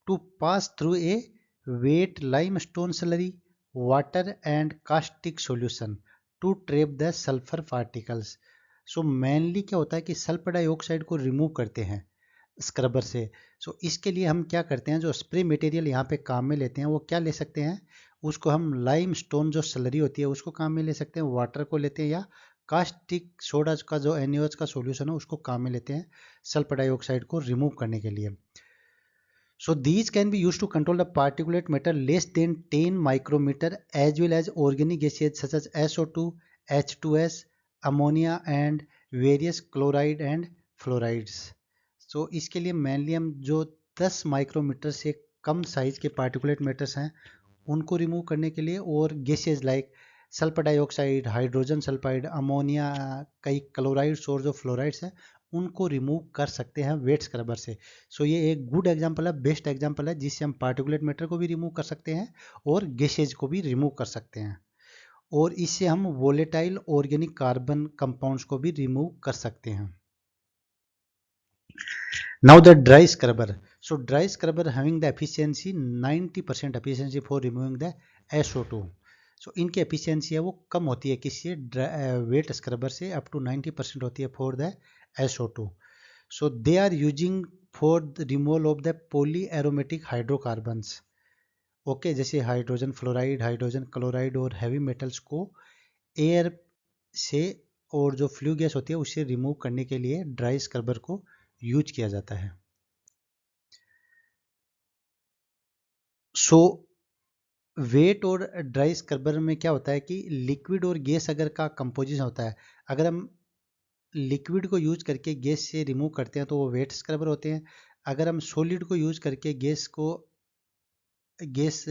to pass through a wet limestone slurry, water and caustic solution to trap the sulfur particles. So mainly क्या होता है कि सल्फर डाइऑक्साइड को रिमूव करते हैं स्क्रबर से। सो इसके लिए हम क्या करते हैं, जो स्प्रे मटेरियल यहाँ पे काम में लेते हैं वो क्या ले सकते हैं, उसको हम लाइम स्टोन जो स्लरी होती है उसको काम में ले सकते हैं, वाटर को लेते हैं, या कास्टिक सोडा का जो NaOH का सॉल्यूशन है उसको काम में लेते हैं सल्फर डाइऑक्साइड को रिमूव करने के लिए। So these can be used to control the particulate matter less than 10 micrometer as well as organic gases such as SO2, H2S, ammonia and various chloride and fluorides. So इसके लिए mainly हम जो 10 माइक्रोमीटर से कम साइज के पार्टिकुलेट मैटर्स हैं उनको रिमूव करने के लिए, और gases like sulphur dioxide, hydrogen sulphide, ammonia, कई क्लोराइड्स और जो फ्लोराइड्स हैं उनको रिमूव कर सकते हैं वेट स्क्रबर से। सो ये एक गुड एग्जांपल है, बेस्ट एग्जांपल है जिससे हम पार्टिकुलेट मैटर को भी रिमूव कर सकते हैं और गैसेज को भी रिमूव कर सकते हैं, और इससे हम वोलेटाइल ऑर्गेनिक कार्बन कंपाउंड्स को भी रिमूव कर सकते हैं। Now the dry scrubber. So dry scrubber having the efficiency 90% efficiency for removing the SO2. So इनकी एफिशिएंसी है वो कम होती है किससे, वेट स्क्रबर से अप टू 90% होती है for the SO2. So they are using for the removal of the polyaromatic hydrocarbons. Okay जैसे हाइड्रोजन फ्लोराइड, हाइड्रोजन क्लोराइड और हैवी मेटल्स को एयर से और जो फ्लू गैस होती है उससे रिमूव करने के लिए ड्राई स्क्रबर को यूज किया जाता है। सो वेट और ड्राई स्क्रबर में क्या होता है कि लिक्विड और गैस अगर का कंपोजिशन होता है, अगर हम लिक्विड को यूज करके गैस से रिमूव करते हैं तो वो वेट स्क्रबर होते हैं, अगर हम सॉलिड को यूज करके गैस गैस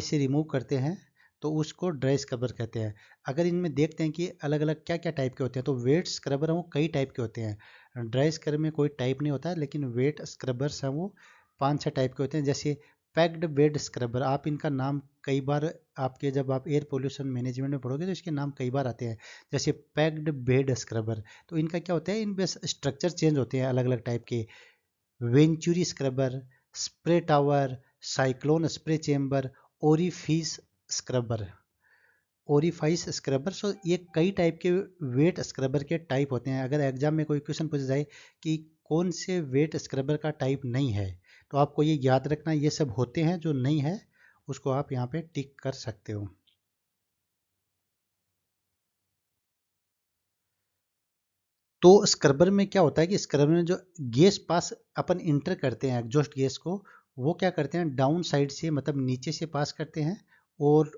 से रिमूव करते हैं तो उसको ड्राई स्क्रबर कहते हैं। अगर इनमें देखते हैं कि अलग अलग क्या क्या टाइप के होते हैं, तो वेट स्क्रबर हैं वो कई टाइप के होते हैं। ड्राई स्क्रबर में कोई टाइप नहीं होता है, लेकिन वेट स्क्रबर्स हैं वो 5-6 टाइप के होते हैं। जैसे पैक्ड बेड स्क्रबर, आप इनका नाम कई बार आपके जब आप एयर पोल्यूशन मैनेजमेंट में पढ़ोगे तो इसके नाम कई बार आते हैं, जैसे पैक्ड बेड स्क्रबर। तो इनका क्या होता है, इन बस स्ट्रक्चर चेंज होते हैं अलग अलग टाइप के। Venturi scrubber, spray tower, cyclone spray chamber, orifice scrubber, orifice scrubber. So ये कई टाइप के वेट स्क्रबर के टाइप होते हैं। अगर एग्जाम में कोई क्वेश्चन पूछा जाए कि कौन से वेट स्क्रबर का टाइप नहीं है, तो आपको ये याद रखना ये सब होते हैं, जो नहीं है उसको आप यहाँ पे टिक कर सकते हो। तो स्क्रबर में क्या होता है कि स्क्रबर में जो गैस पास अपन इंटर करते हैं एग्जॉस्ट गैस को, वो क्या करते हैं डाउन साइड से, मतलब नीचे से पास करते हैं, और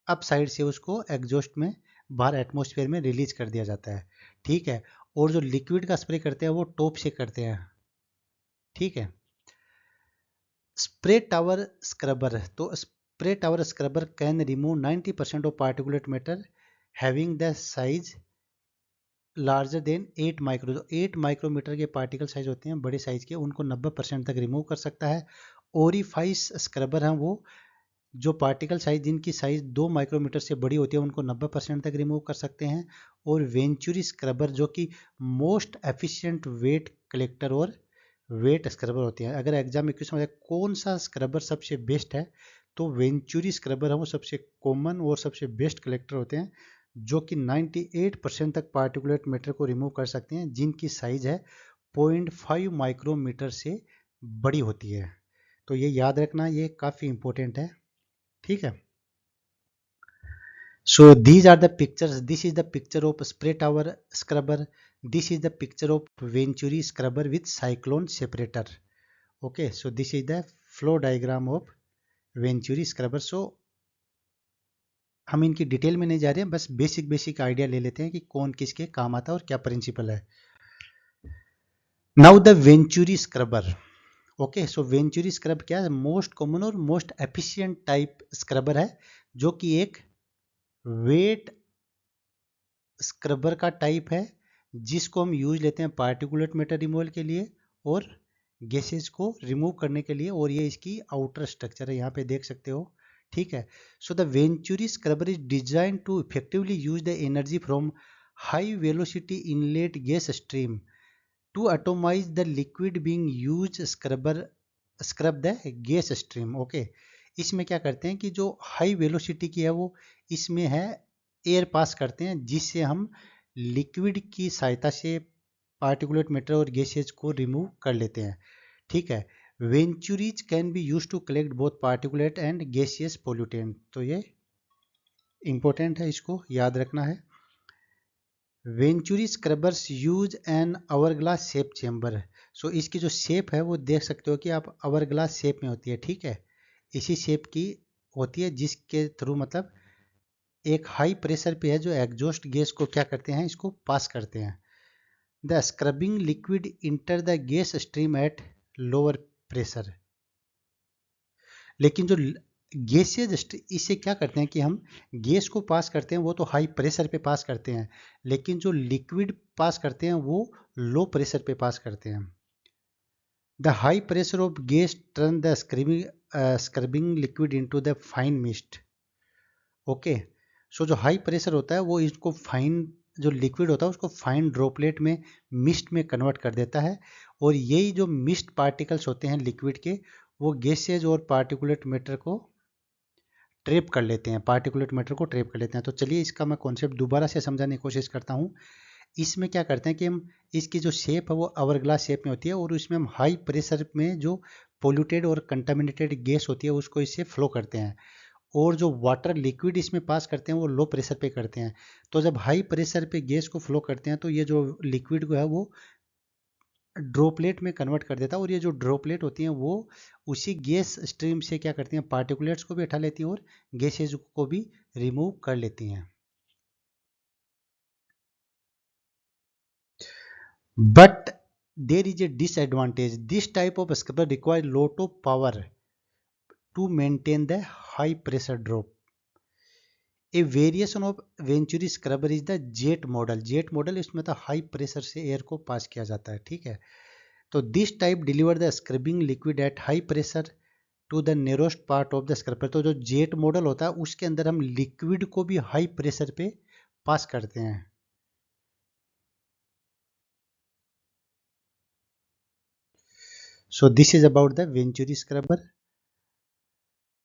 अप साइड से उसको एग्जॉस्ट में बाहर एटमॉस्फेयर में रिलीज कर दिया जाता है। ठीक है, और जो लिक्विड का स्प्रे करते हैं वो टॉप से करते हैं। ठीक है, स्प्रे टावर स्क्रबर, तो spray tower scrubber can remove 90% of particulate matter having the size larger than 8 micro. 8 micrometer के पार्टिकल साइज होते हैं बड़े साइज के, उनको 90% तक रिमूव कर सकता है। ओरिफाइस स्क्रबर हैं वो जो पार्टिकल साइज जिनकी साइज 2 माइक्रोमीटर से बड़ी होती है उनको 90% तक रिमूव कर सकते हैं। और वेंचुरी स्क्रबर जो कि मोस्ट एफिशिएंट वेट कलेक्टर और वेट स्क्रबर होते हैं। अगर एग्जाम में क्वेश्चन कौन सा स्क्रबर सबसे बेस्ट है, तो वेंचुरी स्क्रबर है वो सबसे कॉमन और सबसे बेस्ट कलेक्टर होते हैं, जो कि 98% तक पार्टिकुलेट मैटर को रिमूव कर सकते हैं जिनकी साइज है 0.5 माइक्रोमीटर से बड़ी होती है। तो ये याद रखना, ये काफ़ी इंपॉर्टेंट है। ठीक है, so these are the pictures, this is the picture of spray tower scrubber, this is the picture of venturi scrubber with cyclone separator. Okay, so this is the flow diagram of venturi scrubber. So हम इनकी डिटेल में नहीं जा रहे हैं, बस बेसिक बेसिक आइडिया ले लेते हैं कि कौन किसके काम आता है और क्या प्रिंसिपल है। Now the venturi scrubber. Okay, so venturi scrub क्या है, मोस्ट कॉमन और मोस्ट एफिशिएंट टाइप स्क्रबर है, जो कि एक वेट स्क्रबर का टाइप है जिसको हम यूज लेते हैं पार्टिकुलेट मैटर रिमूवल के लिए और गैसेज को रिमूव करने के लिए, और ये इसकी आउटर स्ट्रक्चर है, यहाँ पे देख सकते हो। ठीक है, so the venturi scrubber is design to effectively use the energy from high velocity inlet gas stream to atomize the liquid being use scrub the gas stream. Okay, इसमें क्या करते हैं कि जो हाई वेलोसिटी की है वो इसमें है एयर पास करते हैं, जिससे हम लिक्विड की सहायता से पार्टिकुलेट मैटर और गैसेज को रिमूव कर लेते हैं। ठीक है, venturis can be use to collect both particulate and gaseous pollutant. तो ये इंपॉर्टेंट है, इसको याद रखना है। Venturi scrubbers use an hourglass shape chamber. So इसकी जो शेप है वो देख सकते हो कि आप आवर ग्लास शेप में होती है। ठीक है, इसी शेप की होती है, जिसके थ्रू मतलब एक हाई प्रेशर पे है जो एग्जॉस्ट गैस को क्या करते हैं, इसको पास करते हैं। The scrubbing liquid enter the gas stream at lower pressure. लेकिन जो गैसियस इसे क्या करते हैं कि हम गैस को पास करते हैं वो तो हाई प्रेशर पे पास करते हैं, लेकिन जो लिक्विड पास करते हैं वो लो प्रेशर पे पास करते हैं। The high pressure of gas turn the scrubbing liquid into the fine mist. Okay, so जो हाई प्रेशर होता है वो इसको फाइन, जो लिक्विड होता है उसको फाइन ड्रॉपलेट में मिस्ट में कन्वर्ट कर देता है, और यही जो मिस्ट पार्टिकल्स होते हैं लिक्विड के वो गैसेज और पार्टिकुलेट मैटर को ट्रैप कर लेते हैं, पार्टिकुलेट मैटर को ट्रैप कर लेते हैं। तो चलिए इसका मैं कॉन्सेप्ट दोबारा से समझाने की कोशिश करता हूँ। इसमें क्या करते हैं कि हम इसकी जो शेप है वो आवर ग्लास शेप में होती है, और उसमें हम हाई प्रेशर में जो पोल्यूटेड और कंटामिनेटेड गैस होती है उसको इससे फ्लो करते हैं, और जो वाटर लिक्विड इसमें पास करते हैं वो लो प्रेशर पे करते हैं। तो जब हाई प्रेशर पे गैस को फ्लो करते हैं तो ये जो लिक्विड को है वो ड्रॉपलेट में कन्वर्ट कर देता है, और ये जो ड्रॉपलेट होती हैं वो उसी गैस स्ट्रीम से क्या करती हैं, पार्टिकुलेट्स को भी उठा लेती हैं और गैसेज को भी रिमूव कर लेती हैं। But there is a disadvantage, this type of scrubber require lot of power to maintain the high pressure drop. A variation of venturi scrubber is the jet model. Jet model इसमें तो हाई प्रेशर से एयर को पास किया जाता है। ठीक है, तो this type deliver the scrubbing liquid at high pressure to the narrowest part of the scrubber. तो जो जेट मॉडल होता है उसके अंदर हम लिक्विड को भी हाई प्रेशर पे पास करते हैं। So this is about the venturi scrubber.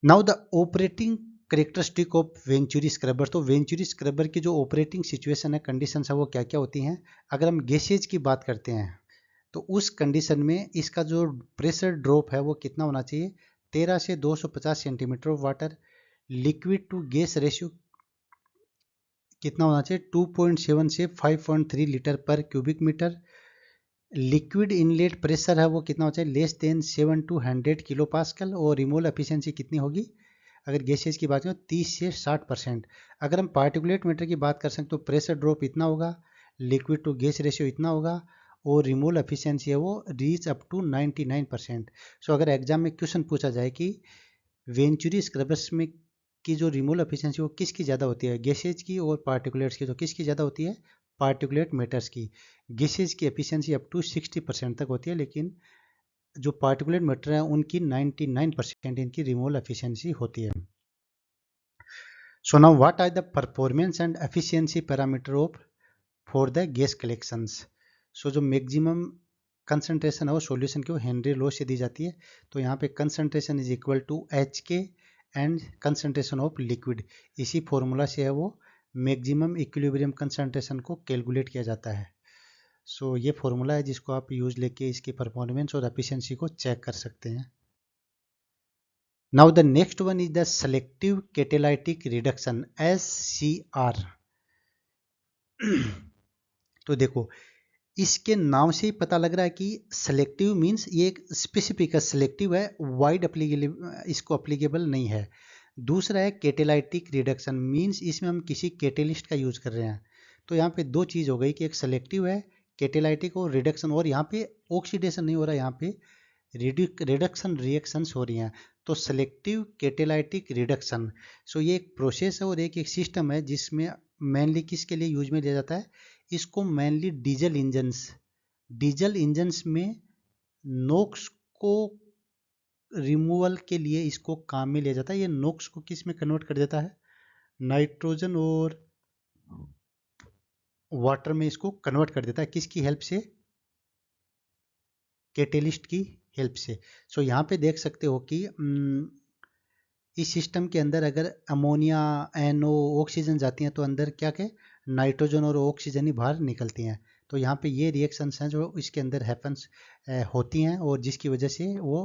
Now the operating characteristic of venturi scrubber. तो वेंचुरी स्क्रबर की जो ऑपरेटिंग सिचुएशन है, कंडीशन है, वो क्या क्या होती हैं। अगर हम गैसेज की बात करते हैं तो उस कंडीशन में इसका जो प्रेशर ड्रॉप है वो कितना होना चाहिए, 13 से 250 centimetre of water. Liquid to gas ratio कितना होना चाहिए, 2.7 से 5.3 लीटर पर cubic metre. Liquid inlet pressure है वो कितना होना चाहिए, less than 7 to 100 kilo pascal. और रिमूवल एफिशिएंसी कितनी होगी, अगर गैसेज की बात करें 30 से 60%। अगर हम पार्टिकुलेट मैटर की बात कर सकते तो प्रेशर ड्रॉप इतना होगा, लिक्विड टू गैस रेशियो इतना होगा, और रिमूवल एफिशिएंसी है वो रीच अप टू 99%। सो अगर एग्जाम में क्वेश्चन पूछा जाए कि वेंचुरी स्क्रबर्स में की जो रिमूवल एफिशिएंसी वो किसकी ज़्यादा होती है, गैसेज की और पार्टिकुलेट्स की, तो किसकी ज़्यादा होती है, पार्टिकुलेट मैटर्स की। गैसेज की एफिशिएंसी अप टू 60% तक होती है, लेकिन जो पार्टिकुलेट मैटर है उनकी 99% इनकी रिमूवल एफिशिएंसी होती है। So now what are the performance and efficiency parameter of for the gas collections? So जो मैक्सिमम कंसंट्रेशन है वो सॉल्यूशन की वो हेनरी लॉ से दी जाती है। तो यहाँ पे concentration is equal to H K and concentration of liquid, इसी फॉर्मूला से है वो मैक्सिमम इक्विलिब्रियम कंसंट्रेशन को कैलकुलेट किया जाता है। सो ये फॉर्मूला है जिसको आप यूज लेके इसकी परफॉर्मेंस और एफिशिएंसी को चेक कर सकते हैं। Now the next one is the selective catalytic reduction SCR। तो देखो इसके नाम से ही पता लग रहा है कि सेलेक्टिव मीन्स ये एक स्पेसिफिक है, सेलेक्टिव है, वाइड अप्लीकेबल इसको अप्लीकेबल नहीं है। दूसरा है कैटेलाइटिक रिडक्शन, मीन्स इसमें हम किसी कैटेलिस्ट का यूज कर रहे हैं। तो यहाँ पे दो चीज़ हो गई कि एक सेलेक्टिव है, कैटेलाइटिक और रिडक्शन, और यहाँ पे ऑक्सीडेशन नहीं हो रहा है, यहाँ पे रिडक्शन रिएक्शंस हो रही हैं। तो सेलेक्टिव कैटेलाइटिक रिडक्शन, सो ये एक प्रोसेस है और एक सिस्टम है जिसमें मेनली किसके लिए यूज में लिया जाता है, इसको मेनली डीजल इंजन्स में नोक्स को रिमूवल के लिए इसको काम में लिया जाता है। ये नोक्स को किस में कन्वर्ट कर देता है, नाइट्रोजन और वाटर में इसको कन्वर्ट कर देता है, किसकी हेल्प से, कैटेलिस्ट की हेल्प से। सो यहाँ पे देख सकते हो कि इस सिस्टम के अंदर अगर अमोनिया, NO, ऑक्सीजन जाती हैं तो अंदर क्या क्या नाइट्रोजन और ऑक्सीजन ही बाहर निकलती हैं। तो यहाँ पे ये रिएक्शंस हैं जो इसके अंदर हैपन्स होती हैं और जिसकी वजह से वो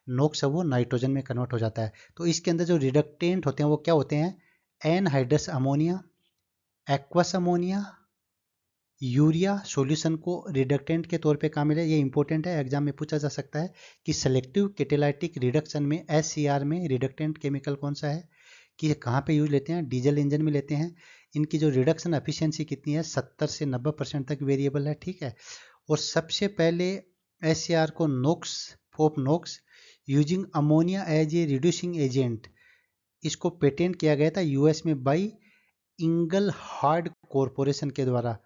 नोक्स वो नाइट्रोजन में कन्वर्ट हो जाता है। तो इसके अंदर जो रिडक्टेंट होते हैं वो क्या होते हैं? Anhydrous ammonia, aqueous ammonia, urea solution को रिडक्टेंट के तौर पे काम मिले। ये इंपॉर्टेंट है, एग्जाम में पूछा जा सकता है कि सेलेक्टिव कैटालिटिक रिडक्शन में SCR में रिडक्टेंट केमिकल कौन सा है, कि कहाँ पे यूज लेते हैं? डीजल इंजन में लेते हैं। इनकी जो रिडक्शन एफिशिएंसी कितनी है? 70 से 90% तक वेरिएबल है, ठीक है। और सबसे पहले SCR को NOx using ammonia as a reducing agent, इसको पेटेंट किया गया था US में बाई इंगल हार्ड कॉरपोरेशन के द्वारा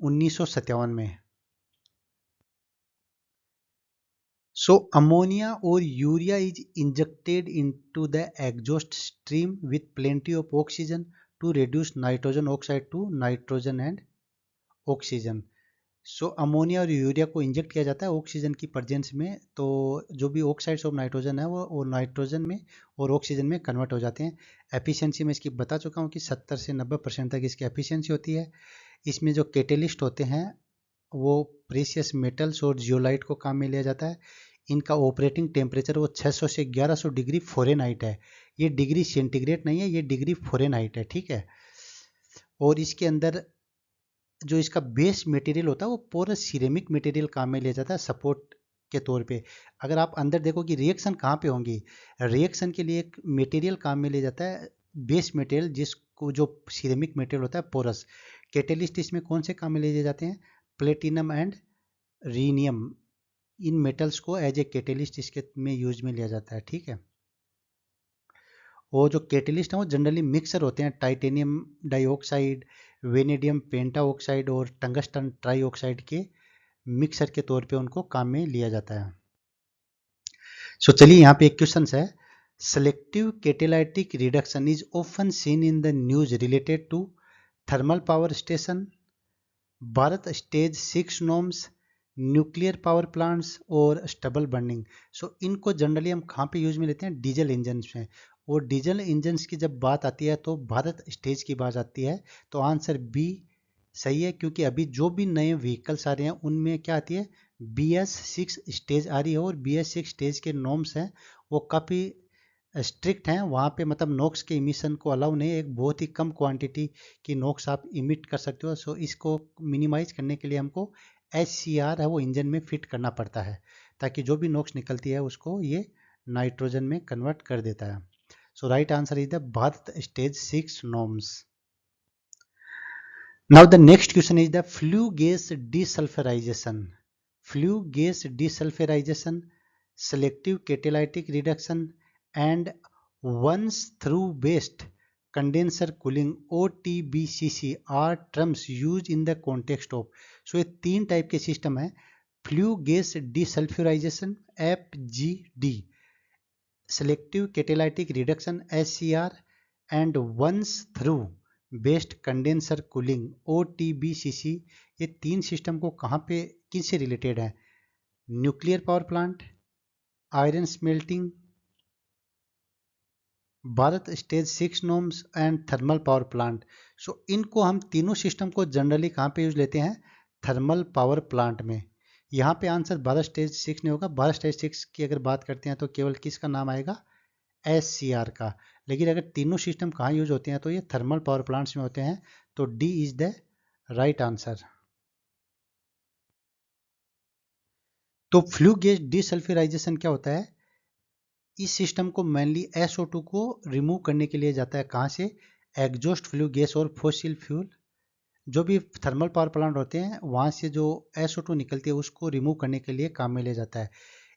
1957 में। सो अमोनिया और urea is injected into the exhaust stream with plenty of oxygen to reduce nitrogen oxide to nitrogen and oxygen. So ammonia और यूरिया को इंजेक्ट किया जाता है ऑक्सीजन की प्रेजेंस में, तो जो भी ऑक्साइड्स ऑफ नाइट्रोजन है वो नाइट्रोजन में और ऑक्सीजन में कन्वर्ट हो जाते हैं। एफिशिएंसी में इसकी बता चुका हूँ कि 70 से 90% तक इसकी एफिशिएंसी होती है। इसमें जो कैटेलिस्ट होते हैं वो प्रीशियस मेटल्स और जियोलाइट को काम में लिया जाता है। इनका ऑपरेटिंग टेम्परेचर वो 600 से 1100 डिग्री फ़ारेनहाइट है। ये डिग्री सेंटीग्रेड नहीं है, ये डिग्री फ़ारेनहाइट है, ठीक है। और इसके अंदर जो इसका बेस मटेरियल होता है वो पूरा सिरेमिक मटेरियल काम में लिया जाता है सपोर्ट के तौर पे। अगर आप अंदर देखो कि रिएक्शन कहाँ पे होंगी, रिएक्शन के लिए एक मटेरियल काम में लिया जाता है, बेस मटेरियल, जिसको जो सिरेमिक मटेरियल होता है पोरस। कैटेलिस्ट इसमें कौन से काम में लिए जाते हैं? Platinum and rhenium, in metals को एज ए कैटेलिस्ट इसके में यूज में लिया जाता है, ठीक है। वो जो कैटेलिस्ट हैं वो जनरली मिक्सर होते हैं, टाइटेनियम डाइऑक्साइड, वेनेडियम पेंटा ऑक्साइड और टंगस्टन ट्राईऑक्साइड के मिक्सर के तौर पे उनको काम में लिया जाता है। सो चलिए यहाँ पे एक क्वेश्चन है, selective catalytic reduction is often seen in the news related to thermal power station, Bharat stage 6 norms, nuclear power plants और स्टबल बर्निंग। सो इनको जनरली हम कहाँ पे यूज में लेते हैं? डीजल इंजन में। और डीजल इंजन्स की जब बात आती है तो भारत स्टेज की बात आती है, तो आंसर बी सही है, क्योंकि अभी जो भी नए व्हीकल्स आ रहे हैं उनमें क्या आती है? BS6 स्टेज आ रही है और BS6 स्टेज के नॉर्म्स हैं वो काफ़ी स्ट्रिक्ट हैं। वहाँ पे मतलब नोक्स के इमिशन को अलाउ नहीं है, एक बहुत ही कम क्वांटिटी की नोक्स आप इमिट कर सकते हो। सो इसको मिनिमाइज करने के लिए हमको SCR है वो इंजन में फिट करना पड़ता है, ताकि जो भी नोक्स निकलती है उसको ये नाइट्रोजन में कन्वर्ट कर देता है। So right answer is the Bharat stage 6 norms. Now the next question is the flue gas desulfurization. Flue gas desulfurization, selective catalytic reduction and once through based condenser cooling OTBCC are terms used in the context of. So ये तीन टाइप के सिस्टम है, flue gas desulphurisation FGD, selective catalytic reduction SCR and once through based condenser cooling OTBCC। ये तीन सिस्टम को कहाँ पे किससे रिलेटेड है? Nuclear power plant, iron smelting, Bharat stage 6 norms and thermal power plant. So इनको हम तीनों सिस्टम को जनरली कहाँ पे यूज लेते हैं? थर्मल पावर प्लांट में। यहाँ पे आंसर भारत स्टेज 6 नहीं होगा। भारत स्टेज 6 की अगर बात करते हैं तो केवल किसका नाम आएगा? SCR का। लेकिन अगर तीनों सिस्टम कहाँ यूज होते हैं तो ये थर्मल पावर प्लांट्स में होते हैं, तो D is the right answer. तो फ्लू गैस डिसल्फ्यूराइजेशन क्या होता है? इस सिस्टम को मेनली SO2 को रिमूव करने के लिए जाता है। कहाँ से? एग्जॉस्ट फ्लू गैस और फॉसिल फ्यूल, जो भी थर्मल पावर प्लांट होते हैं वहाँ से जो SO2 निकलती है उसको रिमूव करने के लिए काम में लिया जाता है।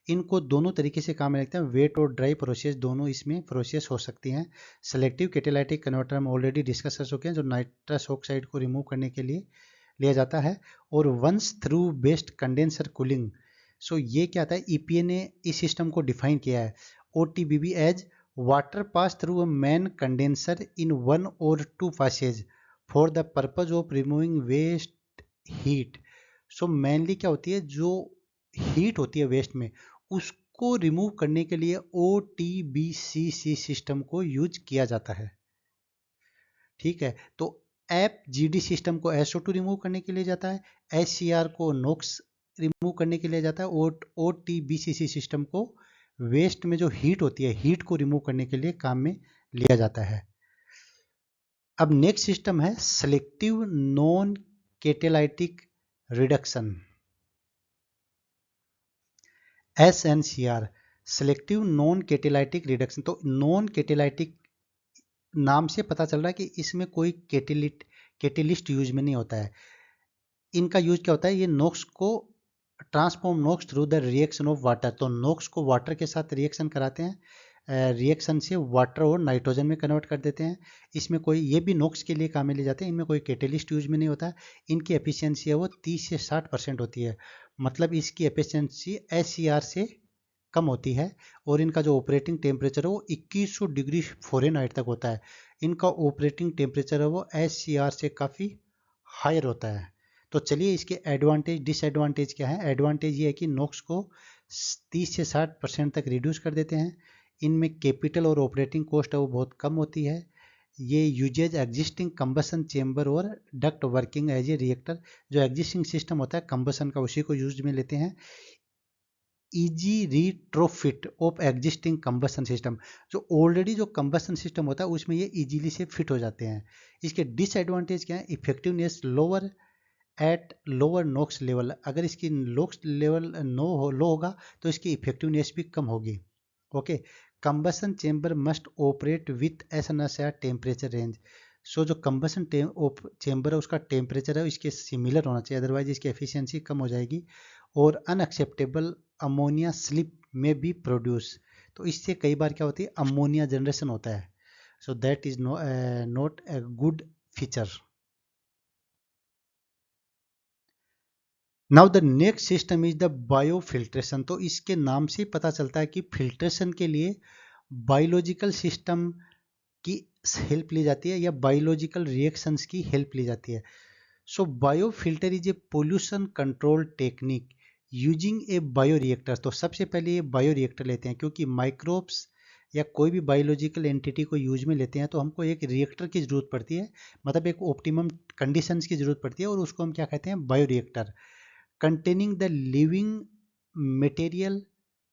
इनको दोनों तरीके से काम में लगता है, वेट और ड्राई प्रोसेस दोनों इसमें प्रोसेस हो सकती हैं। सेलेक्टिव कैटालिटिक कन्वर्टर हम ऑलरेडी डिस्कस कर चुके हैं, जो नाइट्रस ऑक्साइड को रिमूव करने के लिए लिया जाता है। और once through based condenser cooling, so ये क्या आता है? EPA ने इस सिस्टम को डिफाइन किया है OTBB as water pass through a main condenser in 1 or 2 passages for the purpose of removing waste heat. So mainly क्या होती है, जो हीट होती है वेस्ट में, उसको रिमूव करने के लिए OTBCC सिस्टम को यूज किया जाता है। ठीक है, तो FGD सिस्टम को SO2 रिमूव करने के लिए जाता है, HCR को नोक्स रिमूव करने के लिए जाता है, और OTBCC सिस्टम को वेस्ट में जो हीट होती है, हीट को रिमूव करने के लिए काम में लिया जाता है। अब नेक्स्ट सिस्टम है selective non catalytic reduction, SNCR, selective non catalytic reduction. तो नॉन कैटालिटिक नाम से पता चल रहा है कि इसमें कोई कैटेलिस्ट यूज में नहीं होता है। इनका यूज क्या होता है, ये नोक्स को transform NOx through the reaction of water. तो नोक्स को वाटर के साथ रिएक्शन कराते हैं, रिएक्शन से वाटर और नाइट्रोजन में कन्वर्ट कर देते हैं। इसमें कोई, ये भी नोक्स के लिए काम में ले जाते हैं, इनमें कोई कैटेलिस्ट यूज में नहीं होता। इनकी एफिशिएंसी है वो 30 से 60% होती है, मतलब इसकी एफिशिएंसी HCR से कम होती है। और इनका जो ऑपरेटिंग टेम्परेचर है वो 2100 डिग्री फ़ारेनहाइट तक होता है। इनका ऑपरेटिंग टेम्परेचर है वो HCR से काफ़ी हायर होता है। तो चलिए इसके एडवांटेज डिसएडवांटेज क्या है। एडवांटेज ये है कि नॉक्स को 30 से 60% तक रिड्यूस कर देते हैं। इनमें कैपिटल और ऑपरेटिंग कॉस्ट है वो बहुत कम होती है। ये यूजेज एग्जिस्टिंग कंबसन चेंबर और duct working as a reactor. जो एग्जिस्टिंग सिस्टम होता है कंबसन का, उसी को यूज में लेते हैं। Easy retrofit of existing combustion system, जो ऑलरेडी जो कंबसन सिस्टम होता है उसमें ये इजीली से फिट हो जाते हैं। इसके डिसएडवांटेज क्या है, effectiveness lower at lower NOx level. अगर इसकी नॉक्स लेवल लो होगा तो इसकी इफेक्टिवनेस भी कम होगी। Okay, combustion chamber must operate with SNCR temperature range. So जो कंबसन चेंबर है उसका टेम्परेचर है इसके सिमिलर होना चाहिए, अदरवाइज इसकी एफिशिएंसी कम हो जाएगी। और अनएक्सेप्टेबल अमोनिया स्लिप में बी प्रोड्यूस। तो इससे कई बार क्या होती है, अमोनिया जनरेशन होता है। So that is not a good feature. Now the next system is the biofiltration. तो इसके नाम से पता चलता है कि फिल्ट्रेशन के लिए बायोलॉजिकल सिस्टम की हेल्प ली जाती है या बायोलॉजिकल रिएक्शंस की हेल्प ली जाती है। So biofilter is a pollution control technique using a bioreactor. तो सबसे पहले ये बायोरिएक्टर लेते हैं, क्योंकि माइक्रोब्स या कोई भी बायोलॉजिकल एंटिटी को यूज में लेते हैं तो हमको एक रिएक्टर की जरूरत पड़ती है, मतलब एक ऑप्टिमम कंडीशंस की जरूरत पड़ती है, और उसको हम क्या कहते हैं, bioreactor. containing the living material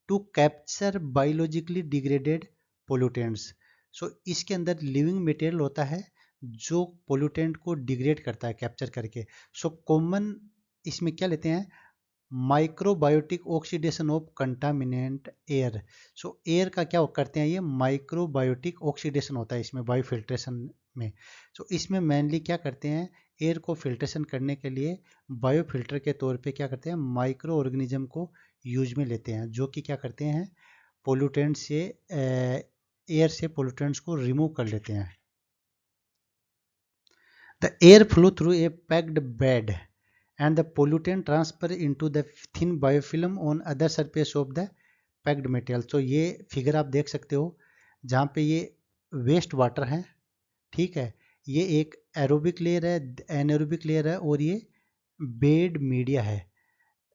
to capture biologically degraded pollutants। सो इसके अंदर लिविंग मटेरियल होता है जो पोल्यूटेंट को डिग्रेड करता है कैप्चर करके। सो कॉमन इसमें क्या लेते हैं, microbiotic oxidation of contaminant air. So air का क्या करते हैं, ये माइक्रोबायोटिक ऑक्सीडेशन होता है इसमें बायोफिल्ट्रेशन में। सो इसमें मेनली क्या करते हैं, एयर को फिल्ट्रेशन करने के लिए बायोफिल्टर के तौर पे क्या करते हैं, माइक्रो ऑर्गेनिज्म को यूज में लेते हैं, जो कि क्या करते हैं, पोल्यूटेंट से एयर से पोल्यूटेंट्स को रिमूव कर लेते हैं। The air flow through a packed bed and the pollutant transfer into the thin biofilm on other surface of the packed material। तो ये फिगर आप देख सकते हो जहाँ पे ये वेस्ट वाटर है, ठीक है, ये एक एरोबिक लेयर है, एनएरोबिक लेयर है, और ये बेड मीडिया है,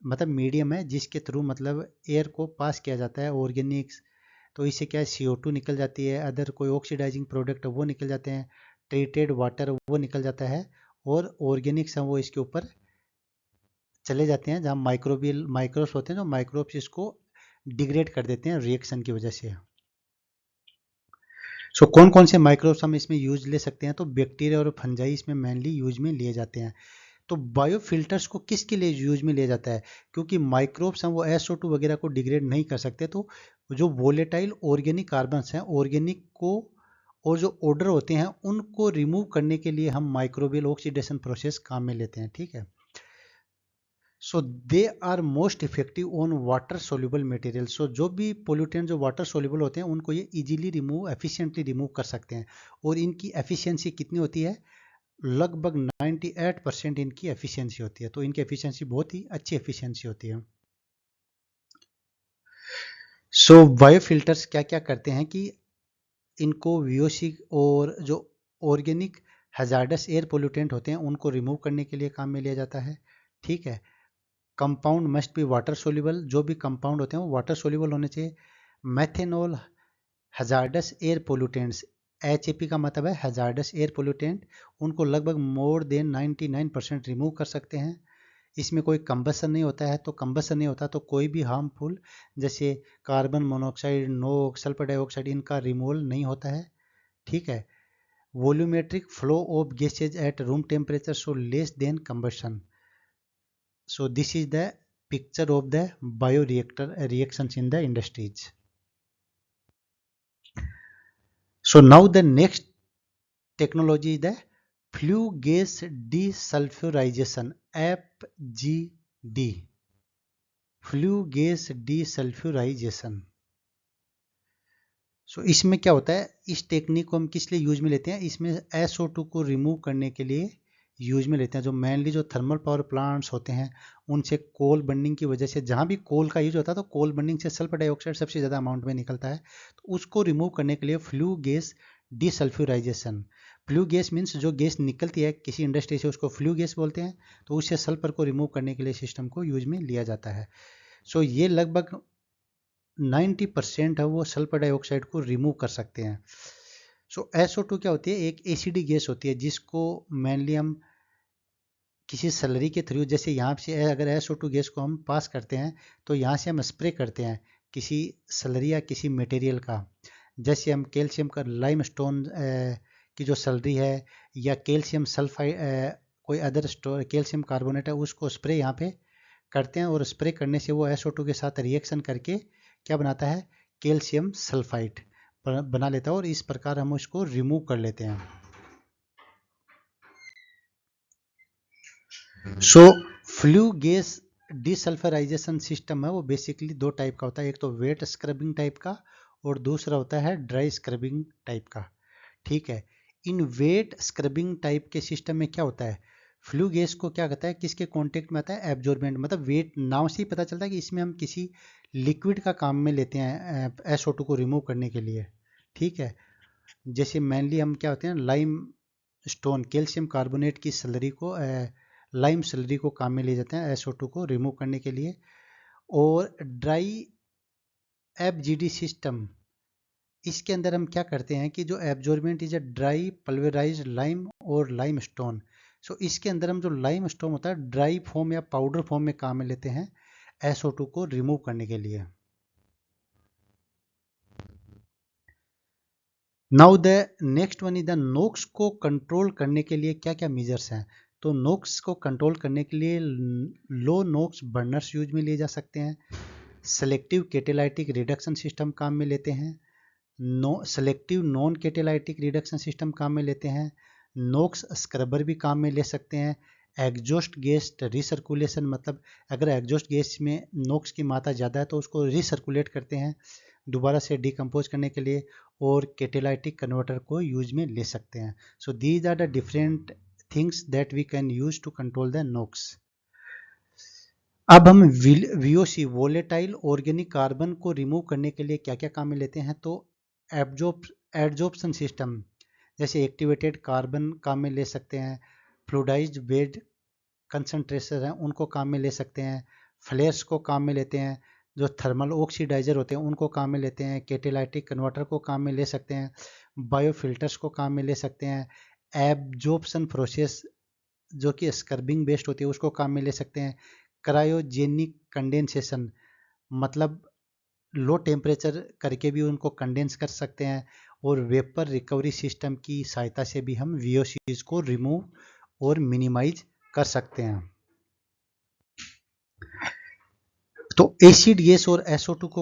मतलब मीडियम है जिसके थ्रू मतलब एयर को पास किया जाता है ऑर्गेनिक्स। तो इससे क्या है, CO2 निकल जाती है, अदर कोई ऑक्सीडाइजिंग प्रोडक्ट वो निकल जाते हैं, ट्रीटेड वाटर वो निकल जाता है, और ऑर्गेनिक्स हैं वो इसके ऊपर चले जाते हैं, जहाँ माइक्रोब्स होते हैं, जो माइक्रोब्स इसको डिग्रेड कर देते हैं रिएक्शन की वजह से। सो कौन कौन से माइक्रोब्स हम इसमें यूज ले सकते हैं, तो बैक्टीरिया और फंजाई इसमें मेनली यूज में लिए जाते हैं। तो बायोफिल्टर्स को किसके लिए यूज में लिया जाता है, क्योंकि माइक्रोब्स हैं वो SO2 वगैरह को डिग्रेड नहीं कर सकते, तो जो वोलेटाइल ऑर्गेनिक कार्बन्स हैं, ऑर्गेनिक को और जो ऑर्डर होते हैं उनको रिमूव करने के लिए हम माइक्रोबियल ऑक्सीडेशन प्रोसेस काम में लेते हैं, ठीक है। So they are most effective on water soluble material. So जो भी पोल्यूटेंट जो वाटर सोल्यूबल होते हैं उनको ये इजीली रिमूव एफिशिएंटली रिमूव कर सकते हैं, और इनकी एफिशिएंसी कितनी होती है, लगभग 98% इनकी एफिशिएंसी होती है। तो इनकी एफिशिएंसी बहुत ही अच्छी एफिशिएंसी होती है। सो बायोफिल्टर्स क्या क्या करते हैं कि इनको VOC और जो ऑर्गेनिक हैजार्डस एयर पोल्यूटेंट होते हैं उनको रिमूव करने के लिए काम में लिया जाता है, ठीक है। Compound must be water soluble, जो भी कंपाउंड होते हैं वो वाटर सोल्यूबल होने चाहिए। Methanol hazardous air pollutants, HAP का मतलब है हजार्डस एयर पोल्यूटेंट, उनको लगभग मोर देन 99% रिमूव कर सकते हैं। इसमें कोई कंबसन नहीं होता है, तो कंबसन नहीं होता तो कोई भी हार्मफुल जैसे कार्बन मोनोऑक्साइड, नोक, सल्फर डाइऑक्साइड, इनका रिमूवल नहीं होता है। ठीक है। Volumetric flow of gases at room temperature so less than combustion. So this is the picture of the bioreactor reactions in the industries. So now the next technology is the flue gas desulfurization, FGD. Flue gas desulfurization. सो इसमें क्या होता है, इस टेक्निक को हम किस लिए यूज में लेते हैं, इसमें SO2 को रिमूव करने के लिए यूज में लेते हैं। जो मेनली जो थर्मल पावर प्लांट्स होते हैं उनसे कोल बर्निंग की वजह से, जहाँ भी कोल का यूज होता है तो कोल बर्निंग से सल्फर डाइऑक्साइड सबसे ज़्यादा अमाउंट में निकलता है, तो उसको रिमूव करने के लिए flue gas desulphurisation. Flue gas means जो गैस निकलती है किसी इंडस्ट्री से उसको फ्लू गैस बोलते हैं, तो उससे सल्फर को रिमूव करने के लिए सिस्टम को यूज में लिया जाता है। सो ये लगभग 90% है वो सल्फर डाइऑक्साइड को रिमूव कर सकते हैं। सो SO2 क्या होती है, एक एसिडी गैस होती है जिसको मेनली हम किसी स्लरी के थ्रू, जैसे यहाँ से अगर SO2 गैस को हम पास करते हैं तो यहाँ से हम स्प्रे करते हैं किसी स्लरी या किसी मटेरियल का, जैसे हम कैल्शियम का लाइम स्टोन की जो स्लरी है या कैल्शियम सल्फाइड कोई अदर कैल्शियम कार्बोनेट है, उसको स्प्रे यहाँ पे करते हैं और स्प्रे करने से वो SO2 के साथ रिएक्शन करके क्या बनाता है, कैल्शियम सल्फाइड बना लेता है और इस प्रकार हम उसको रिमूव कर लेते हैं। सो फ्लू गैस डिसल्फराइजेशन सिस्टम है वो बेसिकली दो टाइप का होता है, एक तो वेट स्क्रबिंग टाइप का और दूसरा होता है ड्राई स्क्रबिंग टाइप का। ठीक है। इन वेट स्क्रबिंग टाइप के सिस्टम में क्या होता है, फ्लू गैस को क्या कहता है, किसके कांटेक्ट में आता है, एब्जॉर्बेंट, मतलब वेट नाम से ही पता चलता है कि इसमें हम किसी लिक्विड का काम में लेते हैं SO2 को रिमूव करने के लिए। ठीक है। जैसे मेनली हम क्या होते हैं, लाइम स्टोन कैल्शियम कार्बोनेट की स्लरी को लाइम स्लरी को काम में ले जाते हैं SO2 को रिमूव करने के लिए। और ड्राई FGD सिस्टम, इसके अंदर हम क्या करते हैं कि जो absorbent is a dry pulverised lime और लाइम स्टोन। सो इसके अंदर हम जो लाइम स्टोन होता है ड्राई फॉर्म या पाउडर फॉर्म में काम में लेते हैं SO2 को रिमूव करने के लिए। Now the next one is the NOx को कंट्रोल करने के लिए क्या क्या मेजर्स हैं। तो नोक्स को कंट्रोल करने के लिए लो नोक्स बर्नर्स यूज में लिए जा सकते हैं, सेलेक्टिव कैटालाइटिक रिडक्शन सिस्टम काम में लेते हैं, selective non catalytic reduction system काम में लेते हैं, नोक्स स्क्रबर भी काम में ले सकते हैं, एग्जॉस्ट गैस रिसर्कुलेशन, मतलब अगर एग्जॉस्ट गैस में नोक्स की मात्रा ज़्यादा है तो उसको रिसर्कुलेट करते हैं दोबारा से डिकम्पोज करने के लिए, और कैटालाइटिक कन्वर्टर को यूज में ले सकते हैं। So these are the different things that we can use to control the NOx. अब हम VOC वोलेटाइल ऑर्गेनिक कार्बन को रिमूव करने के लिए क्या क्या काम में लेते हैं। तो एब्जॉर्प्शन सिस्टम, जैसे एक्टिवेटेड कार्बन काम में ले सकते हैं, फ्लूइडाइज्ड बेड कंसंट्रेटर हैं उनको काम में ले सकते हैं, फ्लेयर्स को काम में लेते हैं, जो थर्मल ऑक्सीडाइजर होते हैं उनको काम में लेते हैं, कैटालाइटिक कन्वर्टर को काम में ले सकते हैं, बायोफिल्टर्स को काम में ले सकते हैं, एब्जॉर्प्शन प्रोसेस जो कि स्क्रबिंग बेस्ड होती है उसको काम में ले सकते हैं, क्रायोजेनिक कंडेंसेशन, मतलब लो टेम्परेचर करके भी उनको कंडेंस कर सकते हैं, और वेपर रिकवरी सिस्टम की सहायता से भी हम VOCs को रिमूव और मिनिमाइज कर सकते हैं। तो एसिड गैस और SO2 को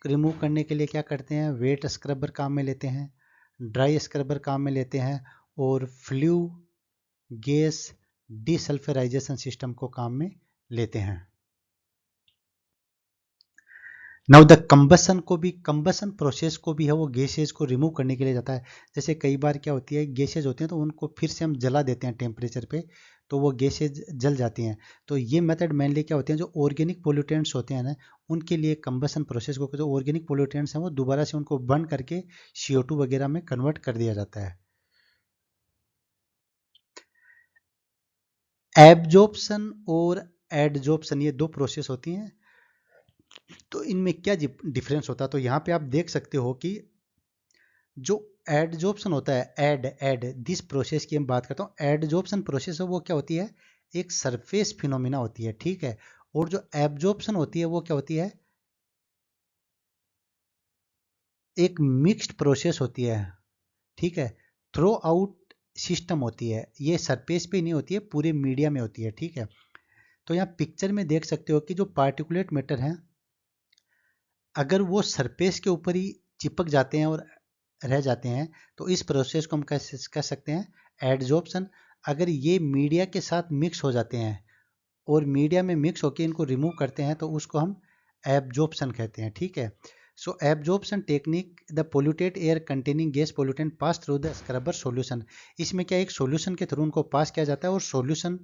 रिमूव करने के लिए क्या करते हैं, वेट स्क्रबर काम में लेते हैं, ड्राई स्क्रबर काम में लेते हैं, और फ्लू गैस डिसल्फराइजेशन सिस्टम को काम में लेते हैं। नाउ द कंबसन प्रोसेस को भी है वो गैसेज को रिमूव करने के लिए जाता है। जैसे कई बार क्या होती है, गैसेज होते हैं तो उनको फिर से हम जला देते हैं टेम्परेचर पे, तो वो गैसेज जल जाती हैं। तो ये मेथड मेनली क्या होते हैं, जो ऑर्गेनिक पोल्यूटेंट्स होते हैं ना उनके लिए कंबसन प्रोसेस को, जो ऑर्गेनिक पोल्यूटेंट्स हैं वो दोबारा से उनको बर्न करके CO2 वगैरह में कन्वर्ट कर दिया जाता है। एब्जॉर्प्शन और एडजॉर्प्शन, ये दो प्रोसेस होती हैं। तो इनमें क्या डिफरेंस होता है? तो यहाँ पे आप देख सकते हो कि जो एडजॉर्प्शन होता है, एड दिस प्रोसेस की हम बात करता हूँ, एडजॉर्प्शन प्रोसेस है वो क्या होती है, एक सरफेस फिनोमिना होती है, ठीक है। और जो एब्जॉर्प्शन होती है वो क्या होती है, एक मिक्स्ड प्रोसेस होती है, ठीक है। थ्रो आउट सिस्टम होती है, ये सरफेस पे नहीं होती है, पूरे मीडिया में होती है, ठीक है। तो यहाँ पिक्चर में देख सकते हो कि जो पार्टिकुलेट मैटर हैं, अगर वो सरफेस के ऊपर ही चिपक जाते हैं और रह जाते हैं तो इस प्रोसेस को हम कह सकते हैं एडजॉर्प्शन। अगर ये मीडिया के साथ मिक्स हो जाते हैं और मीडिया में मिक्स होकर इनको रिमूव करते हैं तो उसको हम एब्जॉर्प्शन कहते हैं, ठीक है। So absorption technique, the polluted air containing gas pollutant pass through the scrubber solution. इसमें क्या, एक सॉल्यूशन के थ्रू उनको पास किया जाता है और सॉल्यूशन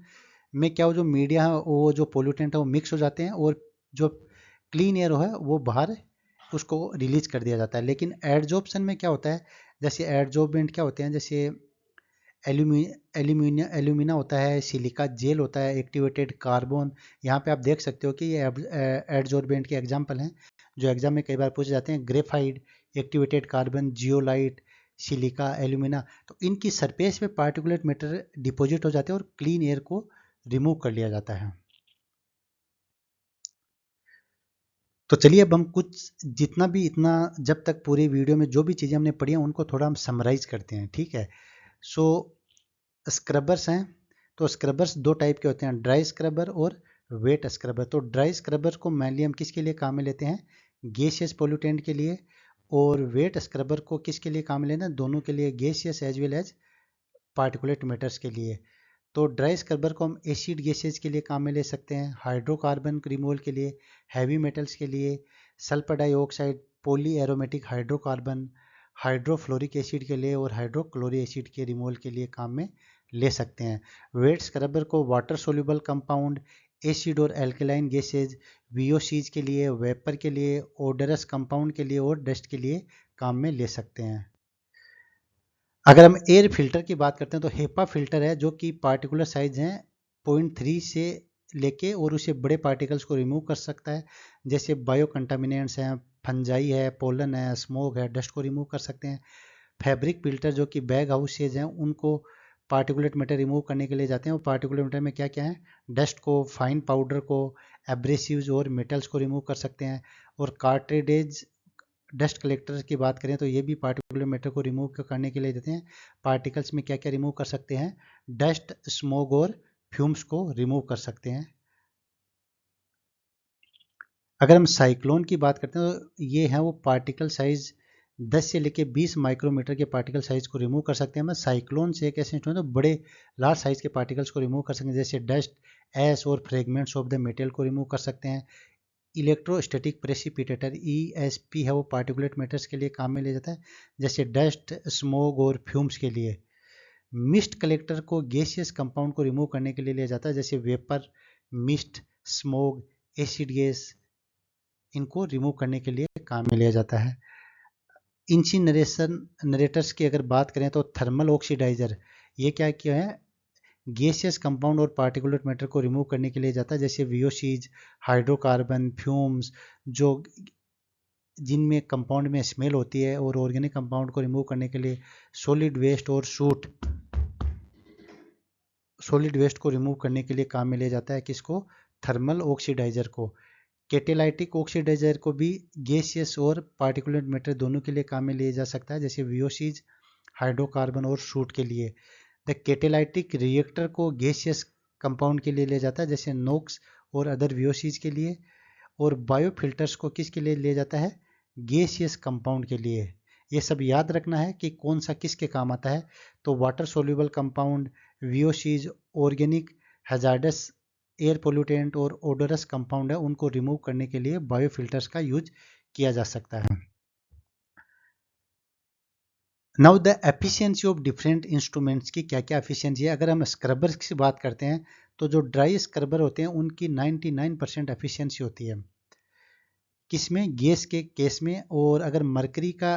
में क्या, वो जो मीडिया है, वो जो पोल्यूटेंट है वो मिक्स हो जाते हैं और जो क्लीन एयर है वो बाहर उसको रिलीज कर दिया जाता है। लेकिन एडजॉर्प्शन में क्या होता है, जैसे एडजॉर्बेंट क्या होते हैं, जैसे एल्यूमिना होता है, सिलिका जेल होता है, एक्टिवेटेड कार्बन। यहाँ पे आप देख सकते हो कि ये एडजॉर्बेंट के एग्जांपल हैं जो एग्जाम में कई बार पूछे जाते हैं, graphite, activated carbon, zeolite, silica, alumina. तो इनकी सरफेस पे पार्टिकुलेट मैटर डिपॉजिट हो जाते हैं और क्लीन एयर को रिमूव कर लिया जाता है। तो चलिए अब हम कुछ जितना भी इतना जब तक पूरी वीडियो में जो भी चीज़ें हमने पढ़ी हैं उनको थोड़ा हम समराइज करते हैं, ठीक है। सो स्क्रबर्स हैं, तो स्क्रबर्स दो टाइप के होते हैं, ड्राई स्क्रबर और वेट स्क्रबर। तो ड्राई स्क्रबर को मेनली हम किसके लिए काम में लेते हैं, गैसियस पोल्यूटेंट के लिए, और वेट स्क्रबर को किसके लिए काम में लेना, दोनों के लिए, gaseous as well as particulate matters के लिए। तो ड्राई स्क्रबर को हम एसिड गैसेज के लिए काम में ले सकते हैं, हाइड्रोकार्बन रिमूवल के लिए, हैवी मेटल्स के लिए, sulphur dioxide, poly aromatic hydrocarbon, hydrofluoric acid के लिए और हाइड्रोक्लोरिक एसिड के रिमूवल के लिए काम में ले सकते हैं। वेट स्क्रबर को वाटर सोल्यूबल कंपाउंड, एसिड और एल्कलाइन गैसेज, वीओसीज के लिए, वेपर के लिए, ओडरस कंपाउंड के लिए और डस्ट के लिए काम में ले सकते हैं। अगर हम एयर फिल्टर की बात करते हैं तो हेपा फिल्टर है जो कि पार्टिकुलर साइज हैं 0.3 से लेके और उसे बड़े पार्टिकल्स को रिमूव कर सकता है, जैसे बायो कंटामिनेंट्स हैं, फंजाई है, पोलन है, स्मोक है, डस्ट को रिमूव कर सकते हैं। फैब्रिक फिल्टर जो कि बैग हाउसेज हैं उनको पार्टिकुलेट मैटर रिमूव करने के लिए जाते हैं, और पार्टिकुलेट मैटर में क्या क्या है, डस्ट को, फाइन पाउडर को, एब्रेसिव्स और मेटल्स को रिमूव कर सकते हैं। और कार्ट्रिडेज डस्ट कलेक्टर की बात करें तो ये भी पार्टिकुलर मैटर को रिमूव करने के लिए देते हैं। पार्टिकल्स में क्या क्या रिमूव कर सकते हैं, डस्ट, स्मोक और फ्यूम्स को रिमूव कर सकते हैं। अगर हम साइक्लोन की बात करते हैं तो ये है वो पार्टिकल साइज 10 से लेके 20 माइक्रोमीटर के पार्टिकल साइज को रिमूव कर सकते हैं। मैं साइक्लोन से एक ऐसे तो बड़े लार्ज साइज के पार्टिकल्स को रिमूव कर सकते हैं, जैसे डस्ट, एस और फ्रेगमेंट्स ऑफ द मेटल को रिमूव कर सकते हैं। इलेक्ट्रोस्टैटिक प्रेसिपिटेटर ESP है वो पार्टिकुलेट मैटर्स के लिए काम में ले जाता है, जैसे डस्ट, स्मोक और फ्यूम्स के लिए। मिस्ट कलेक्टर को गैसियस कंपाउंड को रिमूव करने के लिए लिया जाता है, जैसे vapour, mist, smoke, acid gas, इनको रिमूव करने के लिए काम में लिया जाता है। इंसिनरेशन नरेटर्स की अगर बात करें तो थर्मल ऑक्सीडाइजर, ये क्या है, गैसियस कंपाउंड और पार्टिकुलेट मैटर को रिमूव करने के लिए जाता है, जैसे वीओसीज, हाइड्रोकार्बन, फ्यूम्स, जो जिनमें कंपाउंड में स्मेल होती है, और ऑर्गेनिक कंपाउंड को रिमूव करने के लिए सॉलिड वेस्ट और सूट, सॉलिड वेस्ट को रिमूव करने के लिए काम में लिया जाता है, किसको, थर्मल ऑक्सीडाइजर को। कैटेलाइटिक ऑक्सीडाइजर को भी गैसियस और पार्टिकुलेट मैटर दोनों के लिए काम में लिया जा सकता है, जैसे वीओसीज, हाइड्रोकार्बन और सूट के लिए। द कैटेलाइटिक रिएक्टर को गैसियस कंपाउंड के लिए लिया जाता है, जैसे नोक्स और अदर वीओसीज के लिए। और बायोफिल्टर्स को किसके लिए लिया जाता है, गैसियस कंपाउंड के लिए। ये सब याद रखना है कि कौन सा किसके काम आता है। तो water soluble compound, वीओसीज, organic, hazards air pollutant और ओडोरस कंपाउंड है, उनको रिमूव करने के लिए बायोफिल्टर्स का यूज किया जा सकता है। Now the efficiency of different instruments की क्या क्या एफिशिएंसी है। अगर हम स्क्रबर्स की बात करते हैं तो जो ड्राई स्क्रबर होते हैं उनकी 99% एफिशिएंसी होती है, किसमें, गैस के केस में। और अगर मरकरी का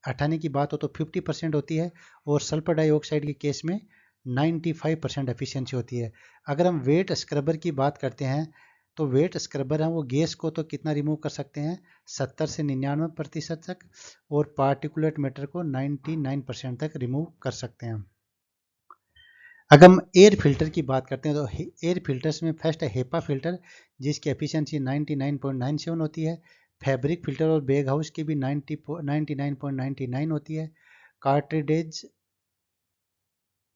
हटाने की बात हो तो 50% होती है, और सल्फर डाइऑक्साइड के केस में 95% एफिशिएंसी होती है। अगर हम वेट स्क्रबर की बात करते हैं तो वेट स्क्रबर है वो गैस को तो कितना रिमूव कर सकते हैं 70 से 99% तक, और पार्टिकुलेट मैटर को 99% तक रिमूव कर सकते हैं। अगर हम एयर फिल्टर की बात करते हैं तो एयर फिल्टर्स में फर्स्ट है हेपा फिल्टर जिसकी एफिशिएंसी 99.97 होती है। फैब्रिक फिल्टर और बैग हाउस की भी 99.99 होती है।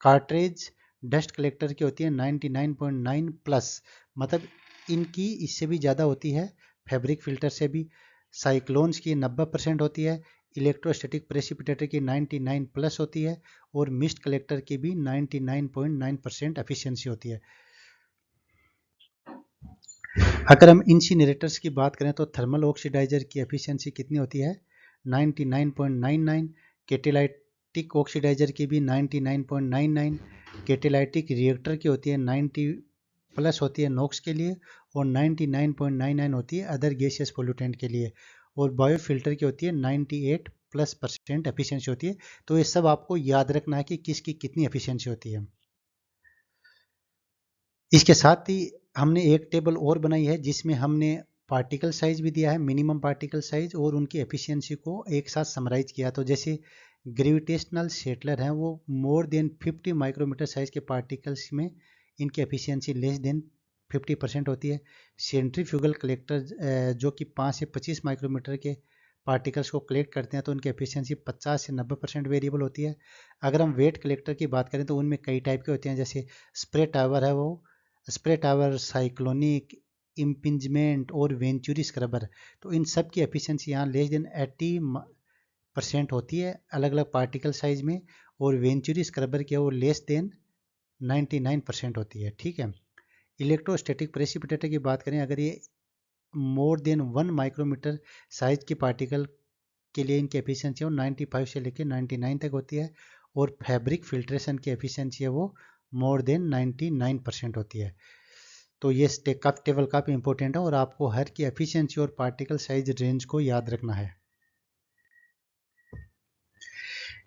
कार्ट्रेज डस्ट कलेक्टर की होती है 99.9 प्लस, मतलब इनकी इससे भी ज़्यादा होती है फैब्रिक फिल्टर से भी। साइक्लोन्स की 90% होती है। इलेक्ट्रोस्टैटिक प्रेसिपिटेटर की 99 प्लस होती है, और मिस्ट कलेक्टर की भी 99.9% एफिशिएंसी होती है। अगर हम इंसिनरेटर्स की बात करें तो थर्मल ऑक्सीडाइजर की एफिशिएंसी कितनी होती है 99.99। कैटेलाइटिक ऑक्सीडाइजर की भी 99.99। कैटेलाइटिक रिएक्टर की होती है 90 प्लस होती है नॉक्स के लिए, और 99.99 होती है अदर गैसियस पोल्यूटेंट के लिए, और बायोफिल्टर की होती है 98+% एफिशिएंसी होती है। तो ये सब आपको याद रखना है कि किसकी कितनी एफिशिएंसी होती है। इसके साथ ही हमने एक टेबल और बनाई है जिसमें हमने पार्टिकल साइज भी दिया है, मिनिमम पार्टिकल साइज, और उनकी एफिशिएंसी को एक साथ समराइज किया। तो जैसे ग्रेविटेशनल सेटलर हैं वो मोर देन 50 माइक्रोमीटर साइज के पार्टिकल्स में इनकी एफिशिएंसी लेस देन 50% होती है। सेंट्रीफ्यूगल कलेक्टर जो कि 5 से 25 माइक्रोमीटर के पार्टिकल्स को कलेक्ट करते हैं तो उनकी एफिशिएंसी 50 से 90% वेरिएबल होती है। अगर हम वेट कलेक्टर की बात करें तो उनमें कई टाइप के होते हैं, जैसे स्प्रे टावर है वो स्प्रे टावर, साइक्लोनिक, इम्पिंजमेंट और वेंचुरी स्क्रबर। तो इन सब की एफिशिएंसी यहाँ लेस देन 80% होती है अलग अलग पार्टिकल साइज में, और वेंचुरी स्क्रबर की वो लेस देन 99% होती है। ठीक है। इलेक्ट्रोस्टैटिक प्रेसिपिटेटर की बात करें, अगर ये मोर देन 1 माइक्रोमीटर साइज की पार्टिकल के लिए इनकी एफिशिएंसी वो 95 से लेकर 99 तक होती है, और फैब्रिक फिल्ट्रेशन की एफिशिएंसी है वो मोर देन 99% होती है। तो ये टेबल काफ़ी इंपॉर्टेंट है और आपको हर की एफिशिएंसी और पार्टिकल साइज रेंज को याद रखना है।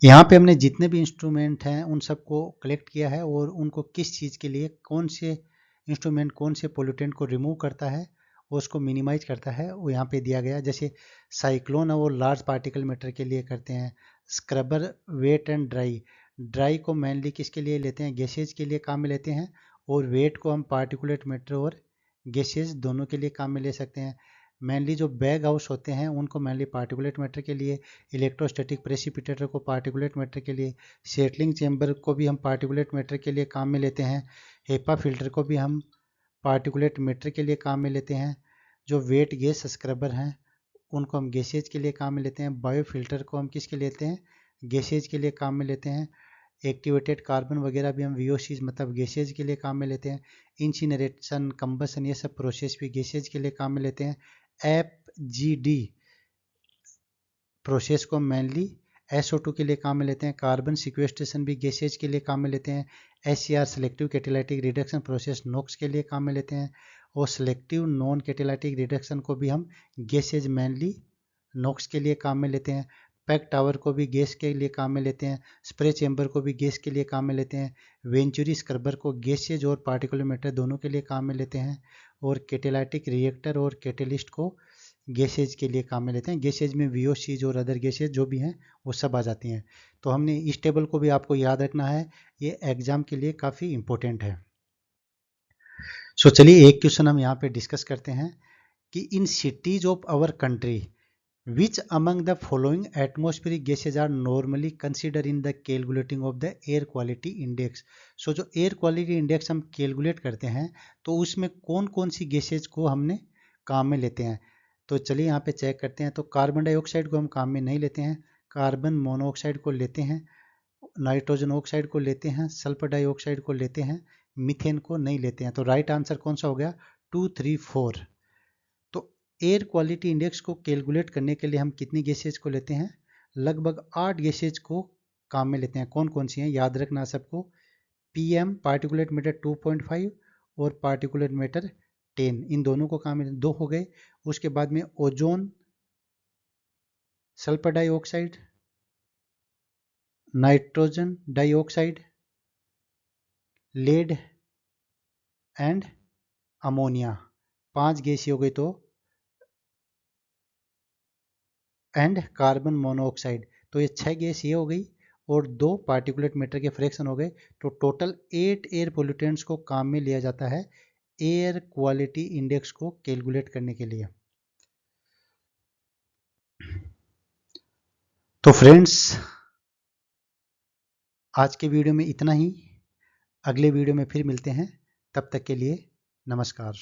यहाँ पे हमने जितने भी इंस्ट्रूमेंट हैं उन सबको कलेक्ट किया है, और उनको किस चीज़ के लिए कौन से इंस्ट्रूमेंट कौन से पोल्यूटेंट को रिमूव करता है और उसको मिनिमाइज करता है वो यहाँ पे दिया गया। जैसे साइक्लोन है वो लार्ज पार्टिकल मैटर के लिए करते हैं। स्क्रबर वेट एंड ड्राई को मेनली किसके लिए लेते हैं, गैसेज के लिए काम में लेते हैं, और वेट को हम पार्टिकुलेट मैटर और गैसेज दोनों के लिए काम में ले सकते हैं। मेनली जो बैग हाउस होते हैं उनको मेनली पार्टिकुलेट मैटर के लिए, इलेक्ट्रोस्टैटिक प्रेसिपिटेटर को पार्टिकुलेट मैटर के लिए, सेटलिंग चेंबर को भी हम पार्टिकुलेट मैटर के लिए काम में लेते हैं, हेपा फिल्टर को भी हम पार्टिकुलेट मैटर के लिए काम में लेते हैं। जो वेट गैस स्क्रबर हैं उनको हम गैसेज के लिए काम में लेते हैं। बायो फिल्टर को हम किसके लेते हैं, गैसेज के लिए काम में लेते हैं। एक्टिवेटेड कार्बन वगैरह भी हम वीओसीज मतलब गैसेज के लिए काम में लेते हैं। इंसिनरेशन, कंबसन, ये सब प्रोसेस भी गैसेज के लिए काम में लेते हैं। FGD प्रोसेस को मेनली SO2 के लिए काम में लेते हैं। कार्बन सिक्वेस्ट्रेशन भी गैसेज के लिए काम में लेते हैं। SCR selective catalytic reduction process NOx के लिए काम में लेते हैं, और सेलेक्टिव नॉन कैटेलाइटिक रिडक्शन को भी हम गैसेज मेनली नॉक्स के लिए काम में लेते हैं। पैक टावर को भी गैस के लिए काम में लेते हैं। स्प्रे चैम्बर को भी गैस के लिए काम में लेते हैं। वेंचुरी स्क्रबर को गैसेज और पार्टिकुलर मैटर दोनों के लिए काम में लेते हैं, और कैटेलाइटिक रिएक्टर और कैटेलिस्ट को गैसेज के लिए काम में लेते हैं। गैसेज में VOCs और अदर गैसेज जो भी हैं वो सब आ जाती हैं। तो हमने इस टेबल को भी आपको याद रखना है, ये एग्जाम के लिए काफ़ी इंपॉर्टेंट है। सो चलिए एक क्वेश्चन हम यहाँ पे डिस्कस करते हैं कि in cities of our country which among the following atmospheric gases are normally consider in the calculating of the air quality index. So जो एयर क्वालिटी इंडेक्स हम कैलकुलेट करते हैं तो उसमें कौन कौन सी गैसेज को हमने काम में लेते हैं। तो चलिए यहाँ पे चेक करते हैं। तो कार्बन डाइऑक्साइड को हम काम में नहीं लेते हैं, कार्बन मोनोऑक्साइड को लेते हैं, नाइट्रोजन ऑक्साइड को लेते हैं, सल्फर डाइऑक्साइड को लेते हैं, मीथेन को नहीं लेते हैं। तो राइट आंसर कौन सा हो गया 2, 3, 4। तो एयर क्वालिटी इंडेक्स को कैलकुलेट करने के लिए हम कितनी गैसेज को लेते हैं, लगभग 8 गैसेज को काम में लेते हैं। कौन कौन सी हैं याद रखना सबको, PM पार्टिकुलेट मैटर 2.5 और पार्टिकुलेट मैटर 10, इन दोनों को काम में, दो हो गए। उसके बाद में ozone, sulphur dioxide, nitrogen dioxide, methane, ये 4 गैसेज को काम में लेते हैं। 5 गैसेज को लेड एंड अमोनिया, 5 गैस हो गई, तो एंड कार्बन मोनोऑक्साइड, तो ये 6 गैस ये हो गई और 2 पार्टिकुलेट मैटर के फ्रैक्शन हो गए, तो टोटल 8 एयर पोल्यूटेंट्स को काम में लिया जाता है एयर क्वालिटी इंडेक्स को कैलकुलेट करने के लिए। तो फ्रेंड्स, आज के वीडियो में इतना ही। अगले वीडियो में फिर मिलते हैं, तब तक के लिए नमस्कार।